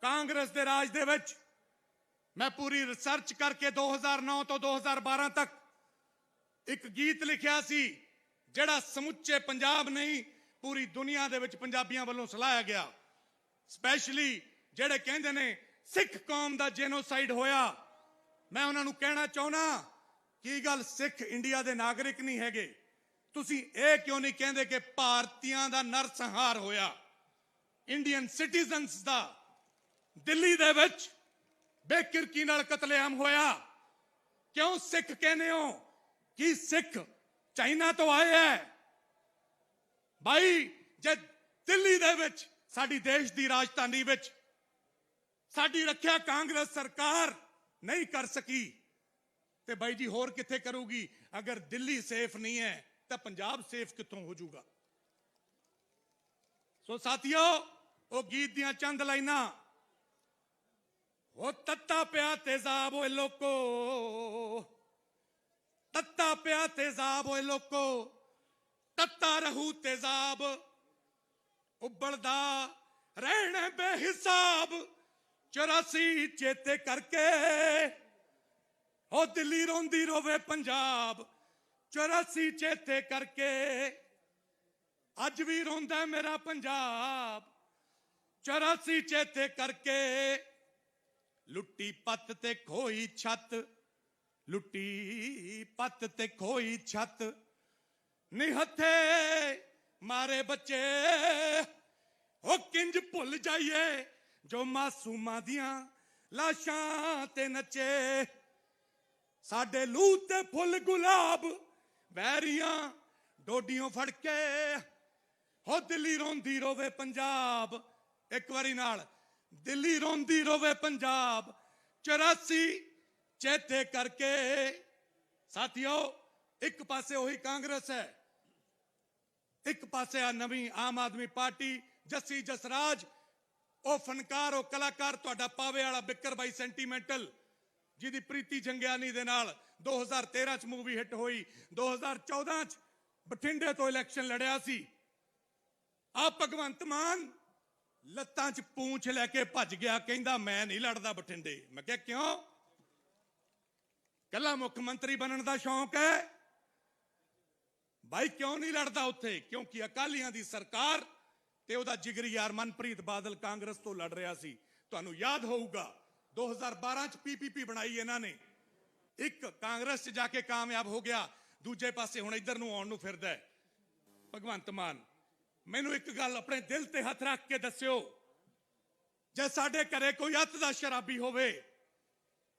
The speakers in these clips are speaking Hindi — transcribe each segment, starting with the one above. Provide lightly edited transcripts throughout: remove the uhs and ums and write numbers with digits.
कांग्रेस के राज दे विच मैं पूरी रिसर्च करके 2009 तो 2012 तक एक गीत लिखिया सी जिहड़ा समुचे पंजाब नहीं पूरी दुनिया दे विच पंजाबियां वालों सलाया गया। स्पैशली जिहड़े कहंदे ने सिख कौम दा जेनोसाइड होया, मैं उन्होंने कहना चाहना कि गल सिख इंडिया दे नागरिक नहीं हैगे, तुसी ये क्यों नहीं कहंदे कि भारतीयां दा नरसंहार होया, इंडियन सिटीजनस दा दिल्ली दे विच बेकिरकी नाल कतलेआम होया। क्यों सिख कहने हो कि सिख चाइना तो आए है? भाई जे दिल्ली दे विच साडी देश दी राजधानी विच साडी रखिया कांग्रेस सरकार नहीं कर सकी ते भाई जी होर किथे करूगी? अगर दिल्ली सेफ नहीं है तो पंजाब सेफ कितों हो जाऊगा? सो साथियों, वो गीत दियां चंद लाइना, वो तत्ता पिया तेजाब ओए लोको, तत्ता पिया तेजाब ओए लोको, तत्ता रहू तेजाब, उबलदा रहने बेहिसाब, 84 चेते करके ओ दिल्ली रोंदी रोवे पंजाब, 84 चेते करके अज भी रोंदा मेरा पंजाब, 84 चेते करके लुट्टी पत्त ते खोई छत, लुट्टी पत्त ते खोई छत, निहत्थे मारे बच्चे ओ किंज भुल जाइए जो मासूमां दियां लाशां ते नचे, साडे लूह ते फुल गुलाब बैरियां डोडियों फड़ के हो दिल्ली रोंदी रोवे पंजाब। एक बारी नाल, दिल्ली रोंदी रोवे पंजाब, 84 चेते करके। साथियों, एक पासे वही कांग्रेस है, एक पासे आ नवी आम आदमी पार्टी, जस्सी जसराज ओ फनकार ओ कलाकार तुहाडा पावे वाला बिकर बाई सेंटीमेंटल जिहदी प्रीति जंगियानी दे नाल 2013 च मूवी हिट हुई, 2014 च बठिंडे तो इलैक्शन लड़िया सी। आ भगवंत मान लत्तां च पूंछ लैके भज गया, कहंदा मैं नहीं लड़दा बठिंडे। मैं कहा क्यों? कला मुख्यमंत्री बनने का शौक है भाई, क्यों नहीं लड़दा उत्थे? क्योंकि अकालियां दी सरकार ते ओदा जिगरी यार मनप्रीत बादल कांग्रेस तो लड़ रहा सी। तुहानू याद होऊगा 2012 च पीपीपी बनाई इन्हां ने, एक कांग्रेस च जाके कामयाब हो गया, दूजे पासे हुण इधर नूं आउण नूं फिरदा है भगवंत मान। मैनू एक गल अपने दिल ते हथ रख के दस्सिओ, जे साडे घरे कोई अत दा शराबी होवे,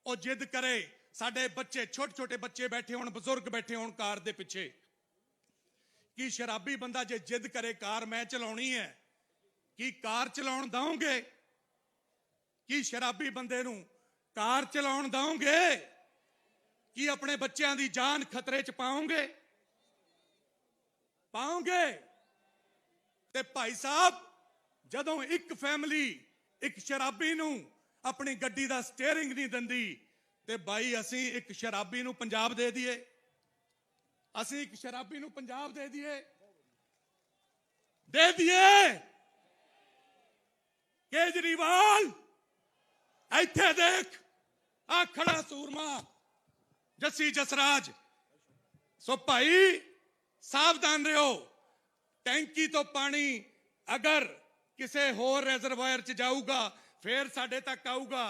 ओ जिद करे, साडे बच्चे छोटे छोटे बच्चे बैठे होण, बुजुर्ग बैठे होण कार दे पिछे, कि शराबी बंदा जे जिद करे कार मैं चलाउणी है, कि कार चलाउण दओगे? कि शराबी बंदे नूं कार चलाउण दओगे? कि अपने बच्चों की जान खतरे च पाओगे? पाओगे? ते भाई साहब, जदों एक फैमिली एक शराबी नूं अपनी गड्डी दा स्टीयरिंग नहीं दिंदी, ते भाई असीं एक शराबी नूं पंजाब दे दिए? असीं एक शराबी नूं पंजाब दे दिए? दे दिए? केजरीवाल इत्थे देख, आ खड़ा सूरमा जस्सी जसराज। सो भाई सावधान रहो, टैंकी तो पानी अगर किसी होर रिजर्वायर च जाऊगा फिर साडे तक आऊगा,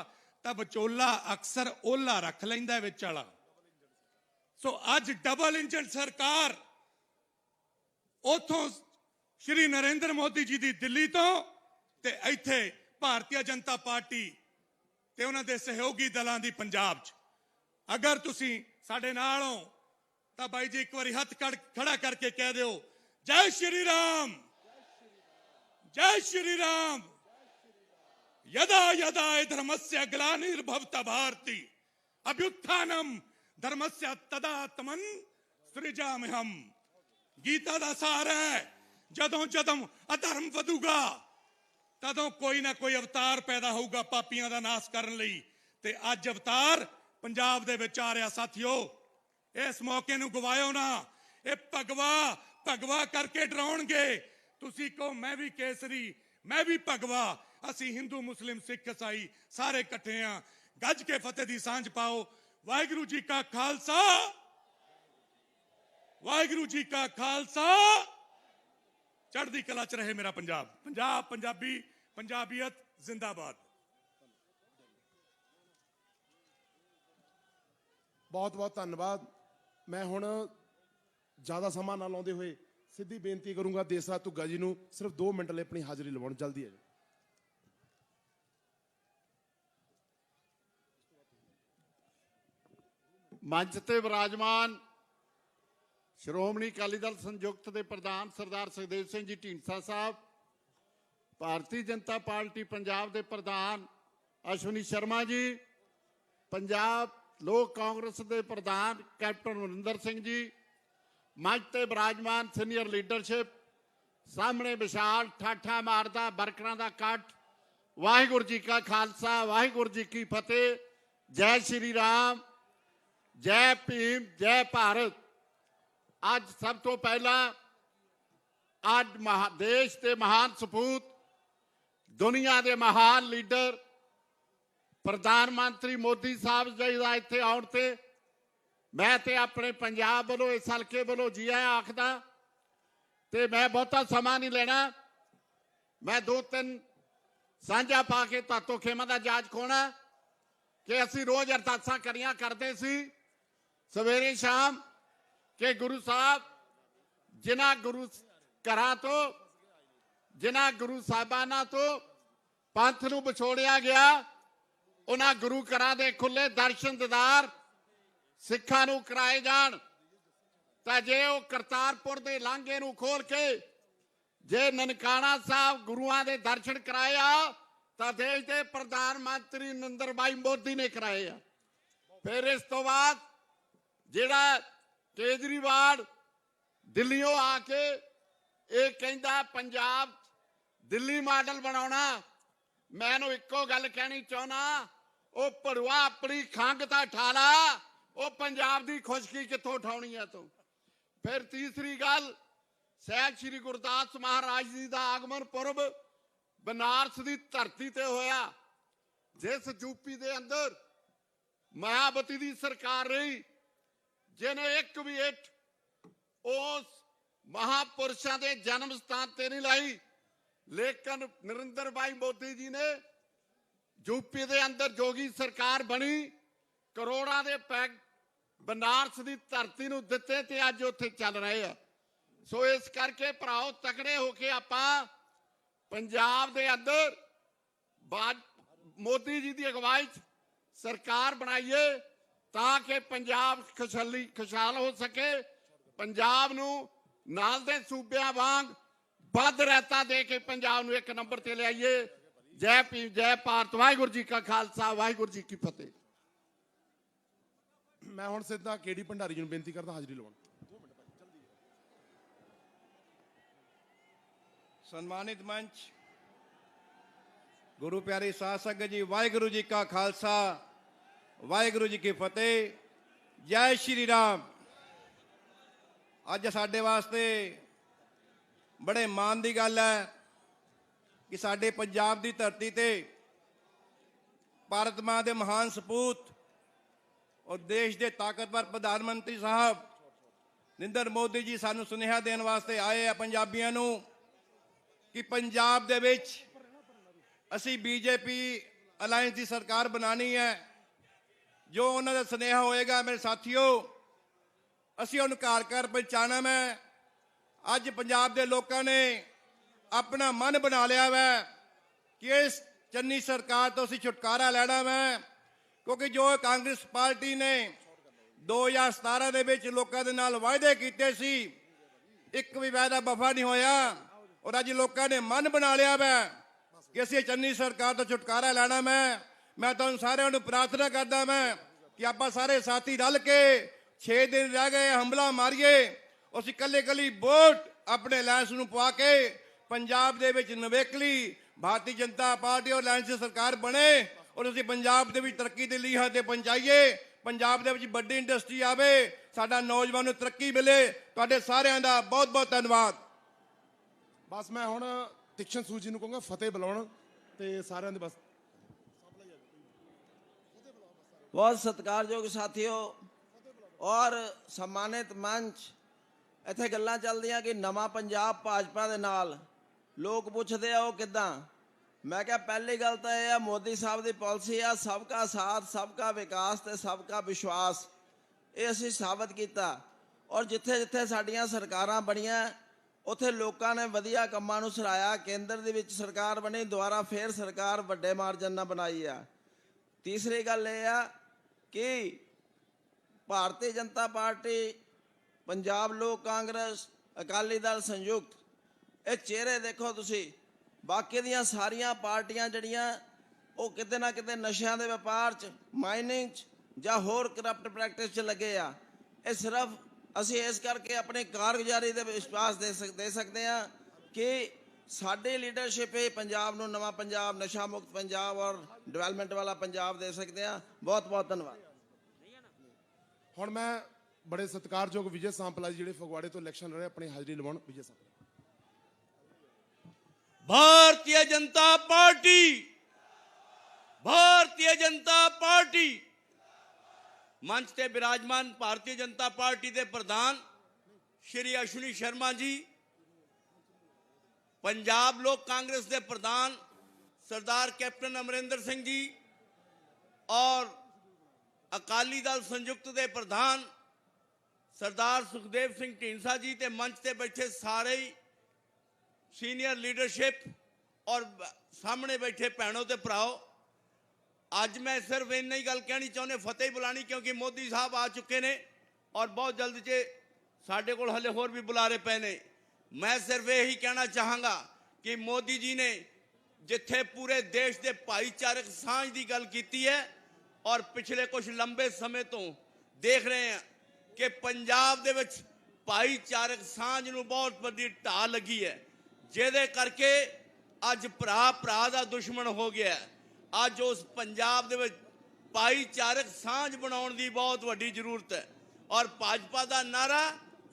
तब विचोला अक्सर ओला रख लैंदा विच वाला। सो अज डबल इंजन सरकार उथों श्री नरेंद्र मोदी जी दी दिल्ली तो ते इत्थे भारतीय जनता पार्टी ते उन्हां दे सहयोगी दलां दी पंजाब च। अगर तुसी साडे नाल हो तां बाई जी एक बारी हथ खड़ा करके कह दिओ, जय श्री राम, जय श्री राम। यदा यदा धर्मस्य ग्लानिर्भवति भारती अभ्युत्थानम धर्मस्य तदात्मन सृजाम्यहम्। गीता दा सार है, जदों जदों अधर्म वधूगा तदों कोई ना कोई अवतार पैदा होगा पापियां दा नाश करन लई, ते अज अवतार पंजाब दे विच आ रहा। साथियों, इस मौके नूं गवाओ ना, ये भगवा भगवा करके डराउणगे। तुसी कहो मैं भी केसरी, मैं भी भगवा, ਅਸੀਂ ਹਿੰਦੂ ਮੁਸਲਿਮ ਸਿੱਖ ਈਸਾਈ ਸਾਰੇ ਇਕੱਠੇ ਆ। ਗੱਜ ਕੇ ਫਤਿਹ ਦੀ ਸਾਂਝ ਪਾਓ। ਵਾਹਿਗੁਰੂ ਜੀ ਕਾ ਖਾਲਸਾ, ਵਾਹਿਗੁਰੂ ਜੀ ਕਾ ਖਾਲਸਾ। ਚੜ੍ਹਦੀ ਕਲਾ ਚ ਰਹੇ ਮੇਰਾ ਪੰਜਾਬ। ਪੰਜਾਬ, ਪੰਜਾਬੀ, ਪੰਜਾਬੀਅਤ ਜ਼ਿੰਦਾਬਾਦ। ਬਹੁਤ ਬਹੁਤ ਧੰਨਵਾਦ। ਮੈਂ ਹੁਣ ਜ਼ਿਆਦਾ ਸਮਾਂ ਨਾ ਲਾਉਂਦੇ ਹੋਏ ਸਿੱਧੀ ਬੇਨਤੀ ਕਰੂੰਗਾ ਦੇਸਾ ਧੁੱਗਾ ਜੀ ਨੂੰ ਸਿਰਫ 2 ਮਿੰਟ ਲਈ ਆਪਣੀ ਹਾਜ਼ਰੀ ਲਵਾਉਣ। ਜਲਦੀ ਹੈ ਜੀ। ਮੰਚ ਤੇ ਵਿਰਾਜਮਾਨ ਸ਼੍ਰੋਮਣੀ ਅਕਾਲੀ ਦਲ ਸੰਯੁਕਤ ਦੇ ਪ੍ਰਧਾਨ ਸਰਦਾਰ ਸੁਖਦੇਵ ਸਿੰਘ ਜੀ ਢੀਂਡਸਾ ਸਾਹਿਬ, ਭਾਰਤੀ ਜਨਤਾ ਪਾਰਟੀ ਪੰਜਾਬ ਦੇ ਪ੍ਰਧਾਨ ਅਸ਼ਵਨੀ ਸ਼ਰਮਾ ਜੀ, ਪੰਜਾਬ ਲੋਕ ਕਾਂਗਰਸ ਦੇ ਪ੍ਰਧਾਨ ਕੈਪਟਨ ਅਮਰਿੰਦਰ ਸਿੰਘ ਜੀ, ਮੰਚ ਤੇ ਵਿਰਾਜਮਾਨ ਸੀਨੀਅਰ ਲੀਡਰਸ਼ਿਪ, ਸਾਹਮਣੇ ਵਿਸ਼ਾਲ ਠਾਠਾ ਮਾਰਦਾ ਵਰਕਰਾਂ ਦਾ ਇਕੱਠ। ਵਾਹਿਗੁਰੂ ਜੀ ਕਾ ਖਾਲਸਾ, ਵਾਹਿਗੁਰੂ ਜੀ ਕੀ ਫਤਿਹ। ਜੈ ਸ਼੍ਰੀ ਰਾਮ, ਜੈ ਭੀਮ, ਜੈ ਭਾਰਤ। ਅੱਜ ਸਭ ਤੋਂ ਪਹਿਲਾਂ ਅੱਜ ਦੇਸ਼ ਦੇ ਮਹਾਨ ਸਪੂਤ, ਦੁਨੀਆ ਦੇ ਮਹਾਨ ਲੀਡਰ ਪ੍ਰਧਾਨ ਮੰਤਰੀ ਮੋਦੀ ਸਾਹਿਬ ਜੀ ਦਾ ਇੱਥੇ ਆਉਣ ਤੇ ਮੈਂ ਤੇ ਆਪਣੇ ਪੰਜਾਬ ਵੱਲੋਂ, ਇਸ ਹਲਕੇ ਵੱਲੋਂ ਜੀ ਆਇਆਂ ਆਖਦਾ। ਤੇ ਮੈਂ ਬਹੁਤਾ ਸਮਾਂ ਨਹੀਂ ਲੈਣਾ। ਮੈਂ 2-3 ਸਾਂਝਾ ਪਾ ਕੇ ਤਾਤੋਂ ਖੇਮਾ ਦਾ ਜਾਜ ਖੋਣਾ ਕਿ ਅਸੀਂ ਰੋਜ਼ ਅਰਦਾਸਾਂ ਕਰੀਆਂ ਕਰਦੇ ਸੀ ਸਵੇਰੇ ਸ਼ਾਮ ਕਿ ਗੁਰੂ ਸਾਹਿਬ ਜਿਨ੍ਹਾਂ ਗੁਰੂ ਘਰਾਂ ਤੋਂ, ਜਿਨ੍ਹਾਂ ਗੁਰੂ ਸਾਹਿਬਾਨਾਂ ਤੋਂ ਪੰਥ ਨੂੰ ਵਿਛੋੜਿਆ ਗਿਆ, ਉਹਨਾਂ ਗੁਰੂ ਘਰਾਂ ਦੇ ਖੁੱਲੇ ਦਰਸ਼ਨ ਦੀਦਾਰ ਸਿੱਖਾਂ ਨੂੰ ਕਰਾਏ ਜਾਣ। ਤਾਂ ਜੇ ਉਹ ਕਰਤਾਰਪੁਰ ਦੇ ਲਾਂਘੇ ਨੂੰ ਖੋਲ ਕੇ ਜੇ ਨਨਕਾਣਾ ਸਾਹਿਬ ਗੁਰੂਆਂ ਦੇ ਦਰਸ਼ਨ ਕਰਾਏ ਆ ਤਾਂ ਦੇਸ਼ ਦੇ ਪ੍ਰਧਾਨ ਮੰਤਰੀ ਨਰਿੰਦਰ ਭਾਈ ਮੋਦੀ ਨੇ ਕਰਾਏ ਆ। ਫਿਰ ਇਸ ਤੋਂ ਬਾਅਦ ਜਿਹੜਾ ਕੇਜਰੀਵਾਲ ਦਿੱਲੀੋਂ ਆ ਕੇ ਇਹ ਕਹਿੰਦਾ ਪੰਜਾਬ ਦਿੱਲੀ ਮਾਡਲ ਬਣਾਉਣਾ, ਮੈਂ ਇਹਨੂੰ ਇੱਕੋ ਗੱਲ ਕਹਿਣੀ ਚਾਹੁੰਦਾ, ਉਹ ਭੜੂਆ ਆਪਣੀ ਖੰਘ ਤਾਂ ਠਾਲਾ, ਉਹ ਪੰਜਾਬ ਦੀ ਖੁਸ਼ਕੀ ਕਿੱਥੋਂ ਉਠਾਉਣੀ ਹੈ ਤੂੰ। ਫਿਰ ਤੀਸਰੀ ਗੱਲ, ਸਾਹਿਬ ਸ੍ਰੀ ਗੁਰਦਾਸ ਮਹਾਰਾਜ ਜੀ ਦਾ ਆਗਮਨ ਪੁਰਬ ਬਨਾਰਸ ਦੀ ਧਰਤੀ ਤੇ ਹੋਇਆ, ਜਿਸ ਯੂਪੀ ਦੇ ਅੰਦਰ ਮਾਇਆਵਤੀ ਦੀ ਸਰਕਾਰ ਰਹੀ, ਜਿਹਨੇ ਇੱਕ ਵੀ ਇੱਟ ਉਸ ਮਹਾਪੁਰਸ਼ਾਂ ਦੇ ਜਨਮ ਸਥਾਨ ਤੇ ਨਹੀਂ ਲਾਈ। ਲੇਕਿਨ ਨਰਿੰਦਰ ਭਾਈ ਮੋਦੀ ਜੀ ਨੇ ਯੂਪੀ ਦੇ ਅੰਦਰ ਜੋਗੀ ਸਰਕਾਰ ਬਣੀ, ਕਰੋੜਾਂ ਦੇ ਪੈਕ ਬਨਾਰਸ ਦੀ ਧਰਤੀ ਨੂੰ ਦਿੱਤੇ ਤੇ ਅੱਜ ਉੱਥੇ ਚੱਲ ਰਹੇ ਆ। ਸੋ ਇਸ ਕਰਕੇ ਭਰਾਓ ਤਕੜੇ ਹੋ ਕੇ ਆਪਾਂ ਪੰਜਾਬ ਦੇ ਅੰਦਰ ਮੋਦੀ ਜੀ ਦੀ ਅਗਵਾਈ 'ਚ ਸਰਕਾਰ ਬਣਾਈਏ ਤਾਂ ਕਿ ਪੰਜਾਬ ਖੁਸ਼ਹਾਲ ਹੋ ਸਕੇ। ਪੰਜਾਬ ਨੂੰ ਨਾਲ ਦੇ ਸੂਬਿਆਂ ਵਾਂਗ ਵੱਧ ਰਹਿਤਾ ਦੇ ਕੇ ਪੰਜਾਬ ਨੂੰ 1 ਨੰਬਰ ਤੇ ਲਿਆਈਏ। ਜੈ ਭੀਮ, ਜੈ ਭਾਰਤ। ਵਾਹਿਗੁਰੂ ਜੀ ਕਾ ਖਾਲਸਾ, ਵਾਹਿਗੁਰੂ ਜੀ ਕੀ ਫਤਿਹ। ਮੈਂ ਹੁਣ ਸਿੱਧਾ ਕੇਡੀ ਭੰਡਾਰੀ ਜੀ ਨੂੰ ਬੇਨਤੀ ਕਰਦਾ ਹਾਜ਼ਰੀ ਲਵਾਉਣ। ਸਨਮਾਨਿਤ ਮੰਚ, ਗੁਰੂ ਪਿਆਰੀ ਸਾਧ ਸੰਗਤ ਜੀ, ਵਾਹਿਗੁਰੂ ਜੀ ਕਾ ਖਾਲਸਾ, ਵਾਹਿਗੁਰੂ ਜੀ ਕੀ ਫਤਿਹ। ਜੈ ਸ਼੍ਰੀ ਰਾਮ। ਅੱਜ ਸਾਡੇ ਵਾਸਤੇ ਬੜੇ ਮਾਣ ਦੀ ਗੱਲ ਹੈ ਕਿ ਸਾਡੇ ਪੰਜਾਬ ਦੀ ਧਰਤੀ ਤੇ ਭਾਰਤ ਮਾਂ ਦੇ ਮਹਾਨ ਸਪੂਤ ਔਰ ਦੇਸ਼ ਦੇ ਤਾਕਤਵਰ ਪ੍ਰਧਾਨ ਮੰਤਰੀ ਸਾਹਿਬ ਨਰਿੰਦਰ ਮੋਦੀ ਜੀ ਸਾਨੂੰ ਸੁਨੇਹਾ ਦੇਣ ਵਾਸਤੇ ਆਏ ਆ ਪੰਜਾਬੀਆਂ ਨੂੰ ਕਿ ਪੰਜਾਬ ਦੇ ਵਿੱਚ ਅਸੀਂ ਬੀਜੇਪੀ ਅਲਾਇੰਸ ਦੀ ਸਰਕਾਰ ਬਣਾਉਣੀ ਹੈ। ਜੋ ਉਹਨਾਂ ਦਾ ਸੁਨੇਹਾ ਹੋਏਗਾ ਮੇਰੇ ਸਾਥੀਓ, ਅਸੀਂ ਉਹਨੂੰ ਘਰ ਘਰ ਪਹੁੰਚਾਉਣਾ। ਮੈਂ ਅੱਜ ਪੰਜਾਬ ਦੇ ਲੋਕਾਂ ਨੇ ਆਪਣਾ ਮਨ ਬਣਾ ਲਿਆ ਵੈ ਕਿ ਇਸ ਚੰਨੀ ਸਰਕਾਰ ਤੋਂ ਅਸੀਂ ਛੁਟਕਾਰਾ ਲੈਣਾ ਵੈ, ਕਿਉਂਕਿ ਜੋ ਕਾਂਗਰਸ ਪਾਰਟੀ ਨੇ 2017 ਦੇ ਵਿੱਚ ਲੋਕਾਂ ਦੇ ਨਾਲ ਵਾਅਦੇ ਕੀਤੇ ਸੀ, ਇੱਕ ਵੀ ਵਾਅਦਾ ਵਫਾ ਨਹੀਂ ਹੋਇਆ। ਔਰ ਅੱਜ ਲੋਕਾਂ ਨੇ ਮਨ ਬਣਾ ਲਿਆ ਵੈ ਕਿ ਅਸੀਂ ਚੰਨੀ ਸਰਕਾਰ ਤੋਂ ਛੁਟਕਾਰਾ ਲੈਣਾ। ਮੈਂ ਤੁਹਾਨੂੰ ਸਾਰਿਆਂ ਨੂੰ ਪ੍ਰਾਰਥਨਾ ਕਰਦਾ ਮੈਂ ਕਿ ਆਪਾਂ ਸਾਰੇ ਸਾਥੀ ਰਲ ਕੇ 6 ਦਿਨ ਰਹਿ ਗਏ ਹਮਲਾ ਮਾਰੀਏ। ਅਸੀਂ ਕੱਲੇ ਵੋਟ ਆਪਣੇ ਅਲਾਇੰਸ ਨੂੰ ਪਵਾ ਕੇ ਪੰਜਾਬ ਦੇ ਵਿੱਚ ਨਵੇਕਲੀ ਭਾਰਤੀ ਜਨਤਾ ਪਾਰਟੀ ਔਰ ਅਲਾਇੰਸ ਦੀ ਸਰਕਾਰ ਬਣੇ ਔਰ ਅਸੀਂ ਪੰਜਾਬ ਦੇ ਵਿੱਚ ਤਰੱਕੀ ਦੇ ਲੀਹਾਂ ਤੇ ਪਹੁੰਚਾਈਏ। ਪੰਜਾਬ ਦੇ ਵਿੱਚ ਵੱਡੀ ਇੰਡਸਟਰੀ ਆਵੇ, ਸਾਡਾ ਨੌਜਵਾਨ ਨੂੰ ਤਰੱਕੀ ਮਿਲੇ। ਤੁਹਾਡੇ ਸਾਰਿਆਂ ਦਾ ਬਹੁਤ ਬਹੁਤ ਧੰਨਵਾਦ। ਬਸ ਮੈਂ ਹੁਣ ਤਿਕਸ਼ਨ ਸੂਜੀ ਨੂੰ ਕਹੂੰਗਾ ਫਤਿਹ ਬੁਲਾਉਣ। ਤੇ ਸਾਰਿਆਂ ਦੇ ਬਸ बहुत सत्कारयोग साथियों और सम्मानित मंच, ਇੱਥੇ ਗੱਲਾਂ ਚੱਲਦੀਆਂ ਕਿ ਨਵਾਂ ਪੰਜਾਬ ਭਾਜਪਾ ਦੇ ਨਾਲ ਲੋਕ ਪੁੱਛਦੇ ਆ ਉਹ ਕਿੱਦਾਂ। ਮੈਂ ਕਿਹਾ ਪਹਿਲੀ ਗੱਲ ਤਾਂ ਇਹ ਆ, ਮੋਦੀ ਸਾਹਿਬ ਦੀ ਪਾਲਿਸੀ ਆ ਸਬਕਾ ਸਾਥ, ਸਬਕਾ ਵਿਕਾਸ ਤੇ ਸਬਕਾ ਵਿਸ਼ਵਾਸ। ਇਹ ਅਸੀਂ ਸਾਬਤ ਕੀਤਾ ਔਰ ਜਿੱਥੇ ਜਿੱਥੇ ਸਾਡੀਆਂ ਸਰਕਾਰਾਂ ਬਣੀਆਂ ਉੱਥੇ ਲੋਕਾਂ ਨੇ ਵਧੀਆ ਕੰਮਾਂ ਨੂੰ ਸਰਾਇਆ। ਕੇਂਦਰ ਦੇ ਵਿੱਚ ਸਰਕਾਰ ਬਣੀ, ਦੁਬਾਰਾ ਫੇਰ ਸਰਕਾਰ ਵੱਡੇ ਮਾਰਜਨ ਨਾਲ ਬਣਾਈ ਆ। ਤੀਸਰੀ ਗੱਲ ਇਹ ਆ ਕਿ ਭਾਰਤੀ ਜਨਤਾ ਪਾਰਟੀ, ਪੰਜਾਬ ਲੋਕ ਕਾਂਗਰਸ, ਅਕਾਲੀ ਦਲ ਸੰਯੁਕਤ, ਇਹ ਚਿਹਰੇ ਦੇਖੋ ਤੁਸੀਂ। ਬਾਕੀ ਦੀਆਂ ਸਾਰੀਆਂ ਪਾਰਟੀਆਂ ਜਿਹੜੀਆਂ ਉਹ ਕਿਤੇ ਨਾ ਕਿਤੇ ਨਸ਼ਿਆਂ ਦੇ ਵਪਾਰ 'ਚ, ਮਾਈਨਿੰਗ 'ਚ ਜਾਂ ਹੋਰ ਕਰਪਟ ਪ੍ਰੈਕਟਿਸ 'ਚ ਲੱਗੇ ਆ। ਇਹ ਸਿਰਫ ਅਸੀਂ ਇਸ ਕਰਕੇ ਆਪਣੀ ਕਾਰਗੁਜ਼ਾਰੀ ਦੇ ਵਿਸ਼ਵਾਸ ਦੇ ਸਕਦੇ ਹਾਂ ਕਿ ਸਾਡੀ ਲੀਡਰਸ਼ਿਪ ਹੀ ਪੰਜਾਬ ਨੂੰ ਨਵਾਂ ਪੰਜਾਬ, ਨਸ਼ਾ ਮੁਕਤ ਪੰਜਾਬ ਔਰ ਡਿਵੈਲਪਮੈਂਟ ਵਾਲਾ ਪੰਜਾਬ ਦੇ ਸਕਦੇ ਹਾਂ। ਬਹੁਤ ਬਹੁਤ ਧੰਨਵਾਦ। ਹੁਣ ਮੈਂ ਬੜੇ ਸਤਿਕਾਰਯੋਗ ਵਿਜੇ ਸਾਂਪਲਾ ਜੀ ਜਿਹੜੇ ਫਗਵਾੜੇ ਤੋਂ ਇਲੈਕਸ਼ਨ ਲੜ ਰਹੇ, ਆਪਣੀ ਹਾਜ਼ਰੀ ਲਵਾਉਣ। ਵਿਜੇ ਸਾਂਪਲਾ। Bharatiya Janata party, Bharatiya Janata party. मंच ते विराजमान भारतीय जनता पार्टी के प्रधान श्री अश्विनी शर्मा जी, पंजाब लोक कांग्रेस के प्रधान सरदार कैप्टन अमरिंदर सिंह जी और अकाली दल संयुक्त के प्रधान सरदार सुखदेव सिंह ढींडसा जी ते मंच ते बैठे सारे ही सीनियर लीडरशिप और सामने बैठे भैनों ते भराओ, अज मैं सिर्फ इन्ना ही गल कहनी चाहने, फतेह बुलानी, क्योंकि मोदी साहब आ चुके ने और बहुत जल्द च साढ़े को हले होर भी बुलारे पे ने। मैं सिर्फ यही कहना चाहांगा कि मोदी जी ने जिथे पूरे देश के भाईचारक सांझ की गल की है और पिछले कुछ लंबे समय तो देख रहे हैं कि पंजाब दे विच भाईचारक सांझ नूं बहुत बड़ी ढा लगी है, ਜਿਹਦੇ ਕਰਕੇ ਅੱਜ ਭਰਾ ਭਰਾ ਦਾ ਦੁਸ਼ਮਣ ਹੋ ਗਿਆ। ਅੱਜ ਉਸ ਪੰਜਾਬ ਦੇ ਵਿੱਚ ਭਾਈਚਾਰਕ ਸਾਂਝ ਬਣਾਉਣ ਦੀ ਬਹੁਤ ਵੱਡੀ ਜ਼ਰੂਰਤ ਹੈ ਔਰ ਭਾਜਪਾ ਦਾ ਨਾਰਾ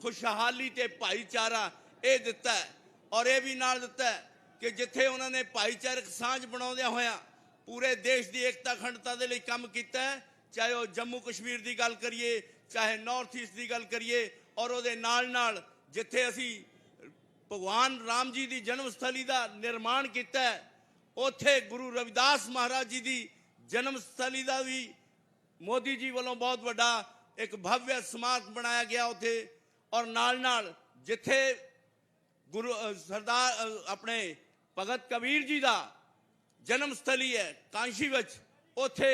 ਖੁਸ਼ਹਾਲੀ ਤੇ ਭਾਈਚਾਰਾ ਇਹ ਦਿੱਤਾ ਹੈ ਔਰ ਇਹ ਵੀ ਨਾਲ ਦਿੱਤਾ ਹੈ ਕਿ ਜਿੱਥੇ ਉਹਨਾਂ ਨੇ ਭਾਈਚਾਰਕ ਸਾਂਝ ਬਣਾਉਂਦਿਆਂ ਹੋਇਆਂ ਪੂਰੇ ਦੇਸ਼ ਦੀ ਏਕਤਾ ਅਖੰਡਤਾ ਦੇ ਲਈ ਕੰਮ ਕੀਤਾ ਹੈ, ਚਾਹੇ ਉਹ ਜੰਮੂ ਕਸ਼ਮੀਰ ਦੀ ਗੱਲ ਕਰੀਏ, ਚਾਹੇ ਨਾਰਥ ਈਸਟ ਦੀ ਗੱਲ ਕਰੀਏ ਔਰ ਉਹਦੇ ਨਾਲ ਨਾਲ ਜਿੱਥੇ ਅਸੀਂ भगवान राम जी की जन्मस्थली का निर्माण किया है, उत्थे गुरु रविदास महाराज जी की जन्मस्थली का भी मोदी जी वालों बहुत बड़ा एक भव्य स्मारक बनाया गया उत्थे। और नाल नाल जिथे गुरु सरदार अपने भगत कबीर जी का जन्मस्थली है कांशी विच, उत्थे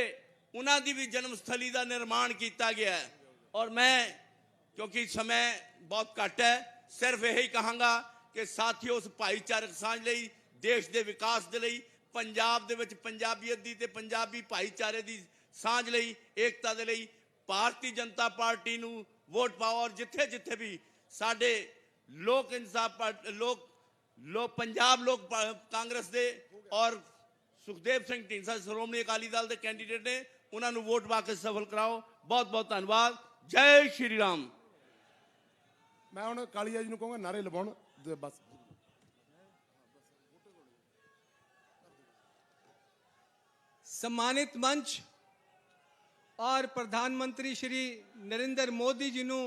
उन्हां दी भी जन्मस्थली का निर्माण किया गया है। और मैं क्योंकि समय बहुत घट है, सिर्फ यही कहांगा कि साथियों उस भाईचारक सांझ लई, देश के विकास के लिए, पंजाब दे विच पंजाबीयत दी ते पंजाबी भाईचारे की सांझ लई, एकता के लिए भारतीय जनता पार्टी नूं वोट पाओ। और जिथे जिथे भी साडे लोक इंसाफ पार्टी लोक पंजाब लोक कांग्रेस दे और सुखदेव सिंह ढींडसा श्रोमणी अकाली दल के कैंडीडेट ने, उन्होंने वोट पा के सफल कराओ। बहुत बहुत धन्यवाद। जय श्री राम। ਮੈਂ ਹੁਣ ਕਾਲੀਆ ਜੀ ਨੂੰ ਕਹਾਂਗਾ ਨਾਰੇ ਲਵਾਉਣ ਤੇ ਬਸ। सम्मानित मंच और प्रधानमंत्री श्री नरेंद्र मोदी जी ਨੂੰ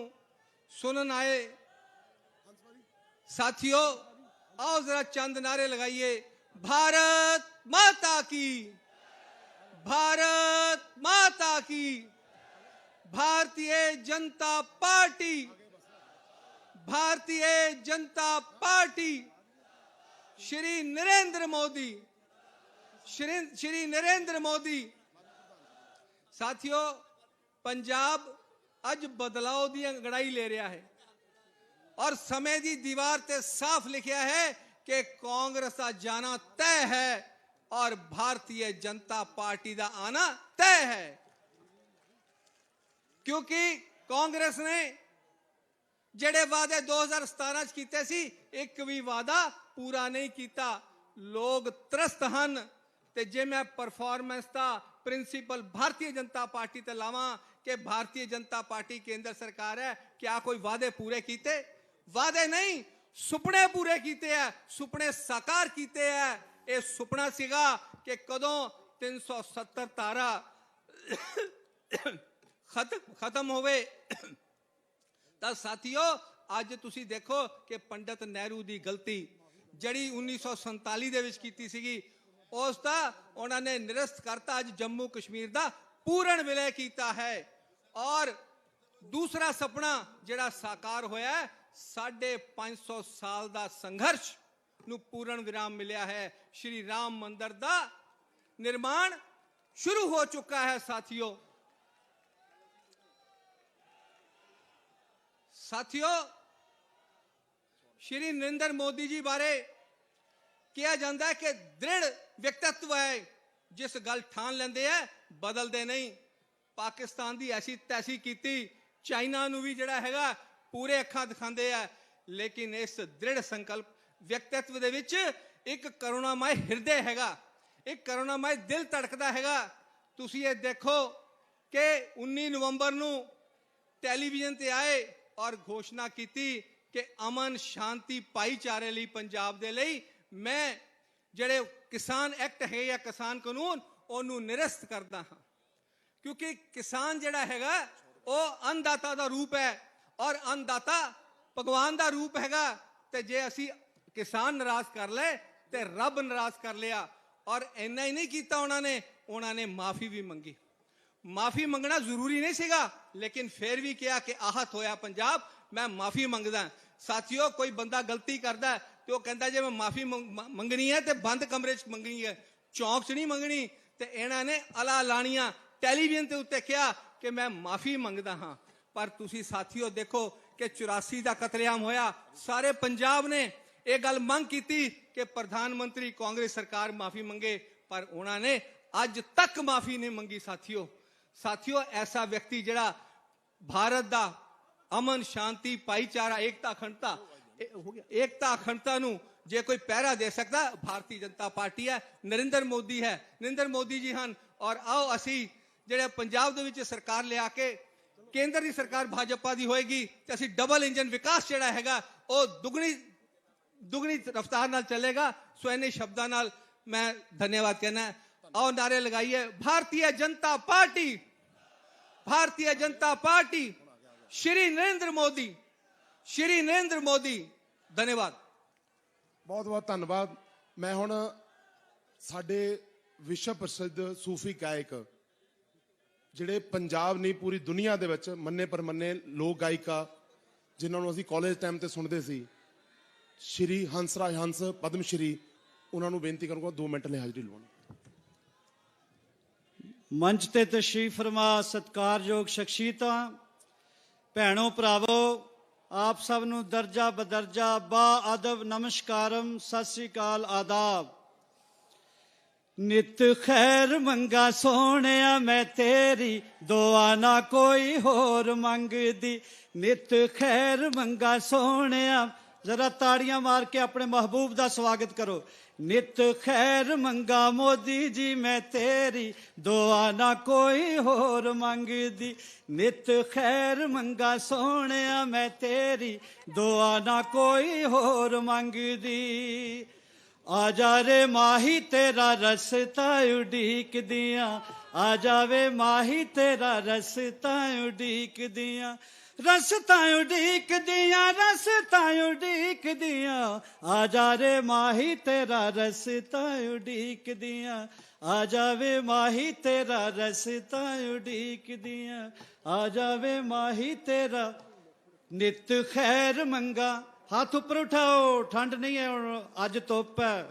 सुनन आए साथियों, आओ जरा चंद नारे लगाइए। भारत माता की, भारत माता की, भारतीय जनता पार्टी, भारतीय जनता पार्टी, श्री नरेंद्र मोदी, श्री नरेंद्र मोदी। साथियों, पंजाब अज बदलाव दी अंगड़ाई ले रहा है और समय की दीवार ते साफ लिखा है कि कांग्रेस का जाना तय है और भारतीय जनता पार्टी का आना तय है, क्योंकि कांग्रेस ने ਜਿਹੜੇ ਵਾਅਦੇ 2017 ਚ ਕੀਤੇ ਸੀ ਇੱਕ ਵੀ ਵਾਅਦਾ ਪੂਰਾ ਨਹੀਂ ਕੀਤਾ। ਲੋਕ ਤਰਸਤ ਹਨ ਤੇ ਜੇ ਮੈਂ ਪਰਫਾਰਮੈਂਸ ਦਾ ਪ੍ਰਿੰਸੀਪਲ ਭਾਰਤੀ ਜਨਤਾ ਪਾਰਟੀ ਤੇ ਲਾਵਾਂ ਕਿ ਭਾਰਤੀ ਜਨਤਾ ਪਾਰਟੀ ਕੇਂਦਰ ਸਰਕਾਰ ਹੈ, ਕਿਆ ਕੋਈ ਵਾਅਦੇ ਪੂਰੇ ਕੀਤੇ? ਵਾਅਦੇ ਨਹੀਂ, ਸੁਪਨੇ ਪੂਰੇ ਕੀਤੇ ਹੈ, ਸੁਪਨੇ ਸਾਕਾਰ ਕੀਤੇ ਹੈ। ਇਹ ਸੁਪਨਾ ਸੀਗਾ ਕਿ ਕਦੋਂ 370 ਧਾਰਾ ਖਤਮ ਹੋਵੇ। ਤਾਂ ਸਾਥੀਓ ਅੱਜ ਤੁਸੀਂ ਦੇਖੋ ਕਿ ਪੰਡਤ ਨਹਿਰੂ ਦੀ ਗਲਤੀ ਜਿਹੜੀ 1947 ਦੇ ਵਿੱਚ ਕੀਤੀ ਸੀਗੀ ਉਸ ਦਾ ਉਹਨਾਂ ਨੇ ਨਿਰਸਤ ਕਰਤਾ। ਅੱਜ ਜੰਮੂ ਕਸ਼ਮੀਰ ਦਾ ਪੂਰਨ ਵਿਲय ਕੀਤਾ ਹੈ ਔਰ ਦੂਸਰਾ ਸੁਪਨਾ ਜਿਹੜਾ ਸਾਕਾਰ ਹੋਇਆ 550 ਸਾਲ ਦਾ ਸੰਘਰਸ਼ ਨੂੰ ਪੂਰਨ ਵਿਰਾਮ ਮਿਲਿਆ ਹੈ। ਸ਼੍ਰੀ ਰਾਮ ਮੰਦਿਰ ਦਾ ਨਿਰਮਾਣ ਸ਼ੁਰੂ ਹੋ ਚੁੱਕਾ ਹੈ। ਸਾਥੀਓ ਸ਼੍ਰੀ ਨਰਿੰਦਰ ਮੋਦੀ ਜੀ ਬਾਰੇ ਕਿਹਾ ਜਾਂਦਾ ਹੈ ਕਿ ਦ੍ਰਿੜ ਵਿਅਕਤਿਤਵ ਹੈ, ਜਿਸ ਗੱਲ ਠਾਣ ਲੈਂਦੇ ਆ ਬਦਲਦੇ ਨਹੀਂ। ਪਾਕਿਸਤਾਨ ਦੀ ਐਸੀ ਤੈਸੀ ਕੀਤੀ, ਚਾਈਨਾ ਨੂੰ ਵੀ ਜਿਹੜਾ ਹੈਗਾ ਪੂਰੇ ਅੱਖਾਂ ਦਿਖਾਉਂਦੇ ਆ, ਲੇਕਿਨ ਇਸ ਦ੍ਰਿੜ ਸੰਕਲਪ ਵਿਅਕਤਿਤਵ ਦੇ ਵਿੱਚ ਇੱਕ ਕਰੁਣਾਮय ਹਿਰਦੇ ਹੈਗਾ, ਇੱਕ ਕਰੁਣਾਮय ਦਿਲ ਧੜਕਦਾ ਹੈਗਾ। ਤੁਸੀਂ ਇਹ ਦੇਖੋ ਕਿ 19 ਨਵੰਬਰ ਨੂੰ ਟੈਲੀਵਿਜ਼ਨ ਤੇ ਆਏ ਔਰ ਘੋਸ਼ਣਾ ਕੀਤੀ ਕਿ ਅਮਨ ਸ਼ਾਂਤੀ ਭਾਈਚਾਰੇ ਲਈ ਪੰਜਾਬ ਦੇ ਲਈ ਮੈਂ ਜਿਹੜੇ ਕਿਸਾਨ ਐਕਟ ਹੈ ਜਾਂ ਕਿਸਾਨ ਕਾਨੂੰਨ ਉਹਨੂੰ ਨਿਰਸਤ ਕਰਦਾ ਹਾਂ, ਕਿਉਂਕਿ ਕਿਸਾਨ ਜਿਹੜਾ ਹੈਗਾ ਉਹ ਅੰਨਦਾਤਾ ਦਾ ਰੂਪ ਹੈ ਔਰ ਅੰਨਦਾਤਾ ਭਗਵਾਨ ਦਾ ਰੂਪ ਹੈਗਾ। ਤੇ ਜੇ ਅਸੀਂ ਕਿਸਾਨ ਨਾਰਾਜ਼ ਕਰ ਲਏ ਤੇ ਰੱਬ ਨਾਰਾਜ਼ ਕਰ ਲਿਆ। ਔਰ ਇੰਨਾ ਹੀ ਨਹੀਂ ਕੀਤਾ ਉਹਨਾਂ ਨੇ ਮਾਫੀ ਵੀ ਮੰਗੀ। ਮਾਫੀ ਮੰਗਣਾ ਜ਼ਰੂਰੀ ਨਹੀਂ ਸੀਗਾ, ਲੇਕਿਨ ਫਿਰ ਵੀ ਕਿਹਾ ਕਿ ਆਹਤ ਹੋਇਆ ਪੰਜਾਬ, ਮੈਂ ਮਾਫੀ ਮੰਗਦਾ। ਸਾਥੀਓ ਕੋਈ ਬੰਦਾ ਗਲਤੀ ਕਰਦਾ ਤੇ ਉਹ ਕਹਿੰਦਾ ਜੇ ਮੈਂ ਮਾਫੀ ਮੰਗਣੀ ਹੈ ਤੇ ਬੰਦ ਕਮਰੇ 'ਚ ਮੰਗਣੀ ਹੈ, ਚੌਂਕ 'ਚ ਨਹੀਂ ਮੰਗਣੀ। ਤੇ ਇਹਨਾਂ ਨੇ ਅਲਾ ਲਾਣੀਆਂ ਟੈਲੀਵਿਜ਼ਨ ਦੇ ਉੱਤੇ ਕਿਹਾ ਕਿ ਮੈਂ ਮਾਫੀ ਮੰਗਦਾ ਹਾਂ। ਪਰ ਤੁਸੀਂ ਸਾਥੀਓ ਦੇਖੋ ਕਿ 84 ਦਾ ਕਤਲੇਆਮ ਹੋਇਆ, ਸਾਰੇ ਪੰਜਾਬ ਨੇ ਇਹ ਗੱਲ ਮੰਗ ਕੀਤੀ ਕਿ ਪ੍ਰਧਾਨ ਮੰਤਰੀ ਕਾਂਗਰਸ ਸਰਕਾਰ ਮਾਫੀ ਮੰਗੇ, ਪਰ ਉਹਨਾਂ ਨੇ ਅੱਜ ਤੱਕ ਮਾਫੀ ਨਹੀਂ ਮੰਗੀ। ਸਾਥੀਓ ਐਸਾ ਵਿਅਕਤੀ ਜਿਹੜਾ ਭਾਰਤ ਦਾ ਅਮਨ ਸ਼ਾਂਤੀ ਭਾਈਚਾਰਾ ਏਕਤਾ ਅਖੰਡਤਾ ਨੂੰ ਜੇ ਕੋਈ ਪਹਿਰਾ ਦੇ ਸਕਦਾ ਭਾਰਤੀ ਜਨਤਾ ਪਾਰਟੀ ਹੈ, ਨਰਿੰਦਰ ਮੋਦੀ ਹੈ, ਨਰਿੰਦਰ ਮੋਦੀ ਜੀ ਹਨ। ਔਰ ਆਓ ਅਸੀਂ ਜਿਹੜੇ ਪੰਜਾਬ ਦੇ ਵਿੱਚ ਸਰਕਾਰ ਲਿਆ ਕੇ ਕੇਂਦਰ ਦੀ ਸਰਕਾਰ ਭਾਜਪਾ ਦੀ ਹੋਏਗੀ ਤੇ ਅਸੀਂ ਡਬਲ ਇੰਜਨ ਵਿਕਾਸ ਜਿਹੜਾ ਹੈਗਾ ਉਹ ਦੁਗਣੀ ਰਫ਼ਤਾਰ ਨਾਲ ਚੱਲੇਗਾ। ਸੋ ਇਹਨੇ ਸ਼ਬਦਾਂ ਨਾਲ ਮੈਂ ਧੰਨਵਾਦ ਕਹਿਣਾ। आओ नारे लगाइए, भारतीय जनता पार्टी, भारतीय जनता पार्टी, श्री नरेंद्र मोदी। धन्यवाद। ਬਹੁਤ ਬਹੁਤ ਧੰਨਵਾਦ। ਮੈਂ ਹੁਣ ਸਾਡੇ ਵਿਸ਼ਵ ਪ੍ਰਸਿੱਧ ਸੂਫੀ ਗਾਇਕ ਜਿਹੜੇ ਪੰਜਾਬ ਨਹੀਂ ਪੂਰੀ ਦੁਨੀਆ ਦੇ ਵਿੱਚ ਮੰਨੇ ਪਰਮੰਨੇ ਲੋਕ ਗਾਇਕਾ ਜਿਨ੍ਹਾਂ ਨੂੰ ਅਸੀਂ ਕਾਲਜ ਟਾਈਮ ਤੇ ਸੁਣਦੇ ਸੀ, ਸ਼੍ਰੀ ਹੰਸਰਾਜ ਹੰਸ ਪਦਮ ਸ਼੍ਰੀ, ਉਹਨਾਂ ਨੂੰ ਬੇਨਤੀ ਕਰੂੰਗਾ 2 ਮਿੰਟ ਲਈ ਹਾਜ਼ਰੀ ਲਵਾਉਣੀ। ਮੰਚ ਤੇ ਤਸ਼ਰੀਫ ਫਰਮਾ ਸਤਿਕਾਰਯੋਗ ਸ਼ਖਸੀਅਤਾਂ, ਭੈਣੋ ਭਰਾਵੋ, ਆਪ ਸਭ ਨੂੰ ਦਰਜਾ ਬਦਰਜਾ ਬਾ ਅਦਬ ਨਮਸਕਾਰਮ, ਸਤਿ ਸ੍ਰੀ ਅਕਾਲ, ਆਦਾਬ। ਨਿਤ ਖੈਰ ਮੰਗਾ ਸੋਹਣਿਆ ਮੈਂ ਤੇਰੀ, ਦੁਆ ਨਾ ਕੋਈ ਹੋਰ ਮੰਗਦੀ। ਨਿਤ ਖੈਰ ਮੰਗਾ ਸੋਹਣਿਆ, ਜ਼ਰਾ ਤਾੜੀਆਂ ਮਾਰ ਕੇ ਆਪਣੇ ਮਹਿਬੂਬ ਦਾ ਸਵਾਗਤ ਕਰੋ। ਨਿਤ ਖੈਰ ਮੰਗਾ ਮੋਦੀ ਜੀ ਮੈਂ ਤੇਰੀ, ਦੁਆ ਨਾ ਕੋਈ ਹੋਰ ਮੰਗਦੀ। ਨਿਤ ਖੈਰ ਮੰਗਾ ਸੋਹਣਿਆ ਮੈਂ ਤੇਰੀ, ਦੁਆ ਨਾ ਕੋਈ ਹੋਰ ਮੰਗਦੀ। ਆ ਜਾ ਰੇ ਮਾਹੀ ਤੇਰਾ ਰਸਤਾ ਉਡੀਕਦੀਆਂ, ਆ ਜਾਵੇ ਮਾਹੀ ਤੇਰਾ ਰਸਤਾ ਉਡੀਕਦੀਆਂ। ਰਸਤਾ ਉਡੀਕਦੀਆਂ, ਰਸਤਾ ਉਡੀਕਦੀਆਂ, ਆ ਜਾ ਰੇ ਮਾਹੀ ਤੇਰਾ ਰਸਤਾ ਉਡੀਕਦੀਆਂ। ਆ ਜਾਵੇ ਮਾਹੀ ਤੇਰਾ ਰਸਤਾ ਉਡੀਕਦੀਆਂ, ਆ ਜਾਵੇ ਮਾਹੀ ਤੇਰਾ। ਨਿਤ ਖੈਰ ਮੰਗਾ, ਹੱਥ ਉੱਪਰ ਉਠਾਓ, ਠੰਡ ਨਹੀਂ ਹੈ ਹੁਣ, ਅੱਜ ਧੁੱਪ ਹੈ।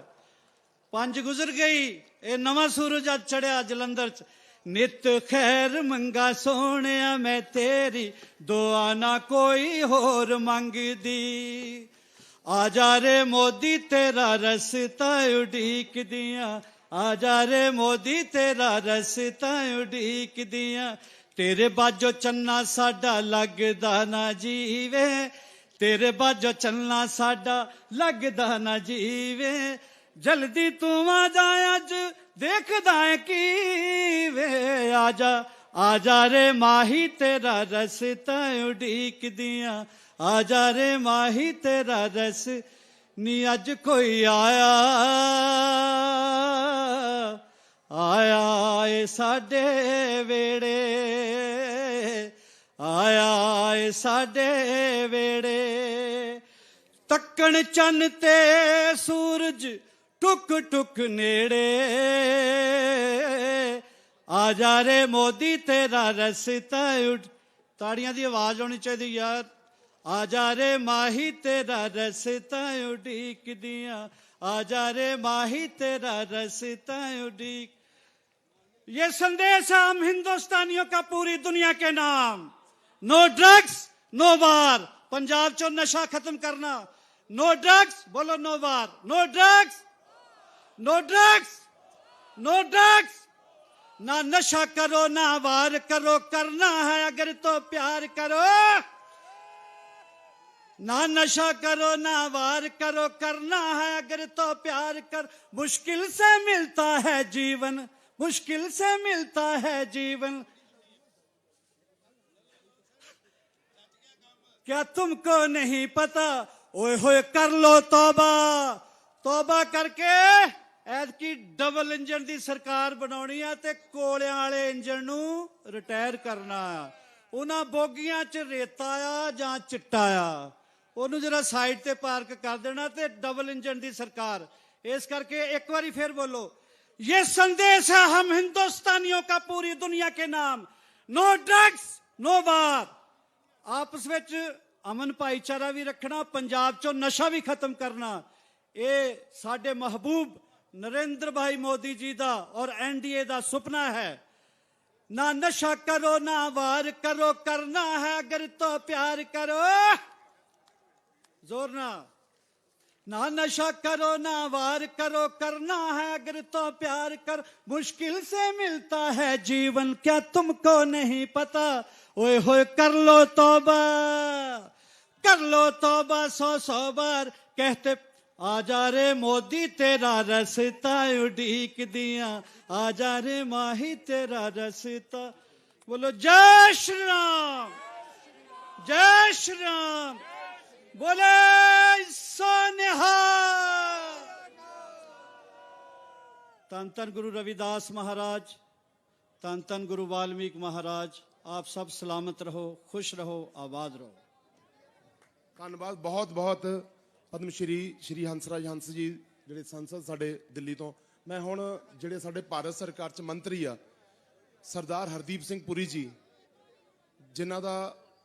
5 ਗੁਜ਼ਰ ਗਈ, ਇਹ ਨਵਾਂ ਸੂਰਜ ਅੱਜ ਚੜਿਆ ਜਲੰਧਰ 'ਚ। ਨਿਤ ਖੈਰ ਮੰਗਾ ਸੋਹਣਿਆ ਮੈਂ ਤੇਰੀ, ਦੁਆ ਨਾ ਕੋਈ ਹੋਰ ਮੰਗਦੀ। ਆ ਜਾ ਰੇ ਮੋਦੀ ਤੇਰਾ ਰਸਤਾ ਉਡੀਕਦੀਆਂ, ਆ ਜਾ ਰੇ ਮੋਦੀ ਤੇਰਾ ਰਸਤਾ ਉਡੀਕਦੀਆਂ। ਤੇਰੇ ਬਾਝੋਂ ਚੰਨਾ ਸਾਡਾ ਲੱਗਦਾ ਨਾ ਜੀਵੇ, ਤੇਰੇ ਬਾਝੋਂ ਚੱਲਣਾ ਸਾਡਾ ਲੱਗਦਾ ਨਾ ਜੀਵੇ। ਜਲਦੀ ਤੂੰ ਆ ਜਾ ਅੱਜ ਦੇਖਦਾ ਕੀ ਵੇ, ਆ ਜਾ ਰੇ ਮਾਹੀ ਤੇਰਾ ਰਸਤਾ ਉਡੀਕਦੀਆਂ, ਆ ਜਾ ਰੇ ਮਾਹੀ ਤੇਰਾ ਰਸ। नी अज कोई आया आया ए साडे वेड़े आया ए साडे वेड़े तक्कण चन्न ते सूरज टुक टुक नेड़े आ जा रे मोदी तेरा रस्ता उठ ताड़ियां दी आवाज होनी चाहिए यार आ जा रे माही तेरा रस्ता उड़ीक दिया आ जा रे माही तेरा रस्ता उड़ीक ये संदेश है हम हिंदुस्तानियों का पूरी दुनिया के नाम no drugs no war Punjab चो नशा खत्म करना नो ड्रग्स बोलो no war no drugs no drugs no drugs ना नशा करो ना वार करो करना है अगर तो प्यार करो ना नशा करो ना वार करो करना है अगर तो प्यार कर मुश्किल से मिलता है जीवन मुश्किल से मिलता है जीवन क्या तुमको नहीं पता ओए होए कर लो तौबा तौबा करके ऐतकी डबल इंजन दी सरकार बनाउणी है ते कोलियां वाले इंजन नू रिटायर करना उन्हां बोगियां च रेता आ जां चिट्टा आ ओनू जरा साइड ते पार्क कर देना ते डबल इंजन दी सरकार इस करके एक बारी फिर बोलो ये संदेश है हम हिंदुस्तानियों का पूरी दुनिया के नाम नो ड्रग्स नो वार आपस विच अमन भाईचारा भी रखना पंजाब चो नशा भी खत्म करना ये साडे महबूब नरेंद्र भाई मोदी जी दा और एनडीए दा सुपना है ना नशा करो ना वार करो करना है अगर तो प्यार करो जोर ना नशा करो ना वार करो करना है अगर तो प्यार कर मुश्किल से मिलता है जीवन क्या तुमको नहीं पता ओए होए कर लो तौबा सौ बार कहते आ जा रे मोदी तेरा रस्ता उड़ीक दिया आ जा रे माही तेरा रस्ता बोलो जय श्री राम बोले सोनिहा तन तन गुरु रविदास महाराज तन तन गुरु वाल्मीकि महाराज आप सब सलामत रहो खुश रहो आबाद रहो ਧੰਨਵਾਦ ਬਹੁਤ ਬਹੁਤ ਪਦਮ ਸ਼੍ਰੀ ਹੰਸਰਾਜ ਹੰਸ ਜੀ ਜਿਹੜੇ ਸੰਸਦ ਸਾਡੇ ਦਿੱਲੀ ਤੋਂ ਮੈਂ ਹੁਣ ਜਿਹੜੇ ਸਾਡੇ ਭਾਰਤ ਸਰਕਾਰ ਚ ਮੰਤਰੀ ਆ ਸਰਦਾਰ ਹਰਦੀਪ ਸਿੰਘ ਪੁਰੀ ਜੀ ਜਿਨ੍ਹਾਂ ਦਾ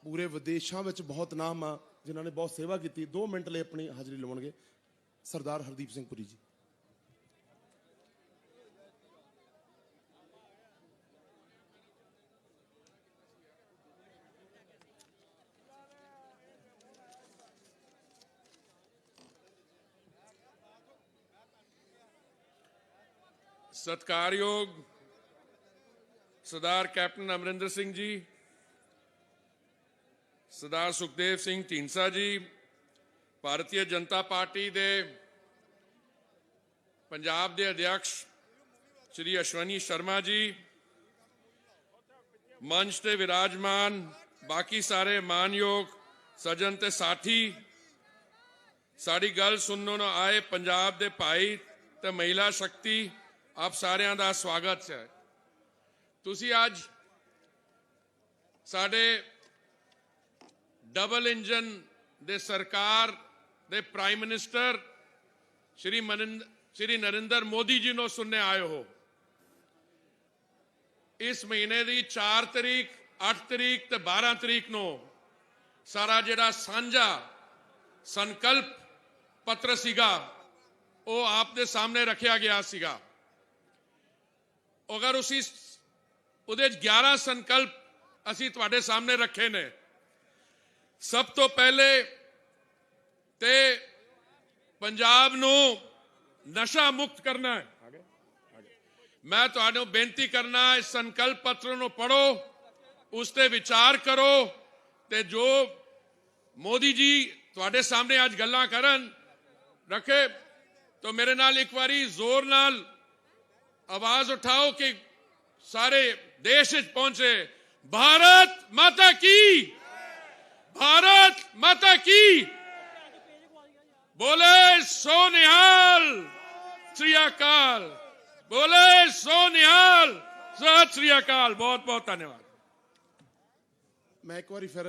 ਪੂਰੇ ਵਿਦੇਸ਼ਾਂ ਵਿੱਚ ਬਹੁਤ ਨਾਮ ਆ ਜਿਨ੍ਹਾਂ ਨੇ ਬਹੁਤ ਸੇਵਾ ਕੀਤੀ 2 ਮਿੰਟ ਲਈ ਆਪਣੀ ਹਾਜ਼ਰੀ ਲਵਾਉਣਗੇ ਸਰਦਾਰ ਹਰਦੀਪ ਸਿੰਘ ਪੁਰੀ ਜੀ सत्कारयोग सरदार कैप्टन अमरिंदर सिंह जी सरदार सुखदेव सिंह ढींडसा जी भारतीय जनता पार्टी दे पंजाब दे अध्यक्ष श्री अश्वनी शर्मा जी मंच ते विराजमान बाकी सारे मानयोग सज्जन ते साथी साड़ी गल सुनने न आए पंजाब दे भाई ते महिला शक्ति आप सारिਆਂ ਦਾ स्वागत है ਤੁਸੀਂ ਅੱਜ ਸਾਡੇ डबल इंजन दे सरकार दे prime minister Shri Narendra Modi ji no सुनने आए हो इस महीने दी 4 तरीक 8 तरीक ते 12 तरीक नो सारा जिहड़ा सांझा संकल्प पत्र सीगा वो आपके सामने रखा गया सीगा अगर उसी उहदे 11 संकल्प असी तुहाडे सामने रखे ने सब तो पहले ते पंजाब नू नशा मुक्त करना है मैं तुहानू बेनती करना इस संकल्प पत्र नू पढ़ो उस ते विचार करो ते जो मोदी जी तुहाडे सामने आज गल्लां करन रखे तो मेरे नाल एक बारी जोर नाल आवाज उठाओ कि सारे देश पहुंचे भारत माता की भारत माता की बोले सो निहाल, श्री अकाल। बोले सो निहाल, सत श्री अकाल। बहुत बहुत धन्यवाद। मैं एक बार फिर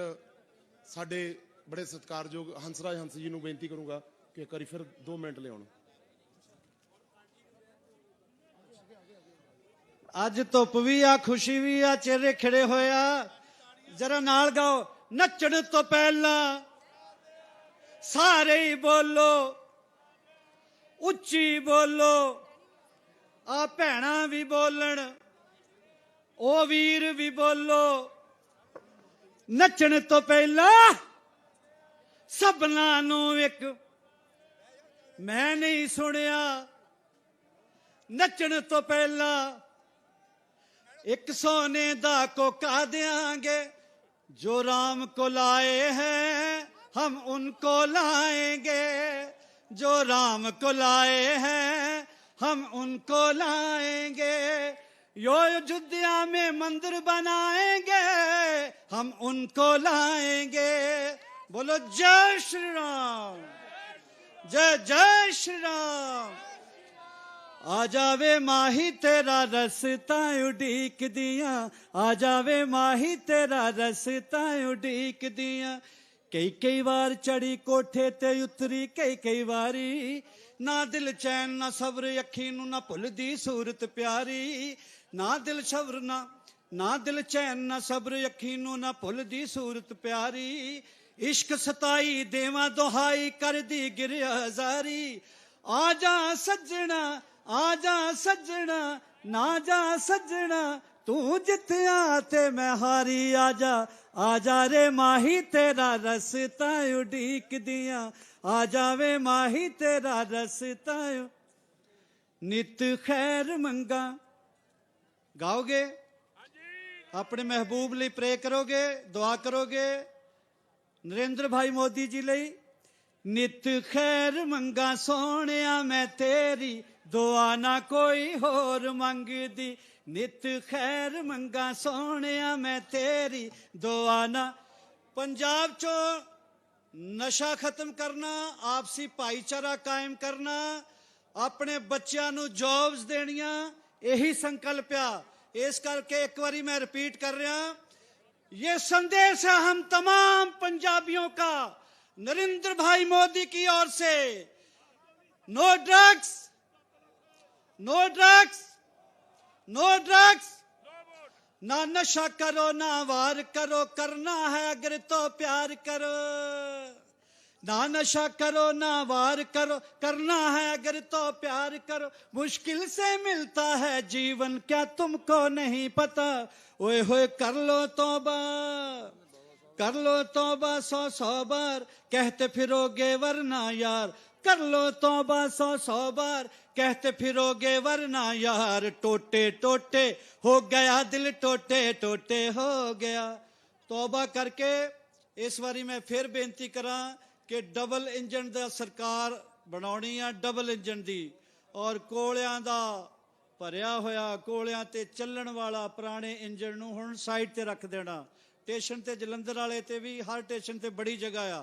साडे बड़े सत्कारयोग हंसराज हंस जी नूं बेनती करूंगा कि एक बार फिर 2 मिनट लियाउण। ਅੱਜ ਧੁੱਪ ਵੀ ਆ, ਖੁਸ਼ੀ ਵੀ ਆ, ਚਿਹਰੇ ਖਿੜੇ ਹੋਏ ਆ। ਜਰਾ ਨਾਲ ਗਾਓ, ਨੱਚਣ ਤੋਂ ਪਹਿਲਾਂ ਸਾਰੇ ਹੀ ਬੋਲੋ, ਉੱਚੀ ਬੋਲੋ। ਆ ਭੈਣਾਂ ਵੀ ਬੋਲਣ, ਉਹ ਵੀਰ ਵੀ ਬੋਲੋ। ਨੱਚਣ ਤੋਂ ਪਹਿਲਾਂ ਸਭਨਾਂ ਨੂੰ ਇੱਕ ਮੈਂ ਨਹੀਂ ਸੁਣਿਆ। ਨੱਚਣ ਤੋਂ ਪਹਿਲਾਂ एक सोने दा कोका देंगे, जो राम को लाए हैं हम उनको लाएंगे, जो राम को लाए हैं हम उनको लाएंगे। यो अयोध्या में मंदिर बनाएंगे हम उनको लाएंगे। बोलो जय श्री राम, जय जय श्री राम। आ जावे माही तेरा रसता उड़ीक दिया, आ जावे माही तेरा रसता उड़ीक दिया। कई कई बार चढ़ी कोठे ते उतरी कई कई बारी, ना दिल चैन ना सब्र अखी नू ना भुलदी सूरत प्यारी। ना दिल सब्र ना दिल चैन ना सब्र अखी नू ना भुलदी सूरत प्यारी। इश्क सताई देवा दुहाई कर दी गिरयाजारी। आजा सज्जना आजा सज्जना, ना जा सज्जना तू जित्या ते मैं हारी। आजा आजा रे माही तेरा रसता उड़ीक दिया, आ जावे माही तेरा रसता। नित खैर मंगा गाओगे, अपने महबूब लिए प्रे करोगे, दुआ करोगे। नरेंद्र भाई मोदी जी ਲਈ नित खैर मंगा सोहणिया मैं तेरी, दुआ ना कोई होर मंगदी। नित खैर मंगा सोहणिया मैं तेरी, दुआ ना। पंजाब चो नशा खत्म करना, आपसी भाईचारा कायम करना, अपने बच्चों नू जॉब्स देनिया, यही संकल्प आ। इस करके एक बारी मैं रिपीट कर रहा, ये संदेश है हम तमाम पंजाबियों का नरेंद्र भाई मोदी की ओर से। No drugs, no drugs, no drugs. ना नशा करो ना वार करो, करना है अगर तो प्यार करो। ना नशा करो ना वार करो, करना है अगर तो प्यार करो। मुश्किल से मिलता है जीवन क्या तुमको नहीं पता। ओए होए कर लो तौबा, कर लो तौबा 100 बार, कहते फिरोगे वरना यार। कर लो तौबा 100 बार, कहते फिरोगे वरना यार। टोटे टोटे हो गया दिल, टोटे टोटे हो गया। तौबा करके इस बारी मैं फिर बेनती करा कि डबल इंजन दा सरकार बनाउणी आ, डबल इंजन दी। और कोलियां दा भरिया होया, कोलियां ते चलण वाला पुराने इंजन नूं हुण साइड ते रख देना। स्टेशन ते जलंधर वाले ते भी हर स्टेशन ते बड़ी जगह आ।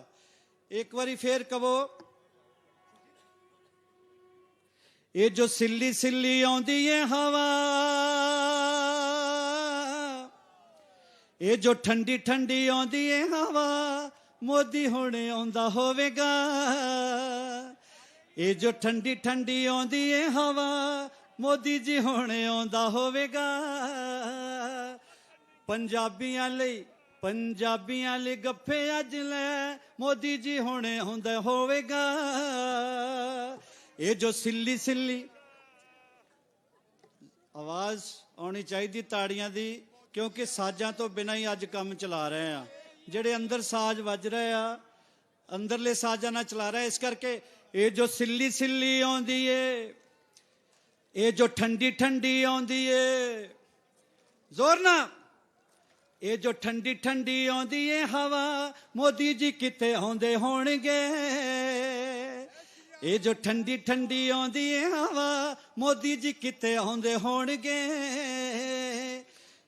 एक बारी फिर कहो, ये जो सिल्ली सिल्ली आउंदी है हवा, ये जो ठंडी ठंडी आउंदी है हवा, मोदी हुणे आउंदा होवेगा। ये जो ठंडी ठंडी आउंदी है हवा, मोदी जी हुणे आउंदा होवेगा। पंजाबियां लई गप्फे अज लै, मोदी जी हुणे आउंदा होवेगा। ये जो सिल्ली सिल्ली आवाज आनी चाहिए ताड़ियां दी, क्योंकि साजां तो बिना ही अज काम चला रहे हैं। जेड़े अंदर साज वज रहे आ, अंदरले साजा ना चला रहे। इस करके ये जो सिल्ली सिल्ली आउंदी है, ये जो ठंडी ठंडी आउंदी है, जोर ना। ये जो ठंडी ठंडी आउंदी है हवा, मोदी जी किते आउंदे होणगे। ये जो ठंडी ठंडी आउंदी है हवा, मोदी जी किते आउंदे होणगे।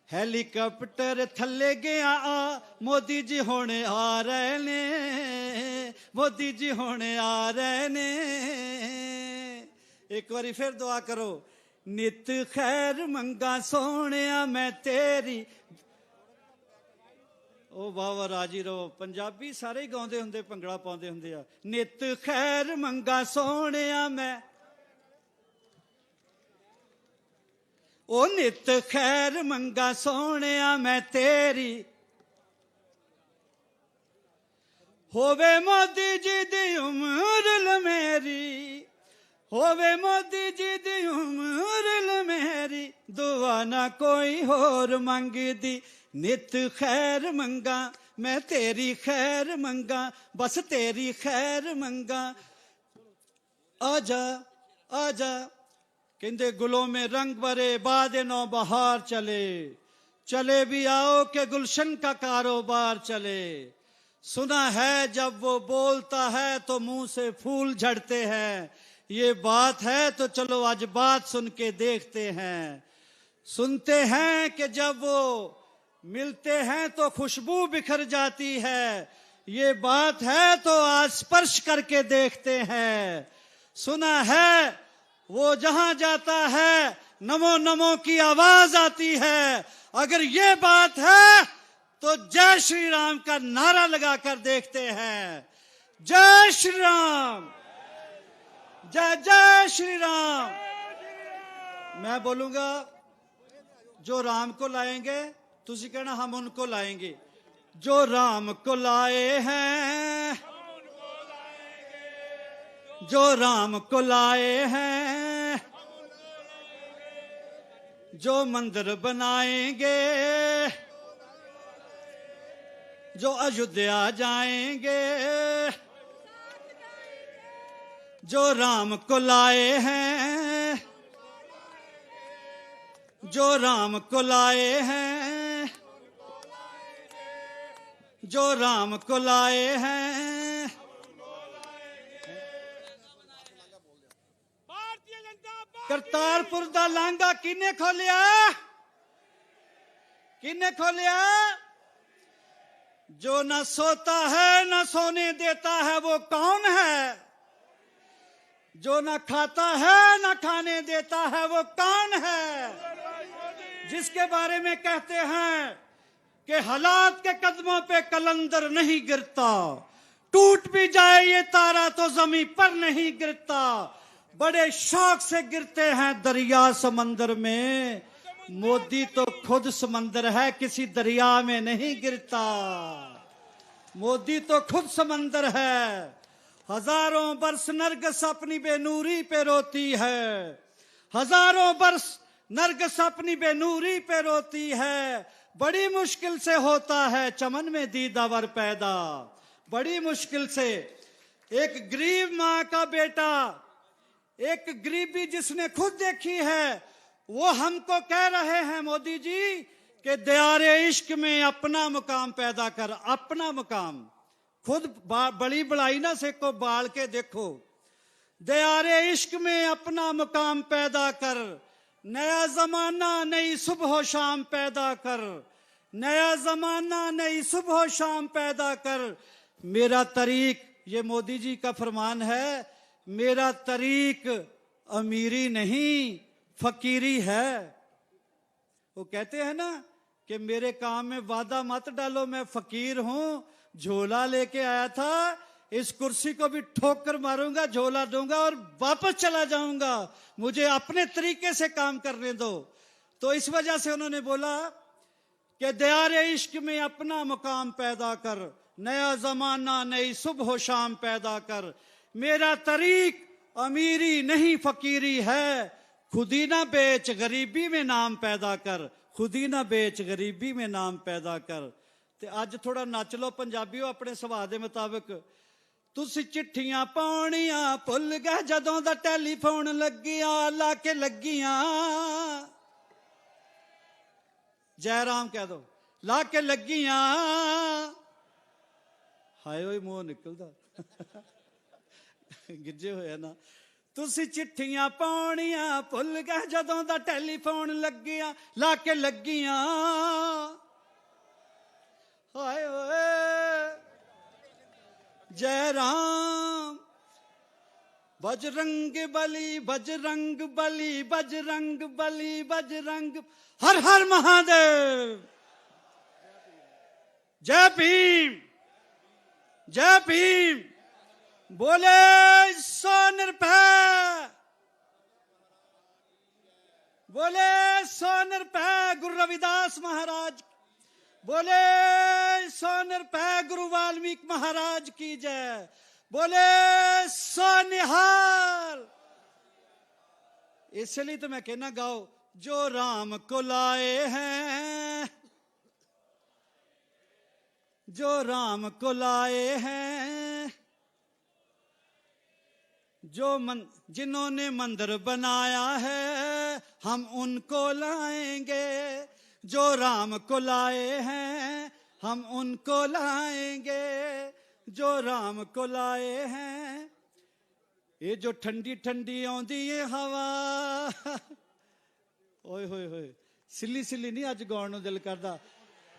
हेलीकॉप्टर थल्ले गया आ, मोदी जी हुणे आ रहे ने। मोदी जी होने आ रहे ने। एक बारी फिर दुआ करो। नित खैर मंगा सोहणिया मैं तेरी। ओ वाह राजी रहो। पंजाबी सारे ही गाउंदे हुंदे, भंगड़ा पाउंदे हुंदे आ। नित खैर मंगा सोहणिया मैं, ओ नित खैर मंगा सोहणिया मैं तेरी। होवे मोदी जी दी उम्र मेरी, होवे मोदी जी दी उम्र मेरी, दुआ ना कोई होर मंगदी। नित खैर मंगा मैं तेरी खैर मंगा, बस तेरी खैर मंगा। आजा आजा कहंदे गुलों में रंग भरे बादे नौ बहार चले, चले भी आओ के गुलशन का कारोबार चले। सुना है जब वो बोलता है तो मुंह से फूल झड़ते हैं, ये बात है तो चलो आज बात सुन के देखते हैं। सुनते हैं कि जब वो मिलते हैं तो खुशबू बिखर जाती है, ये बात है तो आज स्पर्श करके देखते हैं। सुना है वो जहां जाता है नमो नमो की आवाज आती है, अगर ये बात है तो जय श्री राम का नारा लगाकर देखते हैं। जय श्री राम, जय जय श्री राम। मैं बोलूंगा जो राम को लाएंगे, तुसी कहना हम उनको लाएंगे। जो राम को लाए हैं, जो राम को लाए हैं, जो मंदिर बनाएंगे, जो अयोध्या जाएंगे। जो राम को लाए हैं, जो राम को लाए हैं, जो राम को लाए हैं। करतारपुर दा लांघा किने खोलिया, किने खोलिया? जो न सोता है न सोने देता है वो कौन है? जो न खाता है न खाने देता है वो कौन है? जिसके बारे में कहते हैं कि हालात के कदमों पे कलंदर नहीं गिरता, टूट भी जाए ये तारा तो जमीन पर नहीं गिरता। बड़े शौक से गिरते हैं दरिया समंदर में, मोदी तो खुद समंदर है, किसी दरिया में नहीं गिरता। मोदी तो खुद समंदर है। हजारों बरस नरगिस अपनी बेनूरी पे रोती है, हजारों बरस नरगिस अपनी बेनूरी पे रोती है। बड़ी मुश्किल से होता है चमन में दीदावर पैदा, बड़ी मुश्किल से। एक गरीब माँ का बेटा, एक गरीबी जिसने खुद देखी है, वो हमको कह रहे हैं मोदी जी कि दयारे इश्क में अपना मुकाम पैदा कर। अपना मुकाम खुद बड़ी बड़ाई ना सेको, बाल के देखो। दयारे इश्क में अपना मुकाम पैदा कर, नया जमाना नई सुबह शाम पैदा कर, नया जमाना नई सुबह शाम पैदा कर। मेरा तरीक, ये मोदी जी का फरमान है, मेरा तरीक अमीरी नहीं फकीरी है। वो कहते हैं ना कि मेरे काम में वादा मत डालो, मैं फकीर हूं। झोला लेके आया था, इस कुर्सी को भी ठोकर मारूंगा, झोला दूंगा और वापस चला जाऊंगा, मुझे अपने तरीके से काम करने दो। तो इस वजह से उन्होंने बोला कि दयारे इश्क में अपना मुकाम पैदा कर, नया जमाना नई सुबह शाम पैदा कर। मेरा तरीक अमीरी नहीं फकीरी है, खुद ही ना बेच गरीबी में नाम पैदा कर, खुद ही ना बेच गरीबी में नाम पैदा कर। ते अज थोड़ा नच लो पंजाबियों अपने सुभाव के मुताबिक। तुसी चिट्ठियां पाउणियां भुल गए जदों दा टेलीफोन लगिया, ला के लगियां। जयराम कह दो, ला के लगियां। हाय ओए मुंह निकलदा गिजे होया ना। तुसी चिट्ठियां पाउणियां भुल गए जदों दा टेलीफोन लगिया, ला के लगियां। हाय ओए जय राम। बजरंग बली बजरंग बली बजरंग बली बजरंग, हर हर महादेव। जय भीम जय भीम। बोले सो निर्भय, बोले सो निर्भय गुरु रविदास महाराज, बोले सो निर्भय गुरु वाल्मीकि महाराज की जय, बोले सो निहाल। इसलिए तो मैं कहना गाओ, जो राम को लाए हैं, जो राम को लाए हैं, जिन्होंने मंदिर बनाया है हम उनको लाएंगे, जो राम को लाए हैं हम उनको लाएंगे, जो राम को लाए हैं। ये जो ठंडी ठंडी आउंदी है हवा, ओए होए होए, सिली सिली नहीं अज गाउण नूं दिल करदा।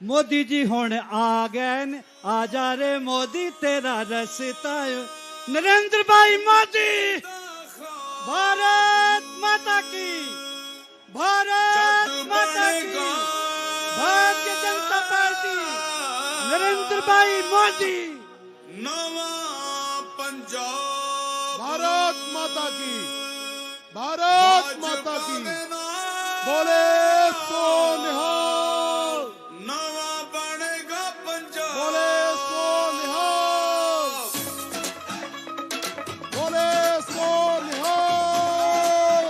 मोदी जी हुण आ गए ने, आ जा रे मोदी तेरा रस्ता, नरेंद्र भाई मोदी। भारत माता की, भारत माता की, भारतीय जनता पार्टी, नरेंद्र भाई मोदी। नवा पंजाब, भारत माता की, भारत माता की। बोले सो निहाल, नवा बनेगा पंजाब। बोले सो निहाल, बोले सो निहाल।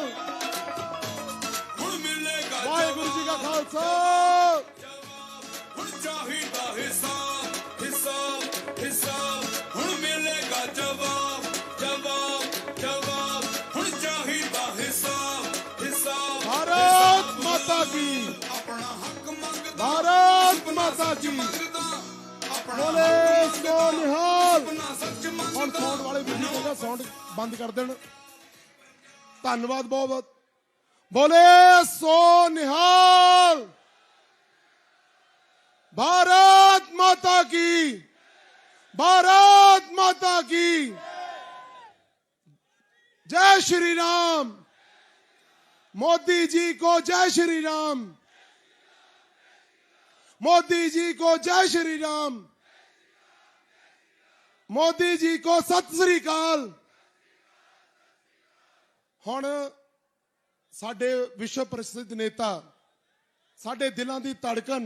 हुण मिलेगा वाहिगुरु जी का खालसा, हुण चाहिदा हिसाब हिसाब हिसाब, हुण मिलेगा जवाब जवाब जवाब, हुण चाहिदा हिसाब हिसाब। भारत माता की, अपना हक मंगदा, भारत माता की। बोले सो निहाल। अपना सच ਹੁਣ मंगदा। ਸਾਊਂਡ ਵਾਲੇ ਵੀ ਠੀਕ ਹੋਗਾ, ਸਾਊਂਡ ਬੰਦ ਕਰ ਦੇਣ। ਧੰਨਵਾਦ ਬਹੁਤ ਬਹੁਤ। बोले सो निहाल। भारत माता की, भारत माता की जय श्री राम। मोदी जी को जय श्री राम, मोदी जी को जय श्री राम, मोदी जी को सत श्री अकाल। हुण साडे विश्व प्रसिद्ध नेता, साडे दिलों की धड़कन,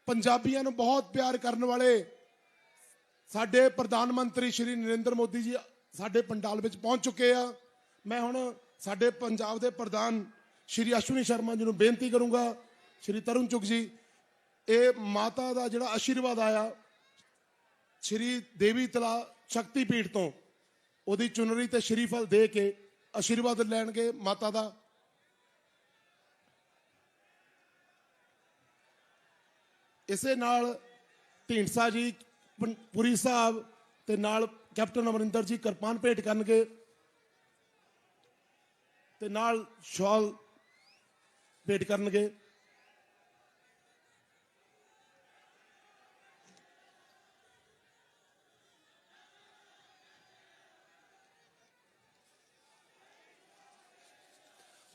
पंजाबियों को बहुत प्यार करने वाले साडे प्रधानमंत्री श्री नरेंद्र मोदी जी साडे पंडाल में पहुंच चुके हैं। मैं हुण साडे पंजाब के प्रधान श्री अश्विनी शर्मा जी को बेनती करूंगा, श्री तरुण चुग जी, ये माता का जिहड़ा आशीर्वाद आया श्री देवी तला शक्तिपीठ तो उहदी चुनरी ते श्रीफल दे के आशीर्वाद लैणगे माता का। इसे नाल ढींडसा जी पुरी साहब ते नाल कैप्टन अमरिंदर जी किरपान भेंट करनगे ते नाल शॉल भेंट करनगे।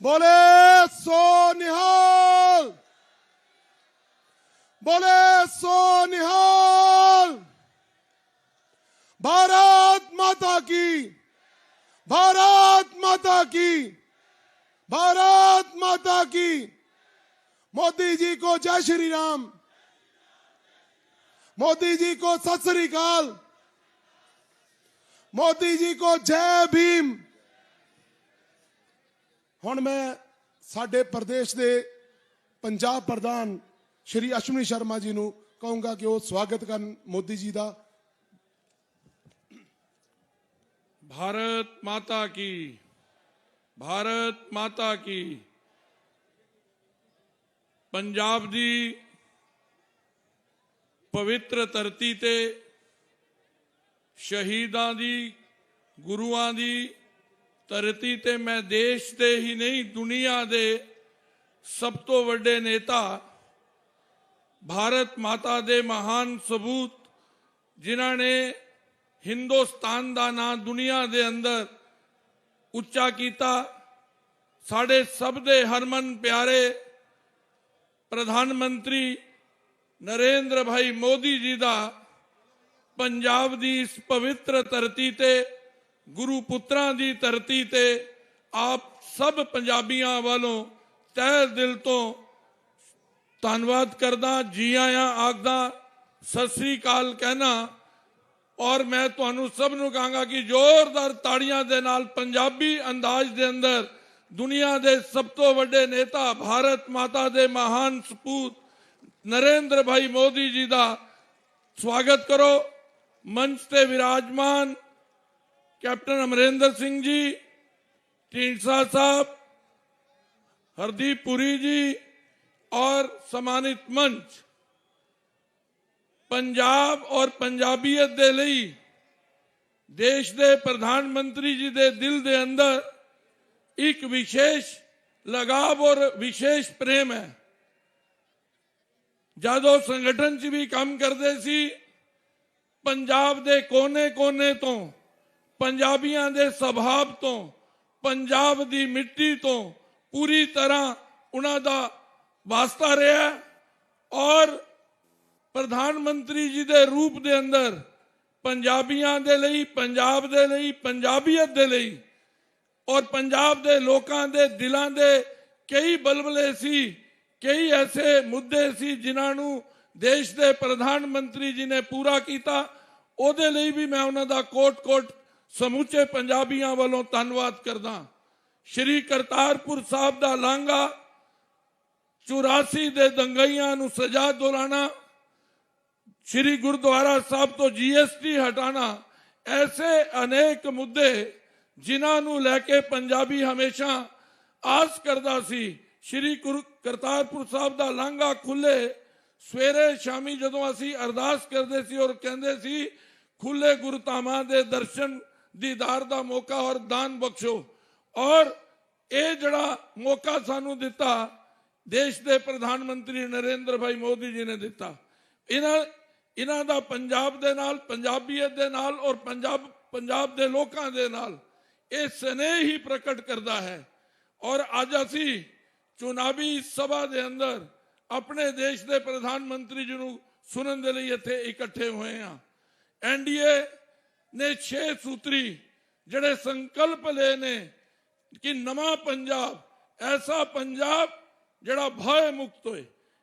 बोले सो निहाल, बोले सो निहाल। भारत माता की, भारत माता की, भारत माता की। मोदी जी को जय श्री राम, मोदी जी को सत श्री अकाल, मोदी जी को जय भीम। हुण मैं साडे प्रदेश के पंजाब प्रधान श्री अश्विनी शर्मा जी को कहूंगा कि वो स्वागत कर मोदी जी का। भारत माता की, भारत माता की। पंजाब दी पवित्र धरती ते शहीदां दी, गुरुआं दी धरती ते मैं देश दे ही नहीं दुनिया दे सब तो वड्डे नेता भारत माता दे महान सबूत जिन्हां ने ਹਿੰਦੁਸਤਾਨ ਦਾ ਨਾਂ ਦੁਨੀਆ ਦੇ ਅੰਦਰ ਉੱਚਾ ਕੀਤਾ। ਸਾਡੇ ਸਭ ਦੇ ਹਰਮਨ ਪਿਆਰੇ ਪ੍ਰਧਾਨ ਮੰਤਰੀ ਨਰਿੰਦਰ ਭਾਈ ਮੋਦੀ ਜੀ ਦਾ ਪੰਜਾਬ ਦੀ ਇਸ ਪਵਿੱਤਰ ਧਰਤੀ ਤੇ ਗੁਰੂ ਪੁੱਤਰਾਂ ਦੀ ਧਰਤੀ ਤੇ ਆਪ ਸਭ ਪੰਜਾਬੀਆਂ ਵੱਲੋਂ ਤਹਿ ਦਿਲ ਤੋਂ ਧੰਨਵਾਦ ਕਰਦਾ, ਜੀ ਆਇਆਂ ਆਖਦਾ, ਸਤਿ ਸ੍ਰੀ ਅਕਾਲ ਕਹਿਣਾ। ਔਰ ਮੈਂ ਤੁਹਾਨੂੰ ਸਭ ਨੂੰ ਕਹਾਂਗਾ ਕਿ ਜ਼ੋਰਦਾਰ ਤਾੜੀਆਂ ਦੇ ਨਾਲ ਪੰਜਾਬੀ ਅੰਦਾਜ਼ ਦੇ ਅੰਦਰ ਦੁਨੀਆ ਦੇ ਸਭ ਤੋਂ ਵੱਡੇ ਨੇਤਾ ਭਾਰਤ ਮਾਤਾ ਦੇ ਮਹਾਨ ਸਪੂਤ ਨਰਿੰਦਰ ਭਾਈ ਮੋਦੀ ਜੀ ਦਾ ਸਵਾਗਤ ਕਰੋ। ਮੰਚ ਤੇ ਵਿਰਾਜਮਾਨ ਕੈਪਟਨ ਅਮਰਿੰਦਰ ਸਿੰਘ ਜੀ, ਢੀਂਡਸਾ साहब, हरदीप पुरी जी और सम्मानित मंच, पंजाब और पंजाबीयत दे लई देश दे प्रधानमंत्री जी दे दिल दे अंदर एक विशेष लगाव और विशेष प्रेम है। जदों संगठन च भी काम करते सी, पंजाब दे कोने कोने तो, पंजाबियां दे सुभाव तो, पंजाब दी मिट्टी तो पूरी तरह उन्हां दा वास्ता रहा। और प्रधानमंत्री जी दे रूप दे अंदर पंजाबियां दे लई, पंजाब दे लई, पंजाबीयत दे लई और पंजाब दे लोकां दे दिलां दे कई बलबले सी, कई ऐसे मुद्दे सी जिन्हां नूं देश दे प्रधानमंत्री जी ने पूरा किया। ओदे लई भी मैं उन्हां दा कोट-कोट समूचे पंजाबियां वालों धन्नवाद करदा। श्री करतारपुर साहब दा लांघा, 84 दे दंगाइयां नूं सजा दिलाना, श्री गुरुद्वारा साहब तो GST हटाना, ऐसे अनेक मुद्दे जिन्हां नूं लैके पंजाबी हमेशा आस करदा सी। श्री करतारपुर साहब दा लांघा खुले सवेरे शामी जदों असी अरदास करदे सी और कहंदे सी खुले गुरुधामां दे दर्शन दीदार दा मौका और दान बख्शो। और ये जड़ा मौका सानू दिता देश दे प्रधानमंत्री नरेंद्र भाई मोदी जी ने दिता। इन्हां दा पंजाब दे नाल, पंजाबीयत दे नाल और पंजाब दे लोकां दे नाल ये स्नेह ही प्रकट करता है। और अज असी चुनावी सभा दे अंदर अपने देश दे प्रधानमंत्री जी नूं सुनन दे लई इत्थे इकट्ठे होए हां। NDA ने 6 सूत्री जड़े संकल्प ले ने कि नवा पंजाब, ऐसा पंजाब जड़ा भय मुक्त होए,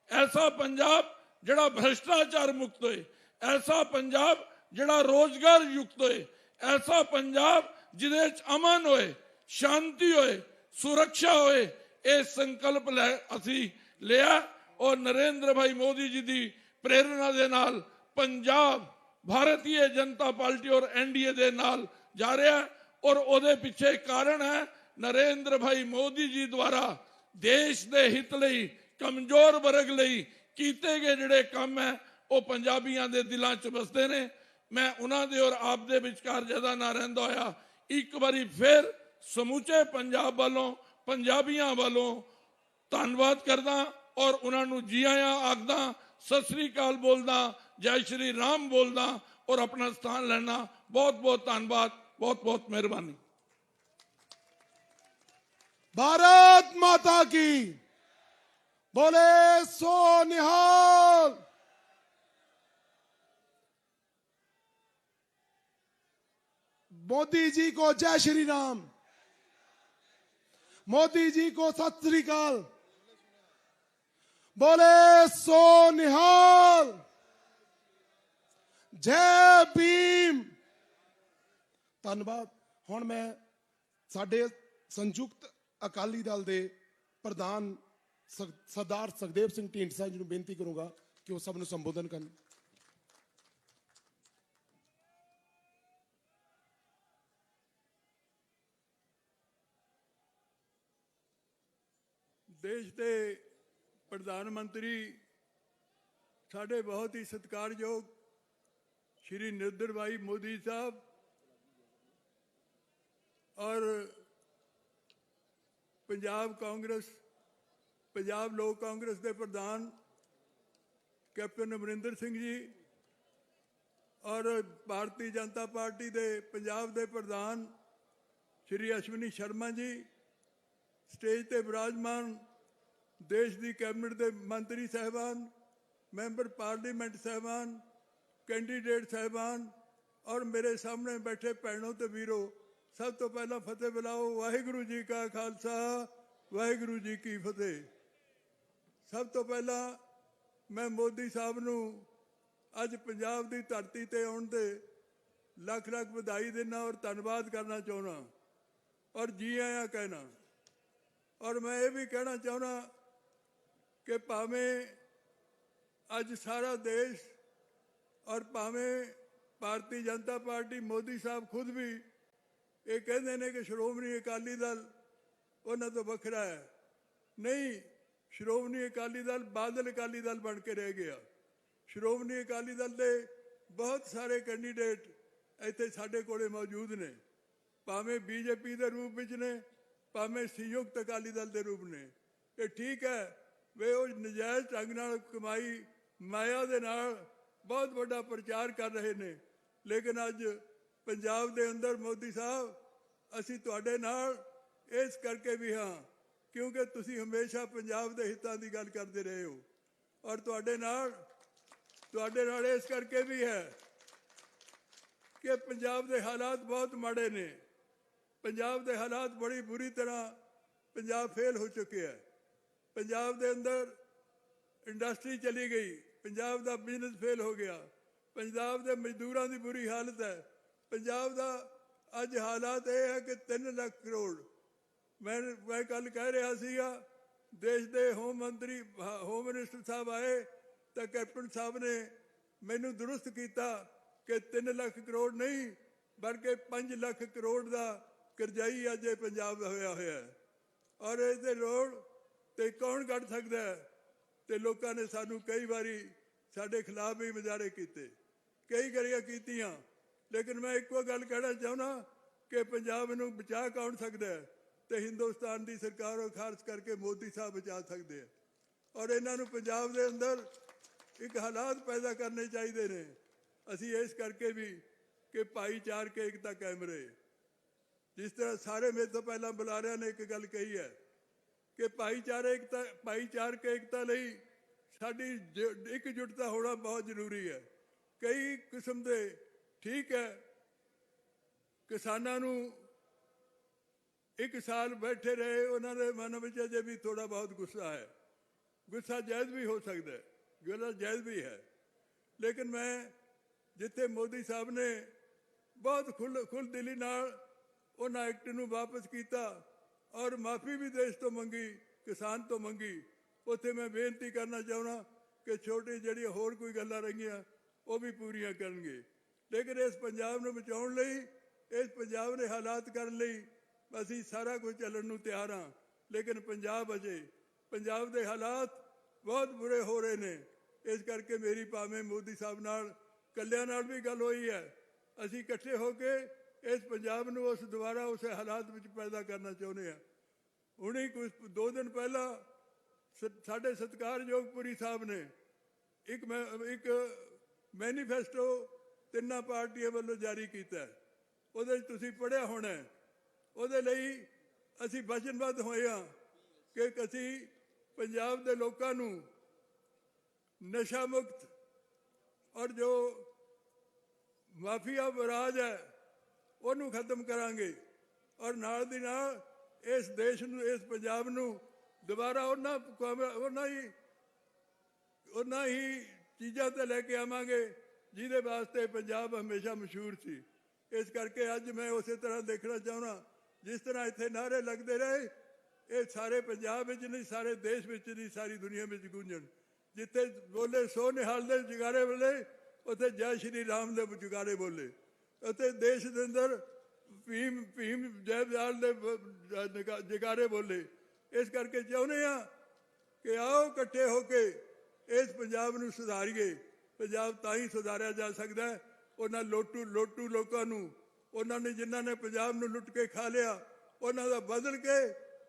ऐसा पंजाब जड़ा भ्रष्टाचार मुक्त होए, ऐसा पंजाब जड़ा रोजगार युक्त होए, ऐसा पंजाब जिदे च अमन होए, शांति होए, सुरक्षा होए, ये संकल्प असी लिया। और नरेंद्र भाई मोदी जी की प्रेरणा दे नाल पंजाब भारतीय जनता पार्टी और NDA दे नाल जा रहा है। और ओदे पिछे कारण है नरेंद्र भाई मोदी जी द्वारा देश दे हित लई, कमजोर वर्ग लई कीते गए जिहड़े काम है वो पंजाबियां दे दिलां च बसदे ने। मैं उन्हां दे और आप दे विचकार ज्यादा ना रहिंदा होया एक बारी फिर समूचे पंजाब वालों, पंजाबियां वालों धन्नवाद करदा और उन्हां नूं जी आयां आखदा, सत श्री अकाल बोलदा, जय श्री राम बोलदा और अपना स्थान लेना। बहुत बहुत धन्यवाद, बहुत बहुत मेहरबानी। भारत माता की बोले सो निहाल। मोदी जी को जय श्री राम, मोदी जी को सत श्री अकाल, बोले सो निहाल, जय भीम। धन्यवाद। हुण मैं साडे संयुक्त अकाली दल दे प्रधान सरदार सुखदेव सिंह ढींडसा जी नूं बेनती करूंगा कि वो सब नूं संबोधन करन। देश के प्रधानमंत्री साढ़े बहुत ही सत्कारयोग श्री नरेंद्र भाई मोदी साहब और पंजाब कांग्रेस, पंजाब लोक कांग्रेस के प्रधान कैप्टन अमरिंदर सिंह जी ਔਰ ਭਾਰਤੀ ਜਨਤਾ ਪਾਰਟੀ ਦੇ ਪੰਜਾਬ ਦੇ ਪ੍ਰਧਾਨ ਸ਼੍ਰੀ ਅਸ਼ਵਨੀ ਸ਼ਰਮਾ ਜੀ, ਸਟੇਜ ਤੇ ਵਿਰਾਜਮਾਨ ਦੇਸ਼ ਦੀ ਕੈਬਨਿਟ ਦੇ ਮੰਤਰੀ ਸਾਹਿਬਾਨ, ਮੈਂਬਰ ਪਾਰਲੀਮੈਂਟ ਸਾਹਿਬਾਨ, ਕੈਂਡੀਡੇਟ ਸਾਹਿਬਾਨ ਔਰ ਮੇਰੇ ਸਾਹਮਣੇ ਬੈਠੇ ਭੈਣੋਂ ਤੇ ਵੀਰੋ, ਸਭ ਤੋਂ ਪਹਿਲਾਂ ਫਤਿਹ ਬੁਲਾਓ। ਵਾਹਿਗੁਰੂ ਜੀ ਕਾ ਖਾਲਸਾ, ਵਾਹਿਗੁਰੂ ਜੀ ਕੀ ਫਤਿਹ। ਸਭ ਤੋਂ ਪਹਿਲਾਂ ਮੈਂ ਮੋਦੀ ਸਾਹਿਬ ਨੂੰ ਅੱਜ ਪੰਜਾਬ ਦੀ ਧਰਤੀ ਤੇ ਆਉਣ ਦੇ ਲੱਖ ਲੱਖ ਵਧਾਈ ਦੇਣਾ ਔਰ ਧੰਨਵਾਦ ਕਰਨਾ ਚਾਹੁੰਦਾ ਔਰ ਜੀ ਆਇਆਂ ਕਹਿਣਾ। ਔਰ ਮੈਂ ਇਹ ਵੀ ਕਹਿਣਾ ਚਾਹੁੰਦਾ ਕਿ ਭਾਵੇਂ ਅੱਜ ਸਾਰਾ ਦੇਸ਼ ਔਰ ਭਾਵੇਂ ਭਾਰਤੀ ਜਨਤਾ ਪਾਰਟੀ, ਮੋਦੀ ਸਾਹਿਬ ਖੁਦ ਵੀ ਇਹ ਕਹਿੰਦੇ ਨੇ ਕਿ ਸ਼੍ਰੋਮਣੀ ਅਕਾਲੀ ਦਲ ਉਹਨਾਂ ਤੋਂ ਵੱਖਰਾ ਹੈ। ਨਹੀਂ, ਸ਼੍ਰੋਮਣੀ ਅਕਾਲੀ ਦਲ ਬਾਦਲ ਅਕਾਲੀ ਦਲ ਬਣ ਕੇ ਰਹਿ ਗਿਆ। ਸ਼੍ਰੋਮਣੀ ਅਕਾਲੀ ਦਲ ਦੇ ਬਹੁਤ ਸਾਰੇ ਕੈਂਡੀਡੇਟ ਇੱਥੇ ਸਾਡੇ ਕੋਲੇ ਮੌਜੂਦ ਨੇ, ਭਾਵੇਂ ਬੀਜੇਪੀ ਦੇ ਰੂਪ ਵਿੱਚ ਨੇ, ਭਾਵੇਂ ਸੰਯੁਕਤ ਅਕਾਲੀ ਦਲ ਦੇ ਰੂਪ ਨੇ। ਇਹ ਠੀਕ ਹੈ ਵੇ ਉਹ ਨਜਾਇਜ਼ ਢੰਗ ਨਾਲ ਕਮਾਈ ਮਾਇਆ ਦੇ ਨਾਲ ਬਹੁਤ ਵੱਡਾ ਪ੍ਰਚਾਰ ਕਰ ਰਹੇ ਨੇ, ਲੇਕਿਨ ਅੱਜ ਪੰਜਾਬ ਦੇ ਅੰਦਰ ਮੋਦੀ ਸਾਹਿਬ ਅਸੀਂ ਤੁਹਾਡੇ ਨਾਲ ਇਸ ਕਰਕੇ ਵੀ ਹਾਂ ਕਿਉਂਕਿ ਤੁਸੀਂ ਹਮੇਸ਼ਾ ਪੰਜਾਬ ਦੇ ਹਿੱਤਾਂ ਦੀ ਗੱਲ ਕਰਦੇ ਰਹੇ ਹੋ ਔਰ ਤੁਹਾਡੇ ਨਾਲ ਇਸ ਕਰਕੇ ਵੀ ਹੈ ਕਿ ਪੰਜਾਬ ਦੇ ਹਾਲਾਤ ਬਹੁਤ ਮਾੜੇ ਨੇ। ਪੰਜਾਬ ਦੇ ਹਾਲਾਤ ਬੜੀ ਬੁਰੀ ਤਰ੍ਹਾਂ ਪੰਜਾਬ ਫੇਲ ਹੋ ਚੁੱਕਿਆ ਹੈ। ਪੰਜਾਬ ਦੇ ਅੰਦਰ ਇੰਡਸਟਰੀ ਚਲੀ ਗਈ, ਪੰਜਾਬ ਦਾ ਬਿਜ਼ਨਸ ਫੇਲ ਹੋ ਗਿਆ, ਪੰਜਾਬ ਦੇ ਮਜ਼ਦੂਰਾਂ ਦੀ ਬੁਰੀ ਹਾਲਤ ਹੈ। ਪੰਜਾਬ ਦਾ ਅੱਜ ਹਾਲਾਤ ਇਹ ਹੈ ਕਿ 3 ਲੱਖ ਕਰੋੜ, ਮੈਂ ਕੱਲ ਕਹਿ ਰਿਹਾ ਸੀਗਾ, ਦੇਸ਼ ਦੇ ਹੋਮ ਮਿਨਿਸਟਰ ਸਾਹਿਬ ਆਏ ਤਾਂ ਕੈਪਟਨ ਸਾਹਿਬ ਨੇ ਮੈਨੂੰ ਦਰੁਸਤ ਕੀਤਾ ਕਿ 3 ਲੱਖ ਕਰੋੜ ਨਹੀਂ ਬਲਕਿ 5 ਲੱਖ ਕਰੋੜ ਦਾ ਕਰਜ਼ਾਈ ਅੱਜ ਇਹ ਪੰਜਾਬ ਦਾ ਹੋਇਆ ਹੈ ਔਰ ਇਸ ਦੇ ਲੋੜ ਤੇ ਕੌਣ ਕੱਢ ਸਕਦਾ ਹੈ। ਤੇ ਲੋਕਾਂ ਨੇ ਸਾਨੂੰ ਕਈ ਵਾਰੀ ਸਾਡੇ ਖਿਲਾਫ ਵੀ ਮੁਜ਼ਾਹਰੇ ਕੀਤੇ, ਕਈ ਗਰੀਆਂ ਕੀਤੀਆਂ, ਲੇਕਿਨ ਮੈਂ ਇੱਕੋ ਗੱਲ ਕਹਿਣਾ ਚਾਹੁੰਦਾ ਕਿ ਪੰਜਾਬ ਨੂੰ ਬਚਾ ਕੌਣ ਸਕਦਾ ਹੈ ਤੇ ਹਿੰਦੁਸਤਾਨ ਦੀ ਸਰਕਾਰ ਉਹ ਖਾਰਜ ਕਰਕੇ ਮੋਦੀ ਸਾਹਿਬ ਬਚਾ ਸਕਦੇ ਆ ਔਰ ਇਹਨਾਂ ਨੂੰ ਪੰਜਾਬ ਦੇ ਅੰਦਰ ਇੱਕ ਹਾਲਾਤ ਪੈਦਾ ਕਰਨੇ ਚਾਹੀਦੇ ਨੇ। ਅਸੀਂ ਇਸ ਕਰਕੇ ਵੀ ਕਿ ਭਾਈਚਾਰਕ ਏਕਤਾ ਕਾਇਮ ਰਹੇ। ਜਿਸ ਤਰ੍ਹਾਂ ਸਾਰੇ ਮੇਰੇ ਤੋਂ ਪਹਿਲਾਂ ਬੁਲਾਰਿਆਂ ਨੇ ਇੱਕ ਗੱਲ ਕਹੀ ਹੈ ਕਿ ਭਾਈਚਾਰਕ ਏਕਤਾ ਲਈ ਸਾਡੀ ਇਕਜੁੱਟਤਾ ਹੋਣਾ ਬਹੁਤ ਜ਼ਰੂਰੀ ਹੈ। ਕਈ ਕਿਸਮ ਦੇ ਠੀਕ ਹੈ ਕਿਸਾਨਾਂ ਨੂੰ 1 ਸਾਲ ਬੈਠੇ ਰਹੇ, ਉਹਨਾਂ ਦੇ ਮਨ ਵਿੱਚ ਅਜੇ ਵੀ ਥੋੜਾ ਬਹੁਤ ਗੁੱਸਾ ਹੈ। ਗੁੱਸਾ ਜਾਇਜ਼ ਵੀ ਹੋ ਸਕਦਾ ਹੈ, ਗੁੱਸਾ ਜਾਇਜ਼ ਵੀ ਹੈ, ਲੇਕਿਨ ਮੈਂ ਜਿੱਥੇ ਮੋਦੀ ਸਾਹਿਬ ਨੇ ਬਹੁਤ ਖੁੱਲ੍ਹ ਦਿਲੀ ਨਾਲ ਉਹਨਾਂ ਐਕਟ ਨੂੰ ਵਾਪਸ ਕੀਤਾ ਔਰ ਮਾਫੀ ਵੀ ਦੇਸ਼ ਤੋਂ ਮੰਗੀ, ਕਿਸਾਨ ਤੋਂ ਮੰਗੀ, ਉੱਥੇ ਮੈਂ ਬੇਨਤੀ ਕਰਨਾ ਚਾਹੁੰਦਾ ਕਿ ਛੋਟੀ ਜਿਹੜੀਆਂ ਹੋਰ ਕੋਈ ਗੱਲਾਂ ਰਹੀਆਂ ਉਹ ਵੀ ਪੂਰੀਆਂ ਕਰਨਗੇ। ਲੇਕਿਨ ਇਸ ਪੰਜਾਬ ਨੂੰ ਬਚਾਉਣ ਲਈ, ਇਸ ਪੰਜਾਬ ਦੇ ਹਾਲਾਤ ਕਰਨ ਲਈ ਅਸੀਂ ਸਾਰਾ ਕੁਝ ਚੱਲਣ ਨੂੰ ਤਿਆਰ ਹਾਂ, ਲੇਕਿਨ ਪੰਜਾਬ ਦੇ ਹਾਲਾਤ ਬਹੁਤ ਬੁਰੇ ਹੋ ਰਹੇ ਨੇ। ਇਸ ਕਰਕੇ ਮੇਰੀ ਭਾਵੇਂ ਮੋਦੀ ਸਾਹਿਬ ਨਾਲ ਕੱਲਿਆਂ ਨਾਲ ਵੀ ਗੱਲ ਹੋਈ ਹੈ, ਅਸੀਂ ਇਕੱਠੇ ਹੋ ਕੇ ਇਸ ਪੰਜਾਬ ਨੂੰ ਦੁਬਾਰਾ ਉਸ ਹਾਲਾਤ ਵਿੱਚ ਪੈਦਾ ਕਰਨਾ ਚਾਹੁੰਦੇ ਹਾਂ। ਹੁਣੇ ਕੁਝ 2 ਦਿਨ ਪਹਿਲਾਂ ਸਾਡੇ ਸਤਿਕਾਰਯੋਗ ਪੁਰੀ ਸਾਹਿਬ ਨੇ ਇੱਕ ਮੈਨੀਫੈਸਟੋ 3 ਪਾਰਟੀਆਂ ਵੱਲੋਂ ਜਾਰੀ ਕੀਤਾ। ਉਹਦੇ 'ਚ ਤੁਸੀਂ ਪੜ੍ਹਿਆ ਹੋਣਾ। ਉਹਦੇ ਲਈ ਅਸੀਂ ਵਚਨਬੱਧ ਹੋਏ ਹਾਂ ਕਿ ਅਸੀਂ ਪੰਜਾਬ ਦੇ ਲੋਕਾਂ ਨੂੰ ਨਸ਼ਾ ਮੁਕਤ ਔਰ ਜੋ ਮਾਫੀਆ ਰਾਜ ਹੈ ਉਹਨੂੰ ਖਤਮ ਕਰਾਂਗੇ ਔਰ ਨਾਲ ਦੀ ਨਾਲ ਇਸ ਦੇਸ਼ ਨੂੰ, ਇਸ ਪੰਜਾਬ ਨੂੰ ਦੁਬਾਰਾ ਉਹਨਾਂ ਹੀ ਚੀਜ਼ਾਂ ਤੇ ਲੈ ਕੇ ਆਵਾਂਗੇ ਜਿਹਦੇ ਵਾਸਤੇ ਪੰਜਾਬ ਹਮੇਸ਼ਾ ਮਸ਼ਹੂਰ ਸੀ। ਇਸ ਕਰਕੇ ਅੱਜ ਮੈਂ ਉਸੇ ਤਰ੍ਹਾਂ ਦੇਖਣਾ ਚਾਹੁੰਦਾ ਜਿਸ ਤਰ੍ਹਾਂ ਇੱਥੇ ਨਾਅਰੇ ਲੱਗਦੇ ਰਹੇ, ਇਹ ਸਾਰੇ ਪੰਜਾਬ ਵਿੱਚ ਨਹੀਂ, ਸਾਰੇ ਦੇਸ਼ ਵਿੱਚ ਨਹੀਂ, ਸਾਰੀ ਦੁਨੀਆ ਵਿੱਚ ਗੂੰਜਣ। ਜਿੱਥੇ ਬੋਲੇ ਸੋ ਨਿਹਾਲ ਦੇ ਜਗਾਰੇ ਬੋਲੇ, ਉੱਥੇ ਜੈ ਸ਼੍ਰੀ ਰਾਮ ਦੇ ਜਗਾਰੇ ਬੋਲੇ। ਉੱਥੇ ਦੇਸ਼ ਦੇ ਅੰਦਰ ਭੀਮ ਜੈਵਾਲ ਦੇ ਜਗਾਰੇ ਬੋਲੇ। ਇਸ ਕਰਕੇ ਚਾਹੁੰਦੇ ਹਾਂ ਕਿ ਆਓ ਇਕੱਠੇ ਹੋ ਕੇ ਇਸ ਪੰਜਾਬ ਨੂੰ ਸੁਧਾਰੀਏ। ਪੰਜਾਬ ਤਾਂ ਹੀ ਸੁਧਾਰਿਆ ਜਾ ਸਕਦਾ ਹੈ ਉਹਨਾਂ ਲੋਟੂ ਲੋਕਾਂ ਨੂੰ, ਉਹਨਾਂ ਨੇ ਜਿਨ੍ਹਾਂ ਨੇ ਪੰਜਾਬ ਨੂੰ ਲੁੱਟ ਕੇ ਖਾ ਲਿਆ, ਉਹਨਾਂ ਦਾ ਬਦਲ ਕੇ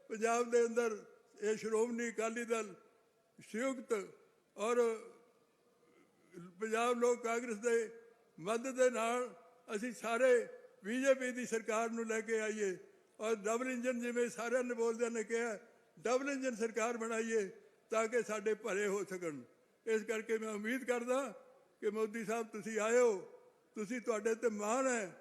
ਪੰਜਾਬ ਦੇ ਅੰਦਰ ਇਹ ਸ਼੍ਰੋਮਣੀ ਅਕਾਲੀ ਦਲ, ਸੰਯੁਕਤ ਔਰ ਪੰਜਾਬ ਲੋਕ ਕਾਂਗਰਸ ਦੇ ਮਦਦ ਦੇ ਨਾਲ ਅਸੀਂ ਸਾਰੇ ਬੀਜੇਪੀ ਦੀ ਸਰਕਾਰ ਨੂੰ ਲੈ ਕੇ ਆਈਏ ਔਰ ਡਬਲ ਇੰਜਨ ਜਿਵੇਂ ਸਾਰਿਆਂ ਨੇ ਬੋਲਦਿਆਂ ਨੇ ਕਿਹਾ ਡਬਲ ਇੰਜਨ ਸਰਕਾਰ ਬਣਾਈਏ ਤਾਂ ਕਿ ਸਾਡੇ ਭਲੇ ਹੋ ਸਕਣ। ਇਸ ਕਰਕੇ ਮੈਂ ਉਮੀਦ ਕਰਦਾ ਕਿ ਮੋਦੀ ਸਾਹਿਬ ਤੁਸੀਂ ਆਇਓ, ਤੁਸੀਂ ਤੁਹਾਡੇ ਤੇ ਮਾਣ ਹੈ,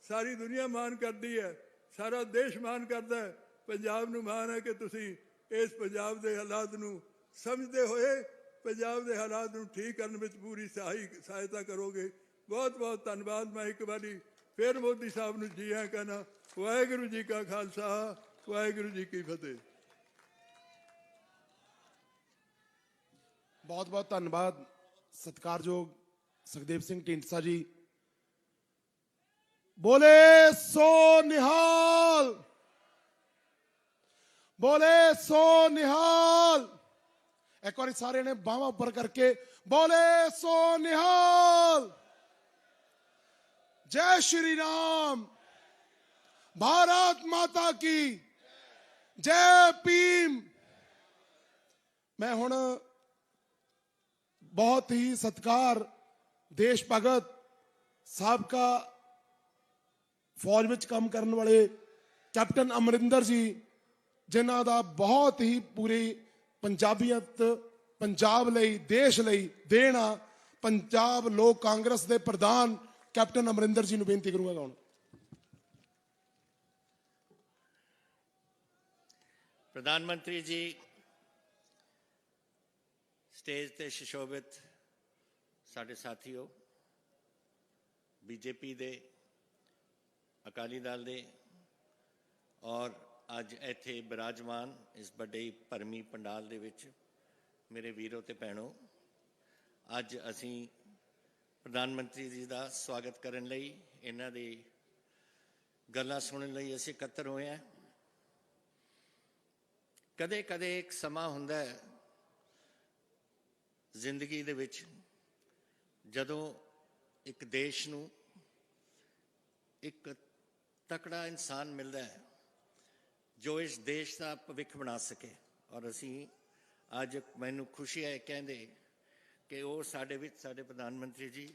ਸਾਰੀ ਦੁਨੀਆ ਮਾਣ ਕਰਦੀ ਹੈ, ਸਾਰਾ ਦੇਸ਼ ਮਾਣ ਕਰਦਾ ਹੈ, ਪੰਜਾਬ ਨੂੰ ਮਾਣ ਹੈ ਕਿ ਤੁਸੀਂ ਇਸ ਪੰਜਾਬ ਦੇ ਹਾਲਾਤ ਨੂੰ ਸਮਝਦੇ ਹੋਏ ਪੰਜਾਬ ਦੇ ਹਾਲਾਤ ਨੂੰ ਠੀਕ ਕਰਨ ਵਿੱਚ ਪੂਰੀ ਸਹਾਇਤਾ ਕਰੋਗੇ। ਬਹੁਤ ਬਹੁਤ ਧੰਨਵਾਦ। ਮੈਂ ਇੱਕ ਵਾਰੀ ਫਿਰ ਮੋਦੀ ਸਾਹਿਬ ਨੂੰ ਜੀ ਆਇਆਂ ਕਹਿਣਾ। ਵਾਹਿਗੁਰੂ ਜੀ ਕਾ ਖਾਲਸਾ, ਵਾਹਿਗੁਰੂ ਜੀ ਕੀ ਫਤਿਹ। ਬਹੁਤ ਬਹੁਤ ਧੰਨਵਾਦ ਸਤਿਕਾਰਯੋਗ ਸੁਖਦੇਵ ਸਿੰਘ ਢੀਂਡਸਾ ਜੀ। ਬੋਲੇ ਸੋ ਨਿਹਾਲ, ਬੋਲੇ ਸੋ ਨਿਹਾਲ। ਇੱਕ ਵਾਰੀ ਸਾਰੇ ਨੇ ਬਾਹਾਂ ਉੱਪਰ ਕਰਕੇ ਬੋਲੇ ਸੋ ਨਿਹਾਲ। जय श्री राम, भारत माता की जय भीम। मैं हुण बहुत ही सत्कार देश भगत साबका फौज में काम करने वाले कैप्टन अमरिंदर जी जिन्हां दा बहुत ही पूरी पंजाबीयत पंजाब लई देश लई देना, पंजाब लोक कांग्रेस के प्रधान कैप्टन अमरिंदर जी ਨੂੰ ਬੇਨਤੀ ਕਰੂੰਗਾ ਹੁਣ। ਪ੍ਰਧਾਨ ਮੰਤਰੀ ਜੀ, ਸਟੇਜ ਤੇ ਸ਼ੋਭਿਤ ਸਾਡੇ ਸਾਥੀਓ, ਬੀਜੇਪੀ ਦੇ, ਅਕਾਲੀ ਦਲ ਦੇ ਔਰ ਅੱਜ ਇੱਥੇ ਬਿਰਾਜਮਾਨ ਇਸ ਵੱਡੇ ਭਰਮੀ ਪੰਡਾਲ ਦੇ ਵਿੱਚ ਮੇਰੇ ਵੀਰੋ ਤੇ ਭੈਣੋ, ਅੱਜ ਅਸੀਂ ਪ੍ਰਧਾਨ ਮੰਤਰੀ ਜੀ ਦਾ ਸਵਾਗਤ ਕਰਨ ਲਈ, ਇਹਨਾਂ ਦੀ ਗੱਲਾਂ ਸੁਣਨ ਲਈ ਅਸੀਂ ਇਕੱਤਰ ਹੋਏ ਹਾਂ। ਕਦੇ ਕਦੇ ਇੱਕ ਸਮਾਂ ਹੁੰਦਾ ਹੈ ਜ਼ਿੰਦਗੀ ਦੇ ਵਿੱਚ ਜਦੋਂ ਇੱਕ ਦੇਸ਼ ਨੂੰ ਇੱਕ ਤਕੜਾ ਇਨਸਾਨ ਮਿਲਦਾ ਹੈ ਜੋ ਇਸ ਦੇਸ਼ ਦਾ ਭਵਿੱਖ ਬਣਾ ਸਕੇ। ਔਰ ਅਸੀਂ ਅੱਜ ਮੈਨੂੰ ਖੁਸ਼ੀ ਹੈ ਕਹਿੰਦੇ ਕਿ ਉਹ ਸਾਡੇ ਵਿੱਚ ਸਾਡੇ ਪ੍ਰਧਾਨ ਮੰਤਰੀ ਜੀ,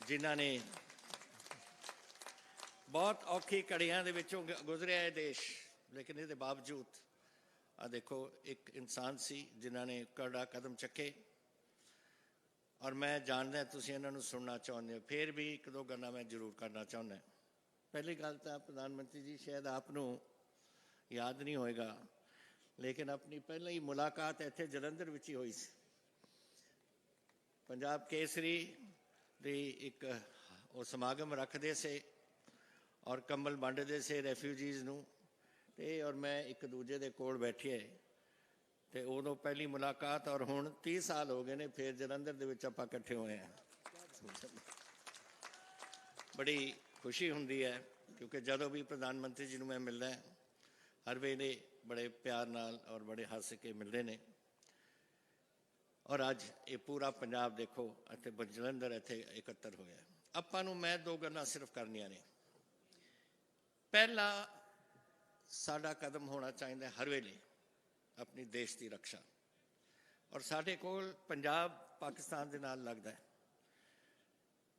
ਜਿਨ੍ਹਾਂ ਨੇ ਬਹੁਤ ਔਖੀ ਘੜੀਆਂ ਦੇ ਵਿੱਚੋਂ ਗੁਜ਼ਰਿਆ ਇਹ ਦੇਸ਼, ਲੇਕਿਨ ਇਹਦੇ ਬਾਵਜੂਦ ਆ ਦੇਖੋ ਇੱਕ ਇਨਸਾਨ ਸੀ ਜਿਨ੍ਹਾਂ ਨੇ ਕੜਾ ਕਦਮ ਚੱਕੇ। ਔਰ ਮੈਂ ਜਾਣਦਾ ਤੁਸੀਂ ਇਹਨਾਂ ਨੂੰ ਸੁਣਨਾ ਚਾਹੁੰਦੇ ਹੋ, ਫਿਰ ਵੀ ਇੱਕ ਦੋ ਗੱਲਾਂ ਮੈਂ ਜ਼ਰੂਰ ਕਰਨਾ ਚਾਹੁੰਦਾ। ਪਹਿਲੀ ਗੱਲ ਤਾਂ ਪ੍ਰਧਾਨ ਮੰਤਰੀ ਜੀ ਸ਼ਾਇਦ ਆਪ ਨੂੰ ਯਾਦ ਨਹੀਂ ਹੋਏਗਾ, ਲੇਕਿਨ ਆਪਣੀ ਪਹਿਲਾਂ ਹੀ ਮੁਲਾਕਾਤ ਇੱਥੇ ਜਲੰਧਰ ਵਿੱਚ ਹੀ ਹੋਈ ਸੀ। ਪੰਜਾਬ ਕੇਸਰੀ ਦੀ ਇੱਕ ਉਹ ਸਮਾਗਮ ਰੱਖਦੇ ਸੀ ਔਰ ਕੰਬਲ ਵੰਡਦੇ ਸੀ ਰੈਫਿਊਜੀਜ਼ ਨੂੰ, ਤੇ ਔਰ ਮੈਂ ਇੱਕ ਦੂਜੇ ਦੇ ਕੋਲ ਬੈਠੇ ਤੇ ਉਦੋਂ ਪਹਿਲੀ ਮੁਲਾਕਾਤ, ਔਰ ਹੁਣ 30 ਸਾਲ ਹੋ ਗਏ ਨੇ ਫਿਰ ਜਲੰਧਰ ਦੇ ਵਿੱਚ ਆਪਾਂ ਇਕੱਠੇ ਹੋਏ ਹਾਂ। ਬੜੀ ਖੁਸ਼ੀ ਹੁੰਦੀ ਹੈ ਕਿਉਂਕਿ ਜਦੋਂ ਵੀ ਪ੍ਰਧਾਨ ਮੰਤਰੀ ਜੀ ਨੂੰ ਮੈਂ ਮਿਲਦਾ ਹਰ ਵੇਲੇ ਬੜੇ ਪਿਆਰ ਨਾਲ ਔਰ ਬੜੇ ਹੱਸ ਕੇ ਮਿਲਦੇ ਨੇ। ਔਰ ਅੱਜ ਇਹ ਪੂਰਾ ਪੰਜਾਬ ਦੇਖੋ ਇੱਥੇ ਜਲੰਧਰ ਇੱਥੇ ਇਕੱਤਰ ਹੋਇਆ। ਆਪਾਂ ਨੂੰ ਮੈਂ ਦੋ ਗੱਲਾਂ ਸਿਰਫ ਕਰਨੀਆਂ ਨੇ। ਪਹਿਲਾ, ਸਾਡਾ ਕਦਮ ਹੋਣਾ ਚਾਹੀਦਾ ਹਰ ਵੇਲੇ ਆਪਣੀ ਦੇਸ਼ ਦੀ ਰੱਖਿਆ। ਔਰ ਸਾਡੇ ਕੋਲ ਪੰਜਾਬ ਪਾਕਿਸਤਾਨ ਦੇ ਨਾਲ ਲੱਗਦਾ ਹੈ,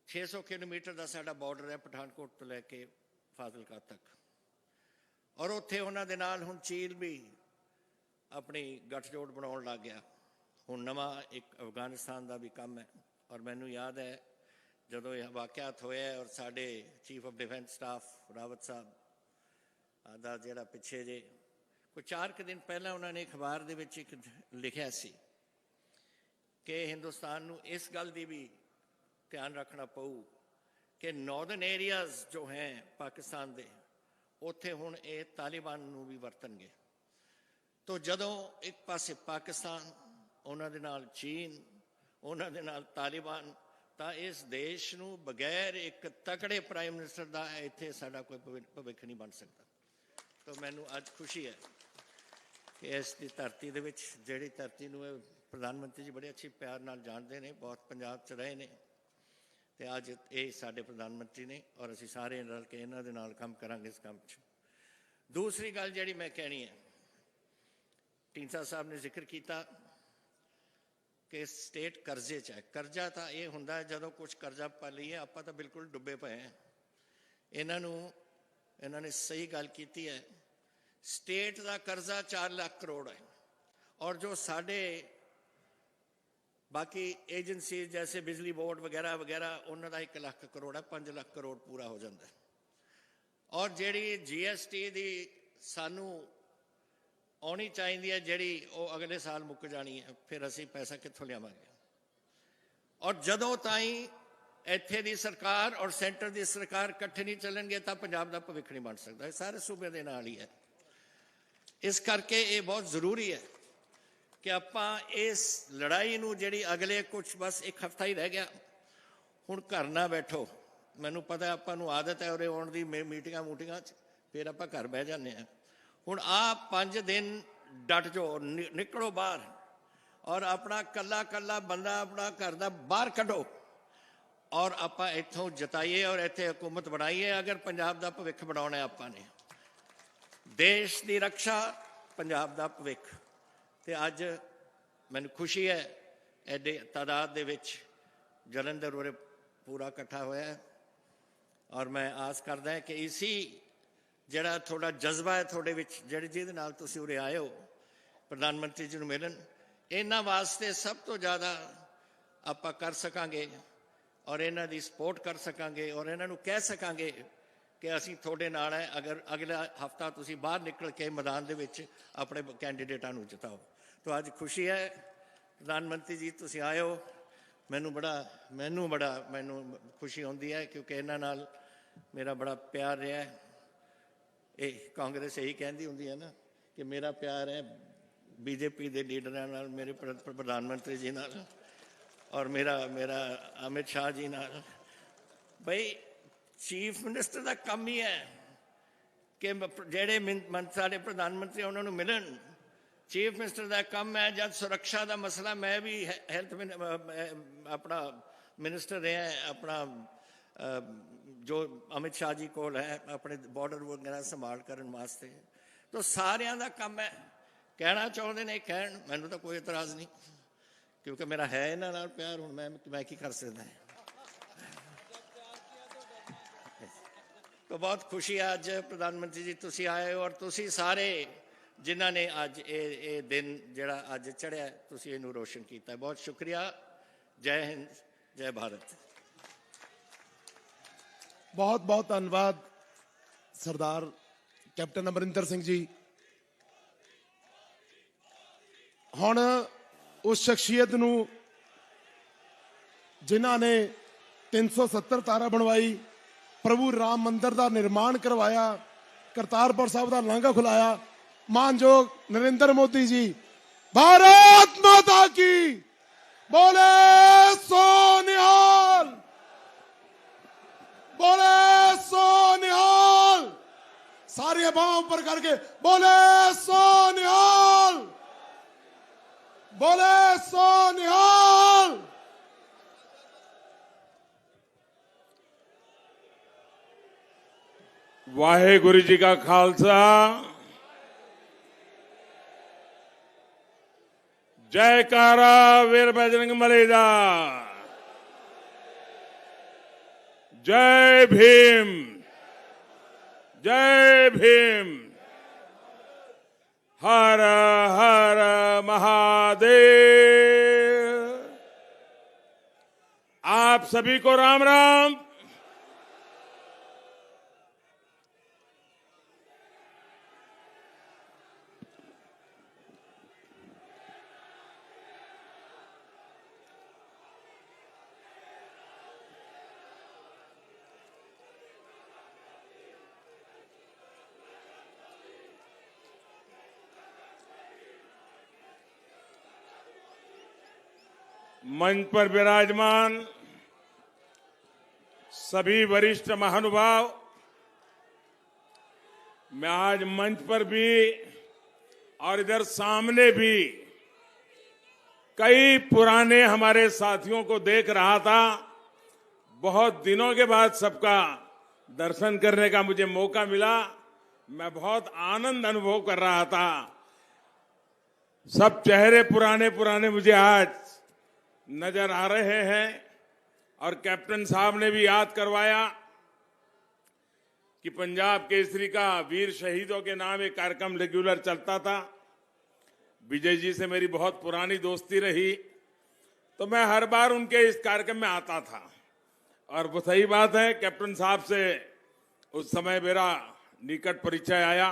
600 ਕਿਲੋਮੀਟਰ ਦਾ ਸਾਡਾ ਬਾਰਡਰ ਹੈ ਪਠਾਨਕੋਟ ਤੋਂ ਲੈ ਕੇ ਫਾਜ਼ਿਲਕਾ ਤੱਕ। ਔਰ ਉੱਥੇ ਉਹਨਾਂ ਦੇ ਨਾਲ ਹੁਣ ਚੀਨ ਵੀ ਆਪਣੀ ਗੱਠਜੋੜ ਬਣਾਉਣ ਲੱਗ ਗਿਆ। ਹੁਣ ਨਵਾਂ ਇੱਕ ਅਫਗਾਨਿਸਤਾਨ ਦਾ ਵੀ ਕੰਮ ਹੈ। ਔਰ ਮੈਨੂੰ ਯਾਦ ਹੈ ਜਦੋਂ ਇਹ ਵਾਕਿਆਤ ਹੋਇਆ ਔਰ ਸਾਡੇ chief of defence staff Rawat ਸਾਹਿਬ ਦਾ ਜਿਹੜਾ ਪਿੱਛੇ ਜੇ ਕੋਈ 4 ਕੁ ਦਿਨ ਪਹਿਲਾਂ ਉਹਨਾਂ ਨੇ ਅਖਬਾਰ ਦੇ ਵਿੱਚ ਇੱਕ ਲਿਖਿਆ ਸੀ ਕਿ ਹਿੰਦੁਸਤਾਨ ਨੂੰ ਇਸ ਗੱਲ ਦੀ ਵੀ ਧਿਆਨ ਰੱਖਣਾ ਪਊ ਕਿ ਨਾਰਦਰਨ ਏਰੀਆਜ਼ ਜੋ ਹੈ ਪਾਕਿਸਤਾਨ ਦੇ, ਉੱਥੇ ਹੁਣ ਇਹ ਤਾਲਿਬਾਨ ਨੂੰ ਵੀ ਵਰਤਣਗੇ। ਤੋ ਜਦੋਂ ਇੱਕ ਪਾਸੇ ਪਾਕਿਸਤਾਨ, ਉਹਨਾਂ ਦੇ ਨਾਲ ਚੀਨ, ਉਹਨਾਂ ਦੇ ਨਾਲ ਤਾਲਿਬਾਨ, ਤਾਂ ਇਸ ਦੇਸ਼ ਨੂੰ ਬਗੈਰ ਇੱਕ ਤਕੜੇ ਪ੍ਰਾਈਮ ਮਿਨਿਸਟਰ ਦਾ ਇੱਥੇ ਸਾਡਾ ਕੋਈ ਭਵਿੱਖ ਨਹੀਂ ਬਣ ਸਕਦਾ। ਤਾਂ ਮੈਨੂੰ ਅੱਜ ਖੁਸ਼ੀ ਹੈ ਕਿ ਇਸ ਦੀ ਧਰਤੀ ਦੇ ਵਿੱਚ, ਜਿਹੜੀ ਧਰਤੀ ਨੂੰ ਇਹ ਪ੍ਰਧਾਨ ਮੰਤਰੀ ਜੀ ਬੜੇ ਅੱਛੇ ਪਿਆਰ ਨਾਲ ਜਾਣਦੇ ਨੇ, ਬਹੁਤ ਪੰਜਾਬ 'ਚ ਰਹੇ ਨੇ, ਤੇ ਅੱਜ ਇਹ ਸਾਡੇ ਪ੍ਰਧਾਨ ਮੰਤਰੀ ਨੇ ਔਰ ਅਸੀਂ ਸਾਰੇ ਰਲ ਕੇ ਇਹਨਾਂ ਦੇ ਨਾਲ ਕੰਮ ਕਰਾਂਗੇ ਇਸ ਕੰਮ 'ਚ। ਦੂਸਰੀ ਗੱਲ ਜਿਹੜੀ ਮੈਂ ਕਹਿਣੀ ਹੈ, ਢੀਂਡਸਾ ਸਾਹਿਬ ਨੇ ਜ਼ਿਕਰ ਕੀਤਾ ਕਿ ਸਟੇਟ ਕਰਜ਼ੇ 'ਚ ਹੈ। ਕਰਜ਼ਾ ਤਾਂ ਇਹ ਹੁੰਦਾ ਜਦੋਂ ਕੁਝ ਕਰਜ਼ਾ ਪਾ ਲਈਏ, ਆਪਾਂ ਤਾਂ ਬਿਲਕੁਲ ਡੁੱਬੇ ਪਏ ਹਾਂ। ਇਹਨਾਂ ਨੇ ਸਹੀ ਗੱਲ ਕੀਤੀ ਹੈ। ਸਟੇਟ ਦਾ ਕਰਜ਼ਾ 4 ਲੱਖ ਕਰੋੜ ਹੈ, ਔਰ ਜੋ ਸਾਡੇ बाकी एजेंसी जैसे बिजली बोर्ड वगैरह वगैरह उन्होंने 1 लाख करोड़ है, 5 लाख करोड़ पूरा हो जाता है। और जी GST की सानू आनी चाहिए जी वो अगले साल मुक जानी है, फिर असी पैसा कितों लियावांगे। और जदों ताई इत्थे दी सरकार और सेंटर की सरकार इकट्ठे नहीं चलणगे तो पंजाब का भविख नहीं बन सकता। सारे सूबे के नाल ही है। इस करके ये बहुत जरूरी है कि आपां इस लड़ाई नूं जिहड़ी अगले कुछ बस 1 हफ्ता ही रह गया, हुण घर ना बैठो। मैनूं पता आपां नूं आदत है उरे आउण दी मीटिंगां फिर आपां घर बह जाने हैं। हुण आ 5 दिन डट जो, निकलो बाहर और अपना कला कला बंदा अपना घर दा बाहर कढो और आपां इत्थों जताइए और इत्थे हुकूमत बनाइए। अगर पंजाब दा भविख बनाउणा आपां ने, देश दी रक्षा, पंजाब दा भविख। तो अज मैनूं खुशी है एडे तादाद दे विच जलंधर उरे पूरा इकट्ठा होया है। और मैं आस करदा है कि इसी जिहड़ा थोड़ा जज्बा है थोड़े विच जिहदे नाल तुसीं उरे आए हो प्रधानमंत्री जी नूं मिलण, इन्हां वास्ते सब तो ज़्यादा आपां कर सकांगे और इन्हां दी सपोर्ट कर सकांगे और इन्हां नूं कह सकांगे कि असीं थोड़े नाल है। अगर अगला हफ्ता तुसीं बाहर निकल के मैदान दे विच अपने कैंडीडेटां नूं जिताओ। तो अज खुशी है प्रधानमंत्री जी तुसीं आए हो, मैनूं खुशी होंदी है क्योंकि इन्हां नाल मेरा बड़ा प्यार रहा है। ये कांग्रेस यही कहती होंदी है ना कि मेरा प्यार है बीजेपी के लीडरां नाल, मेरे प्रधानमंत्री जी नाल और मेरा अमित शाह जी नाल। भाई चीफ मिनिस्टर का काम ही है कि जेड़े सारे प्रधानमंत्री उन्होंने मिलन। चीफ मिनिस्टर का काम है जब सुरक्षा का मसला, मैं भी हेल्थ अपना मिनिस्टर रहा है, अपना जो अमित शाह जी को है अपने बॉर्डर वगैरह संभाल करने वास्ते। तो सारियां का काम है, कहना चाहते ने कहन, मैनू तो कोई इतराज़ नहीं क्योंकि मेरा है इन्हां नाल प्यार। हुण मैं की कर सकता है। तो बहुत खुशी है अज प्रधानमंत्री जी तुसी आए हो और तुसी सारे जिन्हों ने अज ये दिन जिहड़ा अज चढ़िया तुसी इहनूं रोशन किया। बहुत शुक्रिया। जय हिंद, जय भारत। बहुत बहुत धन्यवाद सरदार कैप्टन अमरिंदर सिंह जी। हुण उस शख्सियत नूं जिन्हां ने 370 तारा बनवाई, प्रभु राम मंदिर का निर्माण करवाया, करतारपुर साहब का लांघा खुलाया, मानयोग नरेंद्र मोदी जी। भारत माता की बोले सो निहाल, बोले सो निहाल। सारी बाहों ऊपर करके बोले सो निहाल, बोले सो निहाल। वाहेगुरु जी का खालसा, जयकारा वीर बजरंग बली दा। जय भीम, जय भीम। हर हर महादेव। आप सभी को राम राम। मंच पर विराजमान सभी वरिष्ठ महानुभाव, मैं आज मंच पर भी और इधर सामने भी कई पुराने हमारे साथियों को देख रहा था। बहुत दिनों के बाद सबका दर्शन करने का मुझे मौका मिला। मैं बहुत आनंद अनुभव कर रहा था। सब चेहरे पुराने पुराने मुझे आज नजर आ रहे हैं और कैप्टन साहब ने भी याद करवाया कि पंजाब केसरी का वीर शहीदों के नाम एक कार्यक्रम रेगुलर चलता था। विजय जी से मेरी बहुत पुरानी दोस्ती रही, तो मैं हर बार उनके इस कार्यक्रम में आता था। और वो सही बात है, कैप्टन साहब से उस समय मेरा निकट परिचय आया।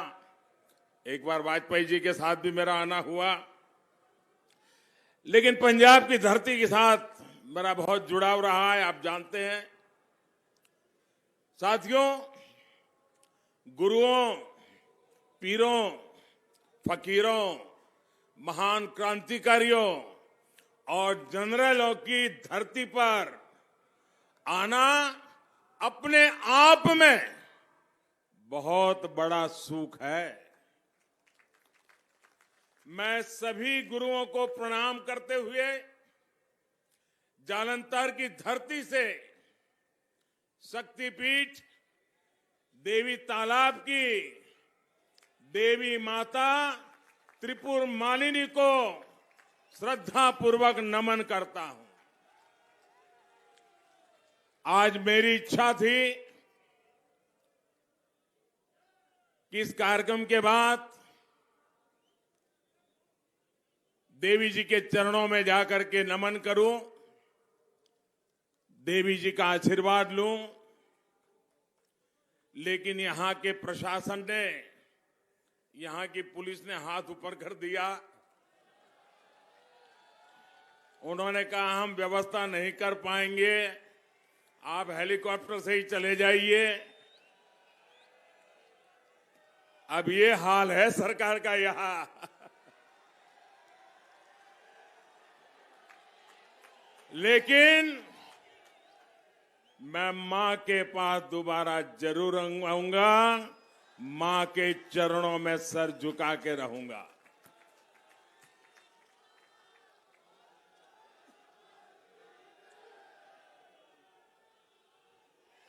एक बार वाजपेयी जी के साथ भी मेरा आना हुआ, लेकिन पंजाब की धरती के साथ मेरा बहुत जुड़ाव रहा है, आप जानते हैं। साथियों, गुरुओं, पीरों, फकीरों, महान क्रांतिकारियों और जनरलों की धरती पर आना अपने आप में बहुत बड़ा सुख है। मैं सभी गुरुओं को प्रणाम करते हुए जालंधर की धरती से शक्तिपीठ देवी तालाब की देवी माता त्रिपुर मालिनी को श्रद्धापूर्वक नमन करता हूं। आज मेरी इच्छा थी कि इस कार्यक्रम के बाद देवी जी के चरणों में जाकर के नमन करूं, देवी जी का आशीर्वाद लूं, लेकिन यहां के प्रशासन ने, यहां की पुलिस ने हाथ ऊपर कर दिया। उन्होंने कहा हम व्यवस्था नहीं कर पाएंगे, आप हेलीकॉप्टर से ही चले जाइए। अब ये हाल है सरकार का यहां। लेकिन मैं मां के पास दोबारा जरूर आऊंगा, मां के चरणों में सर झुका के रहूंगा।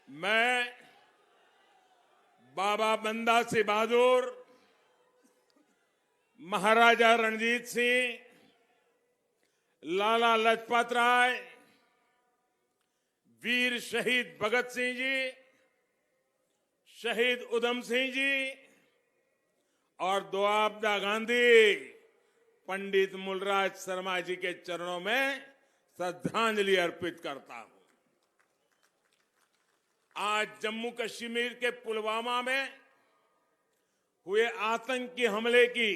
मैं बाबा बंदा सिंह बहादुर, महाराजा रणजीत सिंह, लाला लाजपत राय, वीर शहीद भगत सिंह जी, शहीद उधम सिंह जी और दोआबदा गांधी पंडित मूलराज शर्मा जी के चरणों में श्रद्धांजलि अर्पित करता हूं। आज जम्मू कश्मीर के पुलवामा में हुए आतंकी हमले की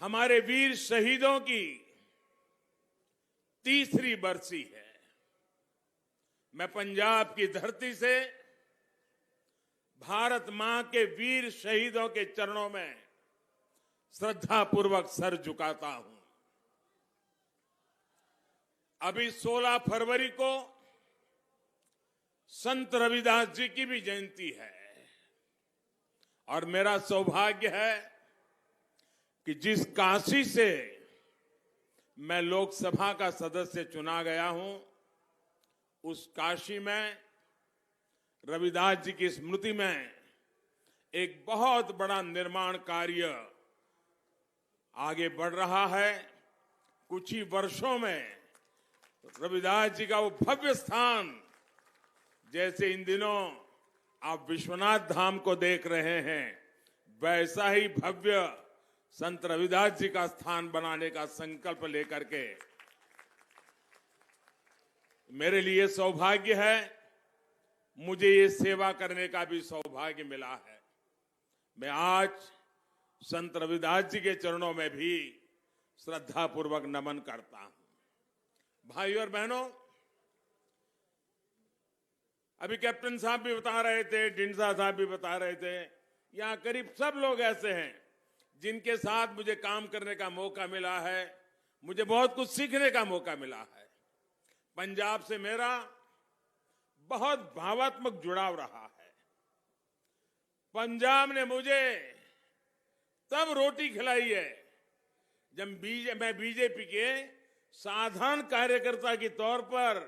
हमारे वीर शहीदों की तीसरी बरसी है। मैं पंजाब की धरती से भारत मां के वीर शहीदों के चरणों में श्रद्धापूर्वक सर झुकाता हूं। अभी 16 फरवरी को संत रविदास जी की भी जयंती है और मेरा सौभाग्य है कि जिस काशी से मैं लोकसभा का सदस्य चुना गया हूं, उस काशी में रविदास जी की स्मृति में एक बहुत बड़ा निर्माण कार्य आगे बढ़ रहा है। कुछ ही वर्षों में रविदास जी का वो भव्य स्थान, जैसे इन दिनों आप विश्वनाथ धाम को देख रहे हैं, वैसा ही भव्य संत रविदास जी का स्थान बनाने का संकल्प लेकर के मेरे लिए सौभाग्य है, मुझे ये सेवा करने का भी सौभाग्य मिला है। मैं आज संत रविदास जी के चरणों में भी श्रद्धापूर्वक नमन करता हूं। भाइयों और बहनों, अभी कैप्टन साहब भी बता रहे थे, ढिंडसा साहब भी बता रहे थे, यहां करीब सब लोग ऐसे हैं जिनके साथ मुझे काम करने का मौका मिला है, मुझे बहुत कुछ सीखने का मौका मिला है। पंजाब से मेरा बहुत भावात्मक जुड़ाव रहा है। पंजाब ने मुझे तब रोटी खिलाई है जब मैं बीजेपी के साधारण कार्यकर्ता के तौर पर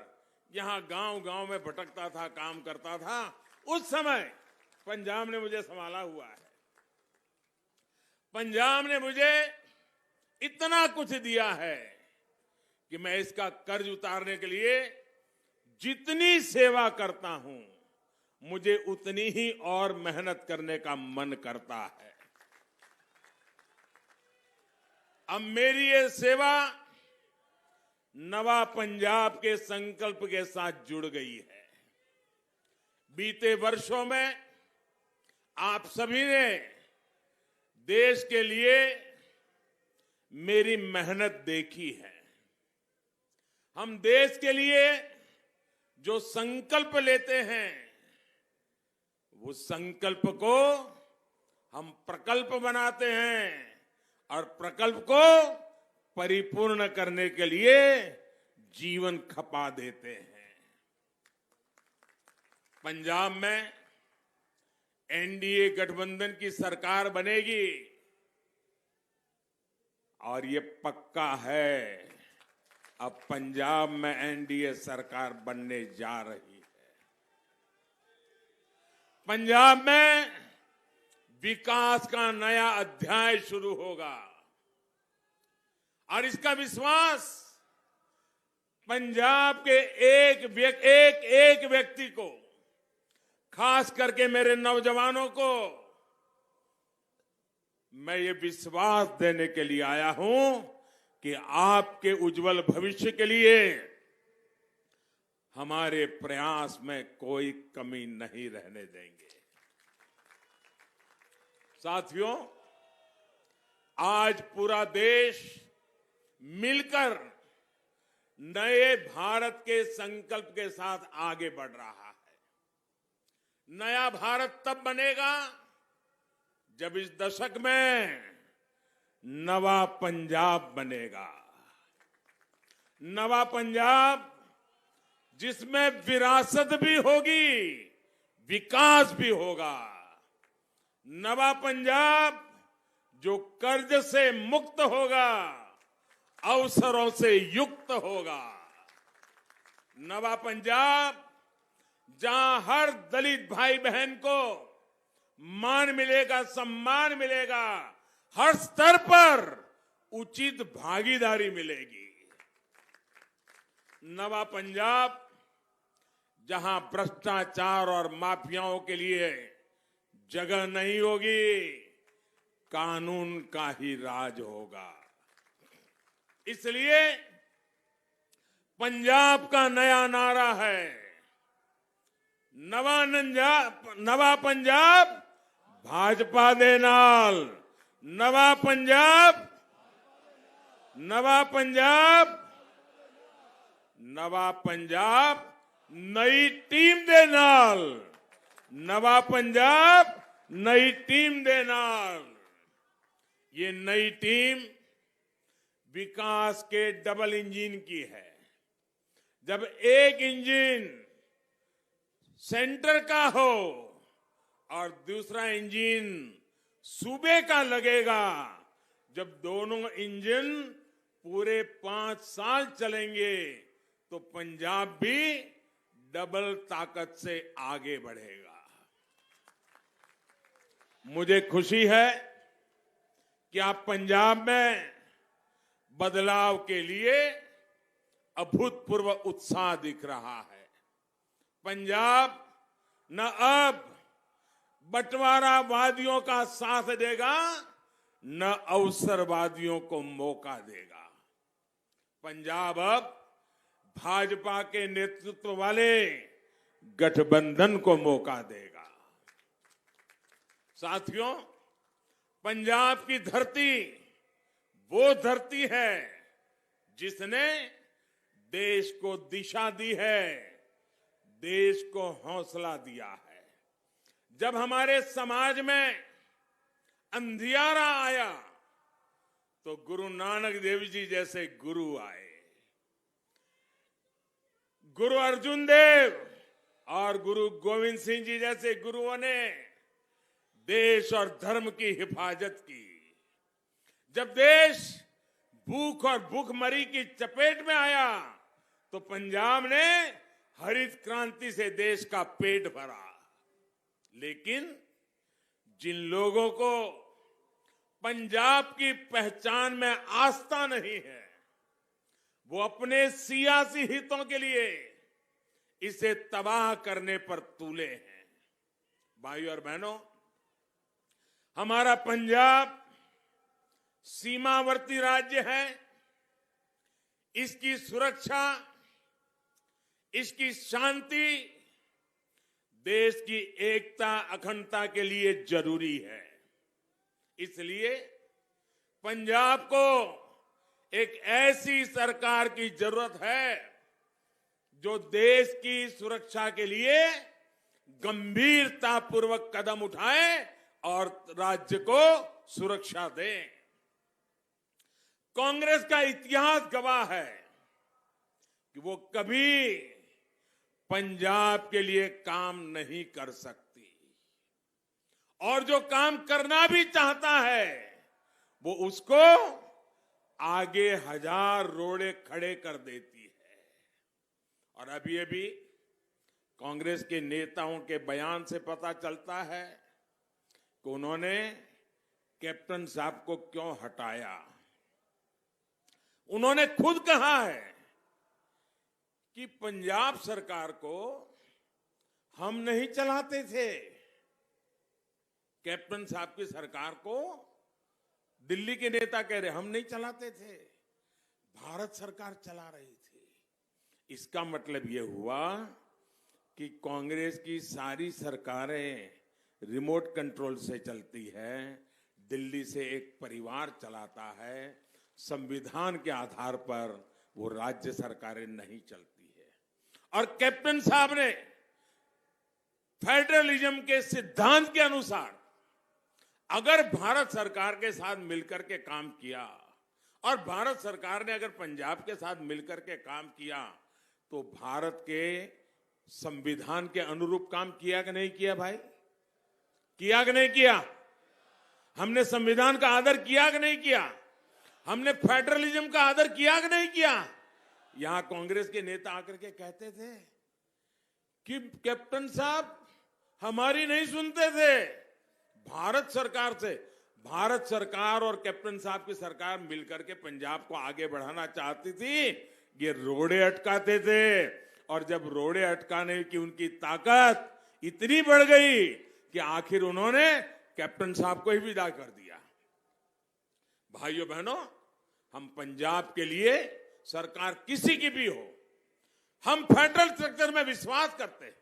यहां गांव-गांव में भटकता था, काम करता था। उस समय पंजाब ने मुझे संभाला हुआ है। पंजाब ने मुझे इतना कुछ दिया है कि मैं इसका कर्ज उतारने के लिए जितनी सेवा करता हूं, मुझे उतनी ही और मेहनत करने का मन करता है। अब मेरी ये सेवा नवा पंजाब के संकल्प के साथ जुड़ गई है। बीते वर्षों में आप सभी ने देश के लिए मेरी मेहनत देखी है। हम देश के लिए जो संकल्प लेते हैं, वो संकल्प को हम प्रकल्प बनाते हैं और प्रकल्प को परिपूर्ण करने के लिए जीवन खपा देते हैं। पंजाब में एनडीए गठबंधन की सरकार बनेगी और ये पक्का है, अब पंजाब में एनडीए सरकार बनने जा रही है। पंजाब में विकास का नया अध्याय शुरू होगा और इसका विश्वास पंजाब के एक व्यक्ति को, खास करके मेरे नौजवानों को मैं ये विश्वास देने के लिए आया हूं कि आपके उज्जवल भविष्य के लिए हमारे प्रयास में कोई कमी नहीं रहने देंगे। साथियों, आज पूरा देश मिलकर नए भारत के संकल्प के साथ आगे बढ़ रहा है। नया भारत तब बनेगा जब इस दशक में नवा पंजाब बनेगा। नवा पंजाब जिसमें विरासत भी होगी, विकास भी होगा। नवा पंजाब जो कर्ज से मुक्त होगा, अवसरों से युक्त होगा। नवा पंजाब जहां हर दलित भाई बहन को मान मिलेगा, सम्मान मिलेगा, हर स्तर पर उचित भागीदारी मिलेगी। नवा पंजाब जहां भ्रष्टाचार और माफियाओं के लिए जगह नहीं होगी, कानून का ही राज होगा। इसलिए पंजाब का नया नारा है, नवा पंजाब भाजपा दे नाल। नवा पंजाब, नवा पंजाब, नवा पंजाब नई टीम दे नाल। नवा पंजाब नई टीम दे नाल। ये नई टीम विकास के डबल इंजन की है। जब एक इंजन सेंटर का हो और दूसरा इंजन सूबे का लगेगा, जब दोनों इंजन पूरे 5 साल चलेंगे तो पंजाब भी डबल ताकत से आगे बढ़ेगा। मुझे खुशी है कि आप पंजाब में बदलाव के लिए अभूतपूर्व उत्साह दिख रहा है। पंजाब न अब बंटवारावादियों का साथ देगा, न अवसरवादियों को मौका देगा। पंजाब अब भाजपा के नेतृत्व वाले गठबंधन को मौका देगा। साथियों, पंजाब की धरती वो धरती है जिसने देश को दिशा दी है, देश को हौसला दिया है। जब हमारे समाज में अंधियारा आया तो गुरु नानक देव जी जैसे गुरु आए। गुरु अर्जुन देव और गुरु गोविंद सिंह जी जैसे गुरुओं ने देश और धर्म की हिफाजत की। जब देश भूख और भूखमरी की चपेट में आया तो पंजाब ने हरित क्रांति से देश का पेट भरा। लेकिन जिन लोगों को पंजाब की पहचान में आस्था नहीं है, वो अपने सियासी हितों के लिए इसे तबाह करने पर तुले हैं। भाइयों और बहनों, हमारा पंजाब सीमावर्ती राज्य है। इसकी सुरक्षा, इसकी शांति देश की एकता अखंडता के लिए जरूरी है। इसलिए पंजाब को एक ऐसी सरकार की जरूरत है जो देश की सुरक्षा के लिए गंभीरतापूर्वक कदम उठाए और राज्य को सुरक्षा दे। कांग्रेस का इतिहास गवाह है कि वो कभी पंजाब के लिए काम नहीं कर सकती, और जो काम करना भी चाहता है वो उसको आगे हजार रोड़े खड़े कर देती है। और अभी कांग्रेस के नेताओं के बयान से पता चलता है कि उन्होंने कैप्टन साहब को क्यों हटाया। उन्होंने खुद कहा है कि पंजाब सरकार को हम नहीं चलाते थे, कैप्टन साहब की सरकार को दिल्ली के नेता कह रहे हम नहीं चलाते थे, भारत सरकार चला रही थी। इसका मतलब यह हुआ कि कांग्रेस की सारी सरकारें रिमोट कंट्रोल से चलती है, दिल्ली से एक परिवार चलाता है, संविधान के आधार पर वो राज्य सरकारें नहीं चलती है। और कैप्टन साहब ने फेडरलिज्म के सिद्धांत के अनुसार अगर भारत सरकार के साथ मिलकर के काम किया और भारत सरकार ने अगर पंजाब के साथ मिलकर के काम किया तो भारत के संविधान के अनुरूप काम किया कि नहीं किया भाई? किया कि नहीं किया? हमने संविधान का आदर किया कि नहीं किया? हमने फेडरलिज्म का आदर किया कि नहीं किया? यहां कांग्रेस के नेता आकर के कहते थे कि कैप्टन साहब हमारी नहीं सुनते थे, भारत सरकार से। भारत सरकार और कैप्टन साहब की सरकार मिलकर के पंजाब को आगे बढ़ाना चाहती थी, ये रोड़े अटकाते थे। और जब रोड़े अटकाने की उनकी ताकत इतनी बढ़ गई कि आखिर उन्होंने कैप्टन साहब को ही विदा कर दिया। भाइयों बहनों, हम पंजाब के लिए सरकार किसी की भी हो, हम फेडरल स्ट्रक्चर में विश्वास करते हैं।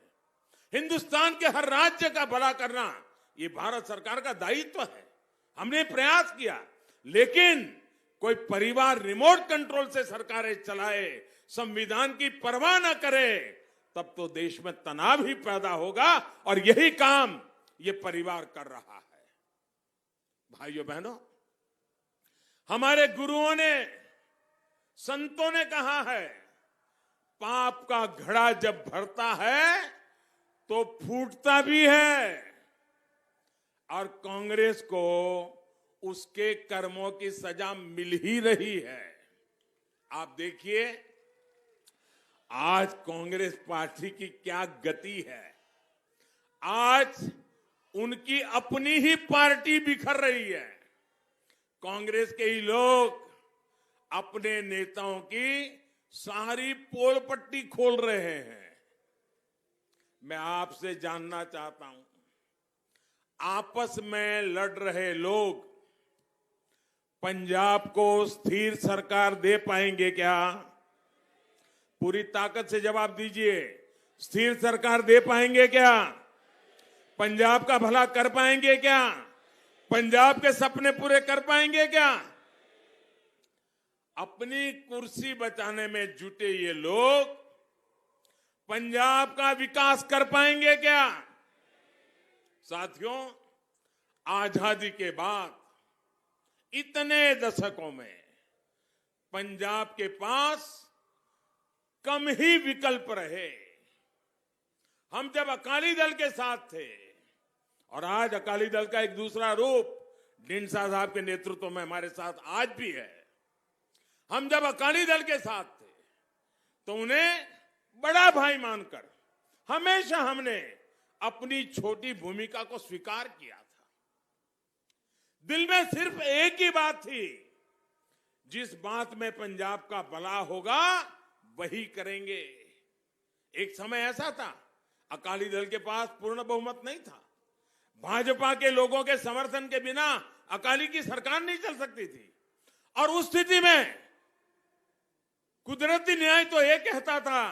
हिंदुस्तान के हर राज्य का भला करना ये भारत सरकार का दायित्व है। हमने प्रयास किया, लेकिन कोई परिवार रिमोट कंट्रोल से सरकारें चलाए, संविधान की परवाह न करे, तब तो देश में तनाव ही पैदा होगा। और यही काम ये परिवार कर रहा है। भाइयों बहनों, हमारे गुरुओं ने, संतों ने कहा है, पाप का घड़ा जब भरता है तो फूटता भी है। और कांग्रेस को उसके कर्मों की सजा मिल ही रही है। आप देखिए आज कांग्रेस पार्टी की क्या गति है। आज उनकी अपनी ही पार्टी बिखर रही है। कांग्रेस के ही लोग अपने नेताओं की सारी पोल पट्टी खोल रहे हैं। मैं आपसे जानना चाहता हूं, आपस में लड़ रहे लोग पंजाब को स्थिर सरकार दे पाएंगे क्या? पूरी ताकत से जवाब दीजिए। स्थिर सरकार दे पाएंगे क्या? पंजाब का भला कर पाएंगे क्या? पंजाब के सपने पूरे कर पाएंगे क्या? अपनी कुर्सी बचाने में जुटे ये लोग पंजाब का विकास कर पाएंगे क्या? साथियों, आजादी के बाद इतने दशकों में पंजाब के पास कम ही विकल्प रहे। हम जब अकाली दल के साथ थे, और आज अकाली दल का एक दूसरा रूप ढींडसा साहब के नेतृत्व में हमारे साथ आज भी है। हम जब अकाली दल के साथ थे तो उन्हें बड़ा भाई मानकर हमेशा हमने अपनी छोटी भूमिका को स्वीकार किया था। दिल में सिर्फ एक ही बात थी, जिस बात में पंजाब का भला होगा वही करेंगे। एक समय ऐसा था, अकाली दल के पास पूर्ण बहुमत नहीं था, भाजपा के लोगों के समर्थन के बिना अकाली की सरकार नहीं चल सकती थी। और उस स्थिति में कुदरती न्याय तो ये कहता था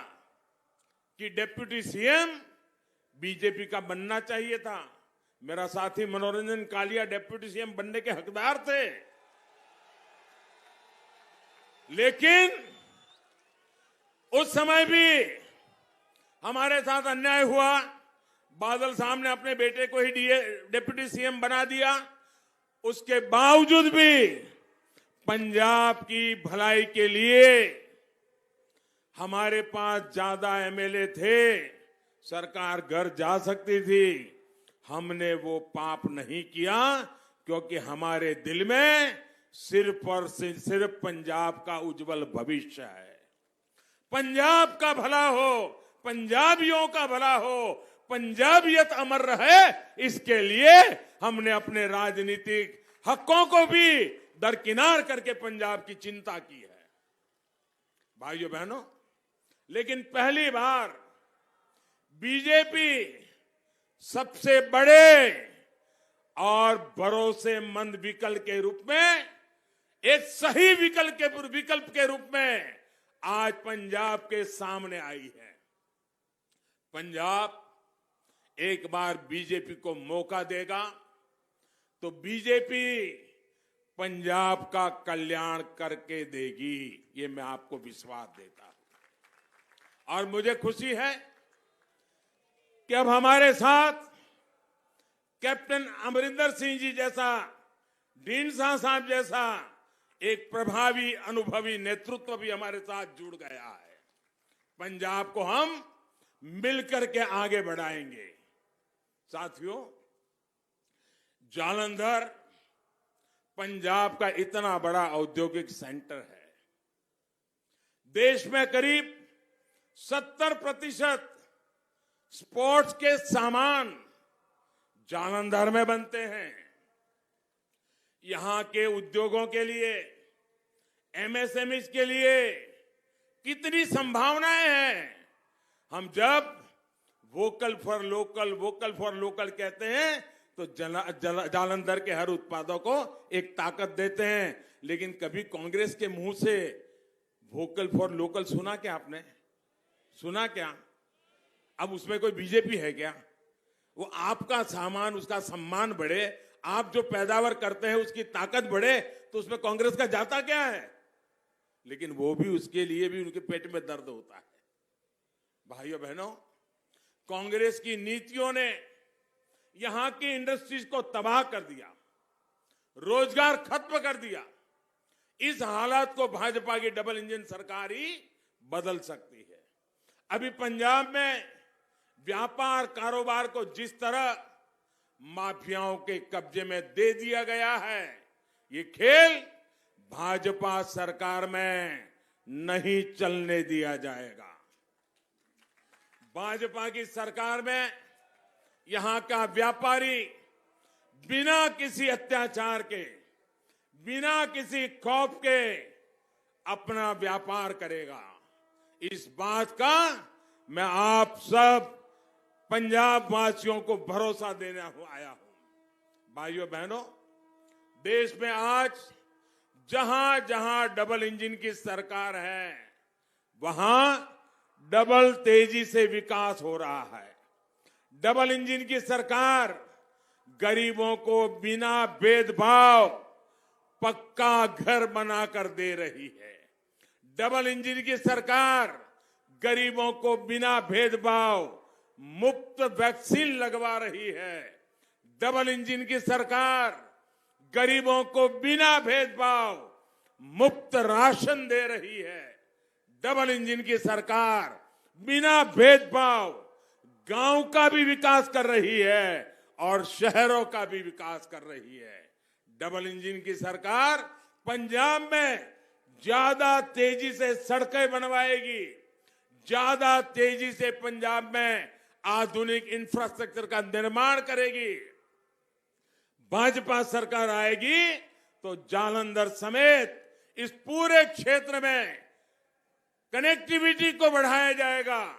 कि डिप्टी सीएम बीजेपी का बनना चाहिए था। मेरा साथी मनोरंजन कालिया डिप्टी सीएम बनने के हकदार थे, लेकिन उस समय भी हमारे साथ अन्याय हुआ। बादल साहब ने अपने बेटे को ही डिप्टी सीएम बना दिया। उसके बावजूद भी पंजाब की भलाई के लिए हमारे पास ज्यादा एमएलए थे, सरकार घर जा सकती थी। हमने वो पाप नहीं किया, क्योंकि हमारे दिल में सिर्फ और सिर्फ पंजाब का उज्जवल भविष्य है। पंजाब का भला हो, पंजाबियों का भला हो, पंजाबियत अमर रहे, इसके लिए हमने अपने राजनीतिक हकों को भी दरकिनार करके पंजाब की चिंता की है। भाइयों बहनों, लेकिन पहली बार बीजेपी सबसे बड़े और भरोसेमंद विकल्प के रूप में, एक सही विकल्प के रूप में आज पंजाब के सामने आई है। पंजाब एक बार बीजेपी को मौका देगा तो बीजेपी पंजाब का कल्याण करके देगी, ये मैं आपको विश्वास देता हूं। और मुझे खुशी है कि अब हमारे साथ कैप्टन अमरिंदर सिंह जी जैसा, ढींडसा साहब जैसा एक प्रभावी अनुभवी नेतृत्व भी हमारे साथ जुड़ गया है। पंजाब को हम मिलकर के आगे बढ़ाएंगे। साथियों, जालंधर पंजाब का इतना बड़ा औद्योगिक सेंटर है। देश में करीब 70% स्पोर्ट्स के सामान जालंधर में बनते हैं। यहां के उद्योगों के लिए, एमएसएमईज के लिए कितनी संभावनाएं हैं। हम जब वोकल फॉर लोकल कहते हैं तो जालंधर के हर उत्पादों को एक ताकत देते हैं। लेकिन कभी कांग्रेस के मुंह से वोकल फॉर लोकल सुना क्या आपने? सुना क्या? अब उसमें कोई बीजेपी है क्या? वो आपका सामान, उसका सम्मान बढ़े, आप जो पैदावार करते हैं उसकी ताकत बढ़े, तो उसमें कांग्रेस का जाता क्या है? लेकिन वो भी, उसके लिए भी उनके पेट में दर्द होता है। भाइयों बहनों, कांग्रेस की नीतियों ने यहां की इंडस्ट्रीज को तबाह कर दिया, रोजगार खत्म कर दिया। इस हालात को भाजपा की डबल इंजन सरकार ही बदल सकती है। अभी पंजाब में व्यापार कारोबार को जिस तरह माफियाओं के कब्जे में दे दिया गया है, ये खेल भाजपा सरकार में नहीं चलने दिया जाएगा। भाजपा की सरकार में यहां का व्यापारी बिना किसी अत्याचार के, बिना किसी खौफ के अपना व्यापार करेगा। इस बात का मैं आप सब पंजाब वासियों को भरोसा देने आया हूं। भाइयों बहनों, देश में आज जहां जहां डबल इंजन की सरकार है, वहां डबल तेजी से विकास हो रहा है। डबल इंजन की सरकार गरीबों को बिना भेदभाव पक्का घर बनाकर दे रही है। डबल इंजन की सरकार गरीबों को बिना भेदभाव मुफ्त वैक्सीन लगवा रही है। डबल इंजन की सरकार गरीबों को बिना भेदभाव मुफ्त राशन दे रही है। डबल इंजन की सरकार बिना भेदभाव गांव का भी विकास कर रही है और शहरों का भी विकास कर रही है। डबल इंजन की सरकार पंजाब में ज्यादा तेजी से सड़कें बनवाएगी, ज्यादा तेजी से पंजाब में आधुनिक इंफ्रास्ट्रक्चर का निर्माण करेगी। भाजपा सरकार आएगी तो जालंधर समेत इस पूरे क्षेत्र में कनेक्टिविटी को बढ़ाया जाएगा,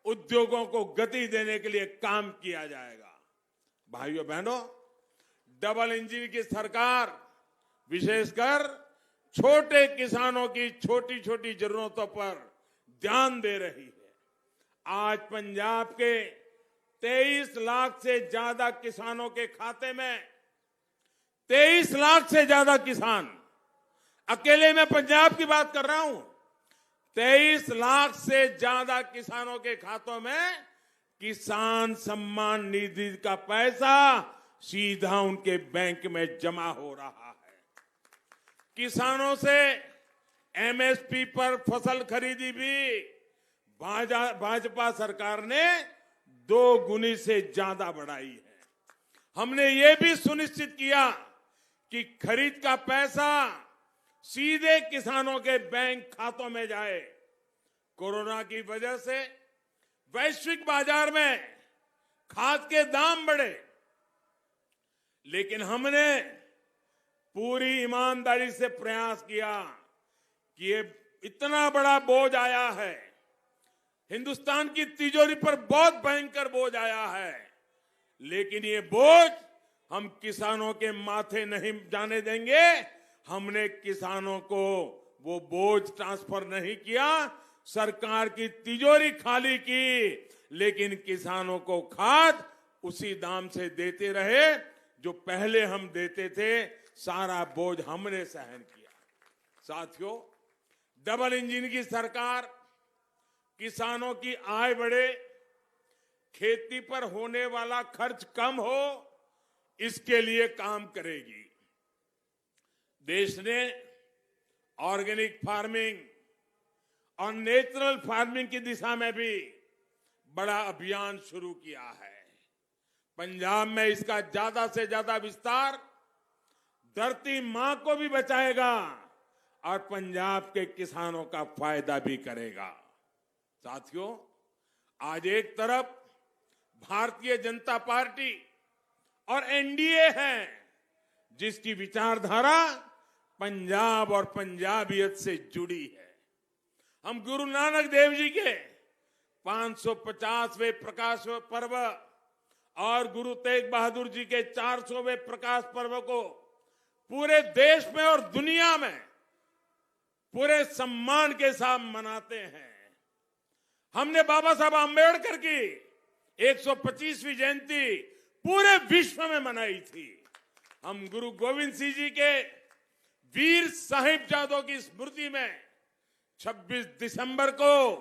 उद्योगों को गति देने के लिए काम किया जाएगा। भाइयों बहनों, डबल इंजन की सरकार विशेषकर छोटे किसानों की छोटी छोटी जरूरतों पर ध्यान दे रही है। आज पंजाब के 23 लाख से ज्यादा किसानों के खाते में 23 लाख से ज्यादा किसान, अकेले मैं पंजाब की बात कर रहा हूं, 23 लाख से ज्यादा किसानों के खातों में किसान सम्मान निधि का पैसा सीधा उनके बैंक में जमा हो रहा है। किसानों से एमएसपी पर फसल खरीदी भी भाजपा सरकार ने 2 गुनी से ज्यादा बढ़ाई है। हमने ये भी सुनिश्चित किया कि खरीद का पैसा सीधे किसानों के बैंक खातों में जाए। कोरोना की वजह से वैश्विक बाजार में खाद के दाम बढ़े, लेकिन हमने पूरी ईमानदारी से प्रयास किया कि ये इतना बड़ा बोझ आया है, हिंदुस्तान की तिजोरी पर बहुत भयंकर बोझ आया है, लेकिन ये बोझ हम किसानों के माथे नहीं जाने देंगे। हमने किसानों को वो बोझ ट्रांसफर नहीं किया, सरकार की तिजोरी खाली की, लेकिन किसानों को खाद उसी दाम से देते रहे जो पहले हम देते थे। सारा बोझ हमने सहन किया। साथियों, डबल इंजन की सरकार किसानों की आय बढ़े, खेती पर होने वाला खर्च कम हो, इसके लिए काम करेगी। देश ने ऑर्गेनिक फार्मिंग और नेचुरल फार्मिंग की दिशा में भी बड़ा अभियान शुरू किया है। पंजाब में इसका ज्यादा से ज्यादा विस्तार धरती मां को भी बचाएगा और पंजाब के किसानों का फायदा भी करेगा। साथियों, आज एक तरफ भारतीय जनता पार्टी और एनडीए है, जिसकी विचारधारा पंजाब और पंजाबियत से जुड़ी है। हम गुरु नानक देव जी के 550वें प्रकाश पर्व और गुरु तेग बहादुर जी के 400वें प्रकाश पर्व को पूरे देश में और दुनिया में पूरे सम्मान के साथ मनाते हैं। हमने बाबा साहब आंबेडकर की 125वीं जयंती पूरे विश्व में मनाई थी। हम गुरु गोविंद सिंह जी के वीर साहिबजादों की स्मृति में 26 दिसंबर को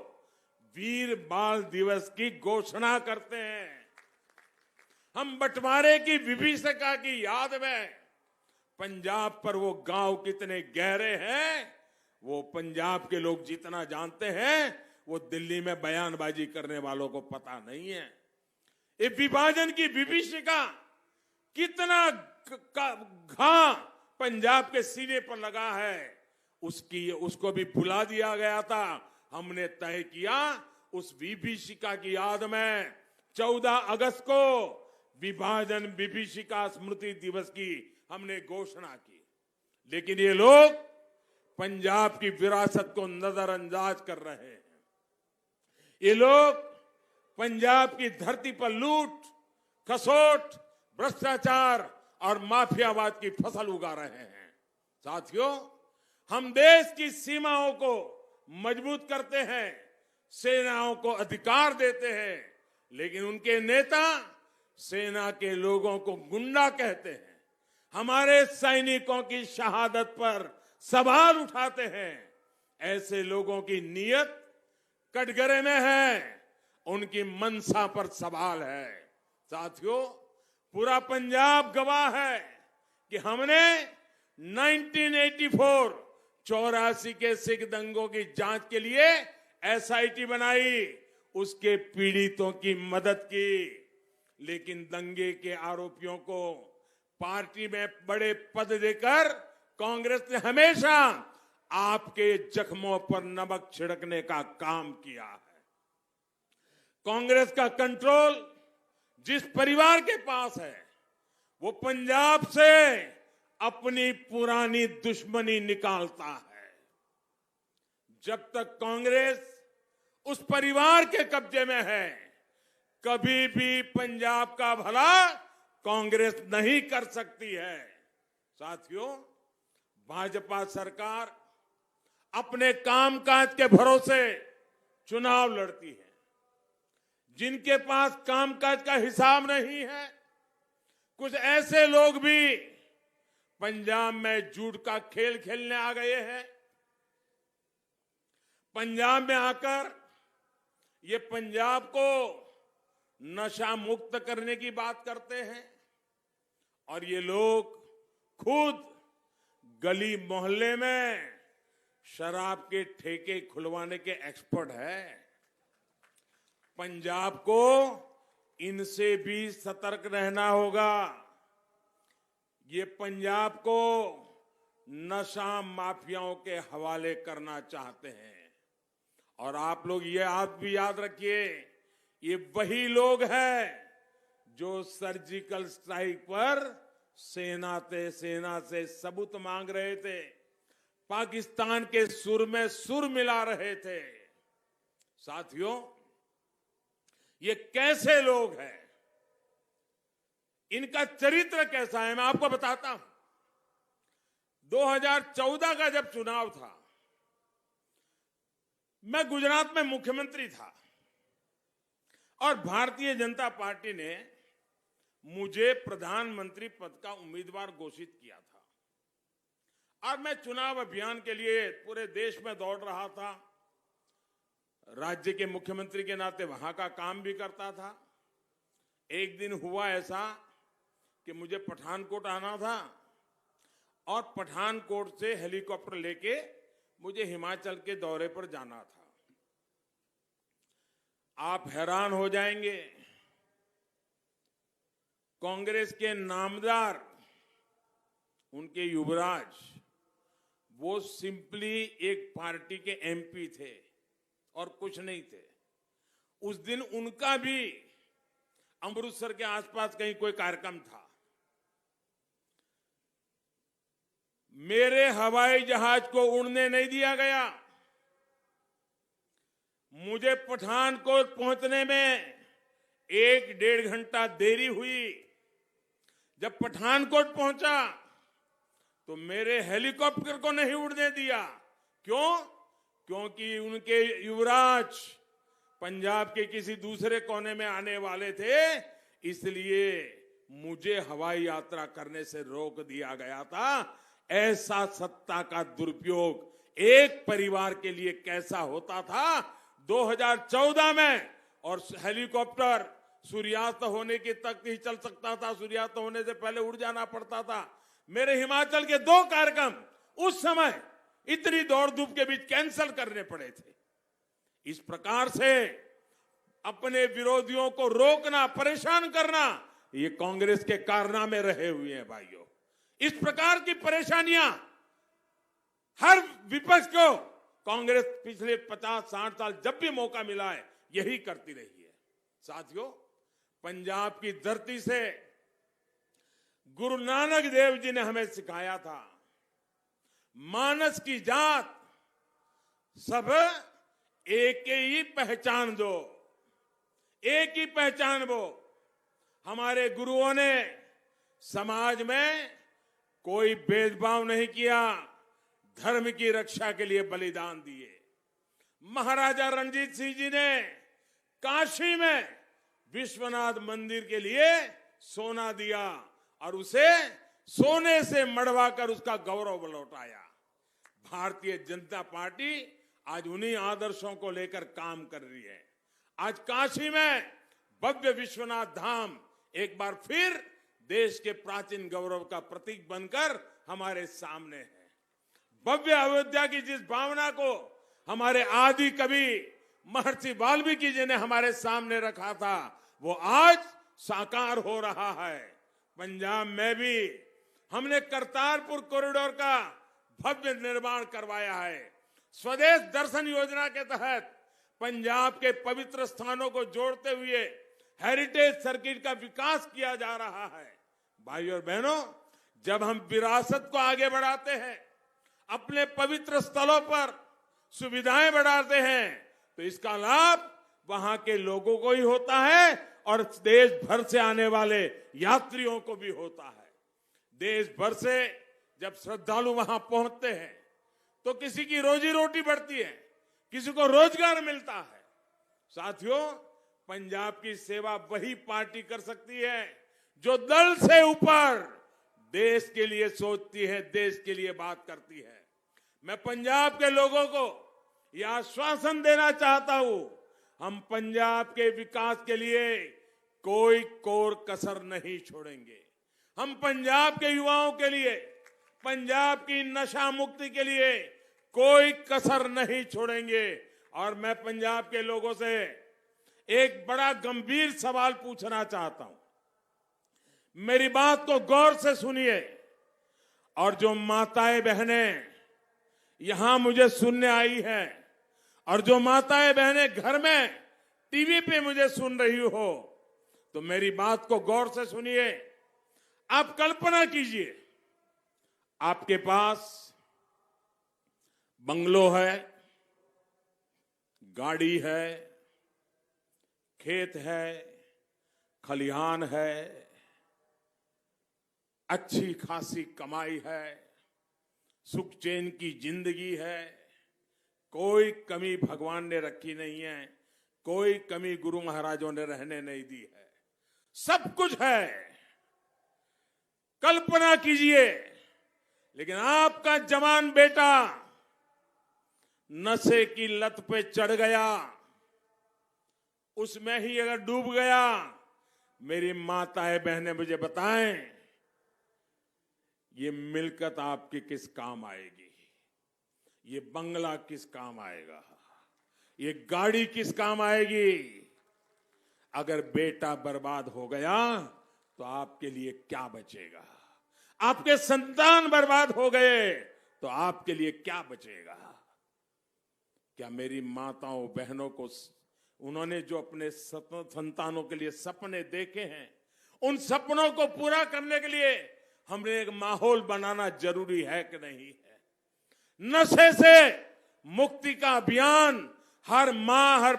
वीर बाल दिवस की घोषणा करते हैं। हम बंटवारे की विभीषिका की याद में पंजाब पर वो गांव कितने गहरे हैं, वो पंजाब के लोग जितना जानते हैं, वो दिल्ली में बयानबाजी करने वालों को पता नहीं है। ये विभाजन की विभीषिका कितना घा पंजाब के सीने पर लगा है, उसको भी भुला दिया गया था। हमने तय किया उस विभीषिका की याद में 14 अगस्त को विभाजन विभीषिका स्मृति दिवस की हमने घोषणा की। लेकिन ये लोग पंजाब की विरासत को नजरअंदाज कर रहे हैं। ये लोग पंजाब की धरती पर लूट, खसोट, भ्रष्टाचार और माफियावाद की फसल उगा रहे हैं। साथियों, हम देश की सीमाओं को मजबूत करते हैं, सेनाओं को अधिकार देते हैं, लेकिन उनके नेता सेना के लोगों को गुंडा कहते हैं। हमारे सैनिकों की शहादत पर सवाल उठाते हैं। ऐसे लोगों की नीयत कटघरे में है, उनकी मंशा पर सवाल है। साथियों, पूरा पंजाब गवाह है कि हमने 1984 के सिख दंगों की जांच के लिए एसआईटी बनाई, उसके पीड़ितों की मदद की, लेकिन दंगे के आरोपियों को पार्टी में बड़े पद देकर कांग्रेस ने हमेशा आपके जख्मों पर नमक छिड़कने का काम किया है। कांग्रेस का कंट्रोल जिस परिवार के पास है, वो पंजाब से अपनी पुरानी दुश्मनी निकालता है। जब तक कांग्रेस उस परिवार के कब्जे में है, कभी भी पंजाब का भला कांग्रेस नहीं कर सकती है। साथियों, भाजपा सरकार अपने कामकाज के भरोसे चुनाव लड़ती है। जिनके पास कामकाज का हिसाब नहीं है, कुछ ऐसे लोग भी पंजाब में झूठ का खेल खेलने आ गए हैं। पंजाब में आकर ये पंजाब को नशा मुक्त करने की बात करते हैं और ये लोग खुद गली मोहल्ले में शराब के ठेके खुलवाने के एक्सपर्ट हैं। पंजाब को इनसे भी सतर्क रहना होगा। ये पंजाब को नशा माफियाओं के हवाले करना चाहते हैं। और आप लोग ये आप भी याद रखिए, ये वही लोग हैं जो सर्जिकल स्ट्राइक पर सेना से सबूत मांग रहे थे, पाकिस्तान के सुर में सुर मिला रहे थे। साथियों, ये कैसे लोग हैं, इनका चरित्र कैसा है, मैं आपको बताता हूं। 2014 का जब चुनाव था, मैं गुजरात में मुख्यमंत्री था और भारतीय जनता पार्टी ने मुझे प्रधानमंत्री पद का उम्मीदवार घोषित किया था और मैं चुनाव अभियान के लिए पूरे देश में दौड़ रहा था। राज्य के मुख्यमंत्री के नाते वहां का काम भी करता था। एक दिन हुआ ऐसा कि मुझे पठानकोट आना था और पठानकोट से हेलीकॉप्टर लेके मुझे हिमाचल के दौरे पर जाना था। आप हैरान हो जाएंगे, कांग्रेस के नामदार, उनके युवराज, वो सिंपली एक पार्टी के एमपी थे और कुछ नहीं थे। उस दिन उनका भी अमृतसर के आसपास कहीं कोई कार्यक्रम था। मेरे हवाई जहाज को उड़ने नहीं दिया गया। मुझे पठानकोट पहुंचने में 1-1.5 घंटा देरी हुई। जब पठानकोट पहुंचा तो मेरे हेलीकॉप्टर को नहीं उड़ने दिया। क्यों? क्योंकि उनके युवराज पंजाब के किसी दूसरे कोने में आने वाले थे, इसलिए मुझे हवाई यात्रा करने से रोक दिया गया था। ऐसा सत्ता का दुरुपयोग एक परिवार के लिए कैसा होता था 2014 में। और हेलीकॉप्टर सूर्यास्त होने के तक ही चल सकता था, सूर्यास्त होने से पहले उड़ जाना पड़ता था। मेरे हिमाचल के 2 कार्यक्रम उस समय इतनी दौड़ धूप के बीच कैंसिल करने पड़े थे। इस प्रकार से अपने विरोधियों को रोकना, परेशान करना, ये कांग्रेस के कारनामे रहे हुए हैं भाइयों। इस प्रकार की परेशानियां हर विपक्ष को कांग्रेस पिछले 50-60 साल जब भी मौका मिला है यही करती रही है। साथियों, पंजाब की धरती से गुरु नानक देव जी ने हमें सिखाया था, मानस की जात सब एक ही पहचान दो, एक ही पहचान वो। हमारे गुरुओं ने समाज में कोई भेदभाव नहीं किया, धर्म की रक्षा के लिए बलिदान दिए। महाराजा रणजीत सिंह जी ने काशी में विश्वनाथ मंदिर के लिए सोना दिया और उसे सोने से मढ़वा कर उसका गौरव लौटाया। भारतीय जनता पार्टी आज उन्हीं आदर्शों को लेकर काम कर रही है। आज काशी में भव्य विश्वनाथ धाम एक बार फिर देश के प्राचीन गौरव का प्रतीक बनकर हमारे सामने है। भव्य अयोध्या की जिस भावना को हमारे आदि कवि महर्षि वाल्मीकि जी ने हमारे सामने रखा था, वो आज साकार हो रहा है। पंजाब में भी हमने करतारपुर कॉरिडोर का भव्य निर्माण करवाया है। स्वदेश दर्शन योजना के तहत पंजाब के पवित्र स्थानों को जोड़ते हुए हेरिटेज सर्किट का विकास किया जा रहा है। भाइयों और बहनों, जब हम विरासत को आगे बढ़ाते हैं, अपने पवित्र स्थलों पर सुविधाएं बढ़ाते हैं तो इसका लाभ वहां के लोगों को ही होता है और देश भर से आने वाले यात्रियों को भी होता है। देश भर से जब श्रद्धालु वहां पहुंचते हैं तो किसी की रोजी रोटी बढ़ती है, किसी को रोजगार मिलता है। साथियों, पंजाब की सेवा वही पार्टी कर सकती है जो दल से ऊपर देश के लिए सोचती है, देश के लिए बात करती है। मैं पंजाब के लोगों को यह आश्वासन देना चाहता हूं, हम पंजाब के विकास के लिए कोई कोर कसर नहीं छोड़ेंगे। हम पंजाब के युवाओं के लिए, पंजाब की नशा मुक्ति के लिए कोई कसर नहीं छोड़ेंगे। और मैं पंजाब के लोगों से एक बड़ा गंभीर सवाल पूछना चाहता हूं, मेरी बात को गौर से सुनिए। और जो माताएं बहनें यहां मुझे सुनने आई हैं और जो माताएं बहनें घर में टीवी पे मुझे सुन रही हो, तो मेरी बात को गौर से सुनिए। आप कल्पना कीजिए, आपके पास बंगलो है, गाड़ी है, खेत है, खलिहान है, अच्छी खासी कमाई है, सुख चैन की जिंदगी है, कोई कमी भगवान ने रखी नहीं है, कोई कमी गुरु महाराजों ने रहने नहीं दी है, सब कुछ है। कल्पना कीजिए, लेकिन आपका जवान बेटा नशे की लत पे चढ़ गया, उसमें ही अगर डूब गया, मेरी माताएं बहनें मुझे बताएं, ये मिलकत आपकी किस काम आएगी? ये बंगला किस काम आएगा? ये गाड़ी किस काम आएगी? अगर बेटा बर्बाद हो गया तो आपके लिए क्या बचेगा? आपके संतान बर्बाद हो गए तो आपके लिए क्या बचेगा? क्या मेरी माताओं बहनों को, उन्होंने जो अपने संतानों के लिए सपने देखे हैं, उन सपनों को पूरा करने के लिए हमने एक माहौल बनाना जरूरी है कि नहीं है? नशे से मुक्ति का अभियान हर मां, हर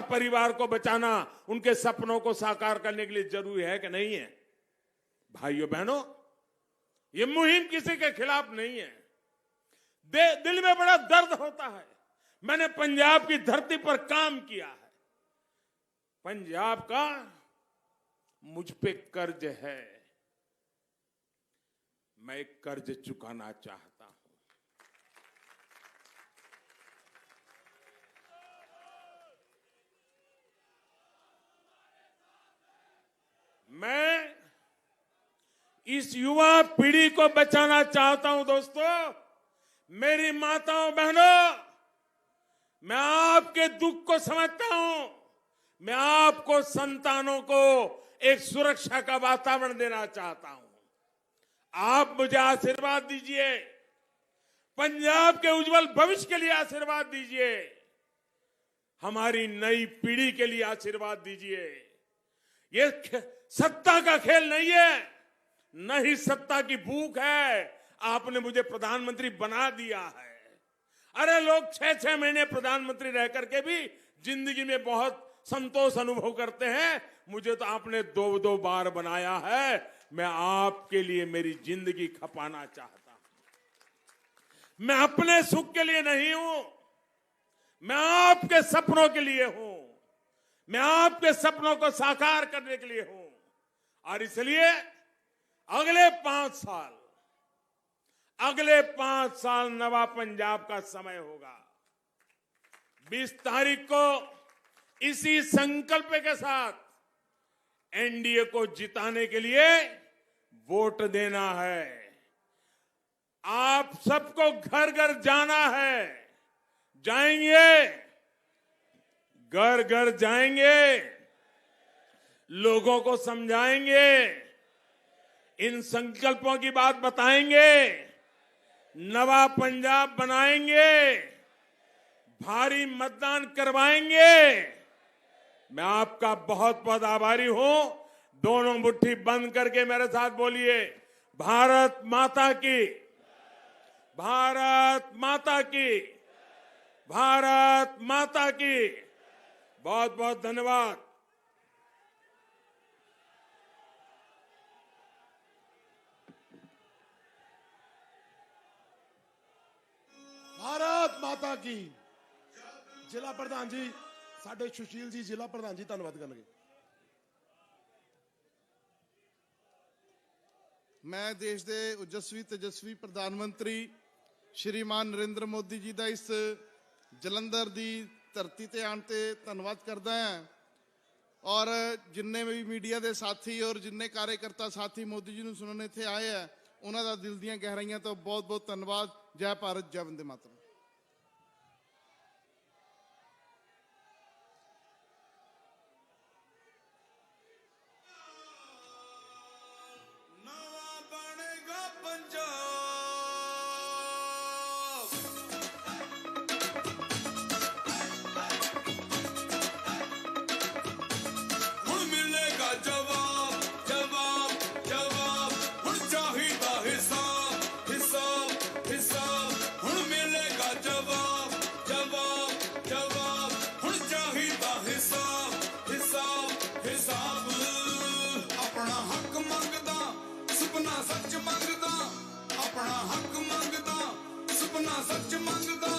परिवार को बचाना, उनके सपनों को साकार करने के लिए जरूरी है कि नहीं है? भाइयों बहनों, ये मुहिम किसी के खिलाफ नहीं है। दिल में बड़ा दर्द होता है। मैंने पंजाब की धरती पर काम किया है। पंजाब का मुझ पे कर्ज है, मैं एक कर्ज चुकाना चाहता हूं। मैं इस युवा पीढ़ी को बचाना चाहता हूं। दोस्तों, मेरी माताओं बहनों, मैं आपके दुख को समझता हूं। मैं आपको, संतानों को एक सुरक्षा का वातावरण देना चाहता हूं। आप मुझे आशीर्वाद दीजिए, पंजाब के उज्जवल भविष्य के लिए आशीर्वाद दीजिए, हमारी नई पीढ़ी के लिए आशीर्वाद दीजिए। ये सत्ता का खेल नहीं है, न ही सत्ता की भूख है। आपने मुझे प्रधानमंत्री बना दिया है। अरे लोग 6-6 महीने प्रधानमंत्री रह करके भी जिंदगी में बहुत संतोष अनुभव करते हैं। मुझे तो आपने 2-2 बार बनाया है। मैं आपके लिए मेरी जिंदगी खपाना चाहता हूं। मैं अपने सुख के लिए नहीं हूं, मैं आपके सपनों के लिए हूं। मैं आपके सपनों को साकार करने के लिए हूं। और इसलिए अगले 5 साल नवा पंजाब का समय होगा। 20 तारीख को इसी संकल्प के साथ एनडीए को जिताने के लिए वोट देना है। आप सबको घर घर जाना है। जाएंगे, घर घर जाएंगे, लोगों को समझाएंगे, इन संकल्पों की बात बताएंगे, नवा पंजाब बनाएंगे, भारी मतदान करवाएंगे। मैं आपका बहुत बहुत आभारी हूं। दोनों मुट्ठी बंद करके मेरे साथ बोलिए, भारत माता की, भारत माता की। भारत माता की। बहुत बहुत धन्यवाद। भारत माता की। ਜ਼ਿਲ੍ਹਾ ਪ੍ਰਧਾਨ ਜੀ ਸਾਡੇ ਸੁਸ਼ੀਲ ਜੀ ਜ਼ਿਲ੍ਹਾ ਪ੍ਰਧਾਨ ਜੀ ਧੰਨਵਾਦ ਕਰਨਗੇ। ਮੈਂ ਦੇਸ਼ ਦੇ ਉਜਸਵੀ ਤੇਜਸਵੀ ਪ੍ਰਧਾਨ ਮੰਤਰੀ ਸ਼੍ਰੀਮਾਨ ਨਰਿੰਦਰ ਮੋਦੀ ਜੀ ਦਾ ਇਸ ਜਲੰਧਰ ਦੀ ਧਰਤੀ ਤੇ ਆਉਣ ਤੇ ਧੰਨਵਾਦ ਕਰਦਾ ਹਾਂ ਔਰ ਜਿੰਨੇ ਵੀ ਮੀਡੀਆ ਦੇ ਸਾਥੀ ਔਰ ਜਿੰਨੇ ਕਾਰਜਕਰਤਾ ਸਾਥੀ ਮੋਦੀ ਜੀ ਨੂੰ ਸੁਣਨ ਇੱਥੇ ਆਏ ਆ ਉਹਨਾਂ ਦਾ ਦਿਲ ਦੀਆਂ ਗਹਿਰਾਈਆਂ ਤੋਂ ਬਹੁਤ ਬਹੁਤ ਧੰਨਵਾਦ। ਜੈ ਭਾਰਤ, ਜੈ ਵੰਦੇ ਮਾਤਰਮ। ਨਵਾਂ ਬਣੇਗਾ ਪੰਜਾਬ। ਹੁਣ ਮਿਲੇਗਾ ਜਵਾਬ ਜਵਾਬ ਜਵਾਬ। ਹੁਣ ਚਾਹੀਦਾ ਹਿਸਾਬ ਹਿਸਾਬ ਹਿਸਾਬ। ਹੁਣ ਮਿਲੇਗਾ ਜਵਾਬ ਜਵਾਬ ਜਵਾਬ। ਹੁਣ ਚਾਹੀਦਾ ਹਿਸਾਬ ਹਿਸਾਬ ਹਿਸਾਬ। ਆਪਣਾ ਹੱਕ ਮੰਗਦਾ ਸੁਪਨਾ ਸੱਚ ਮੰਗਦਾ। ਆਪਣਾ ਹੱਕ ਮੰਗਦਾ ਸੁਪਨਾ ਸੱਚ ਮੰਗਦਾ।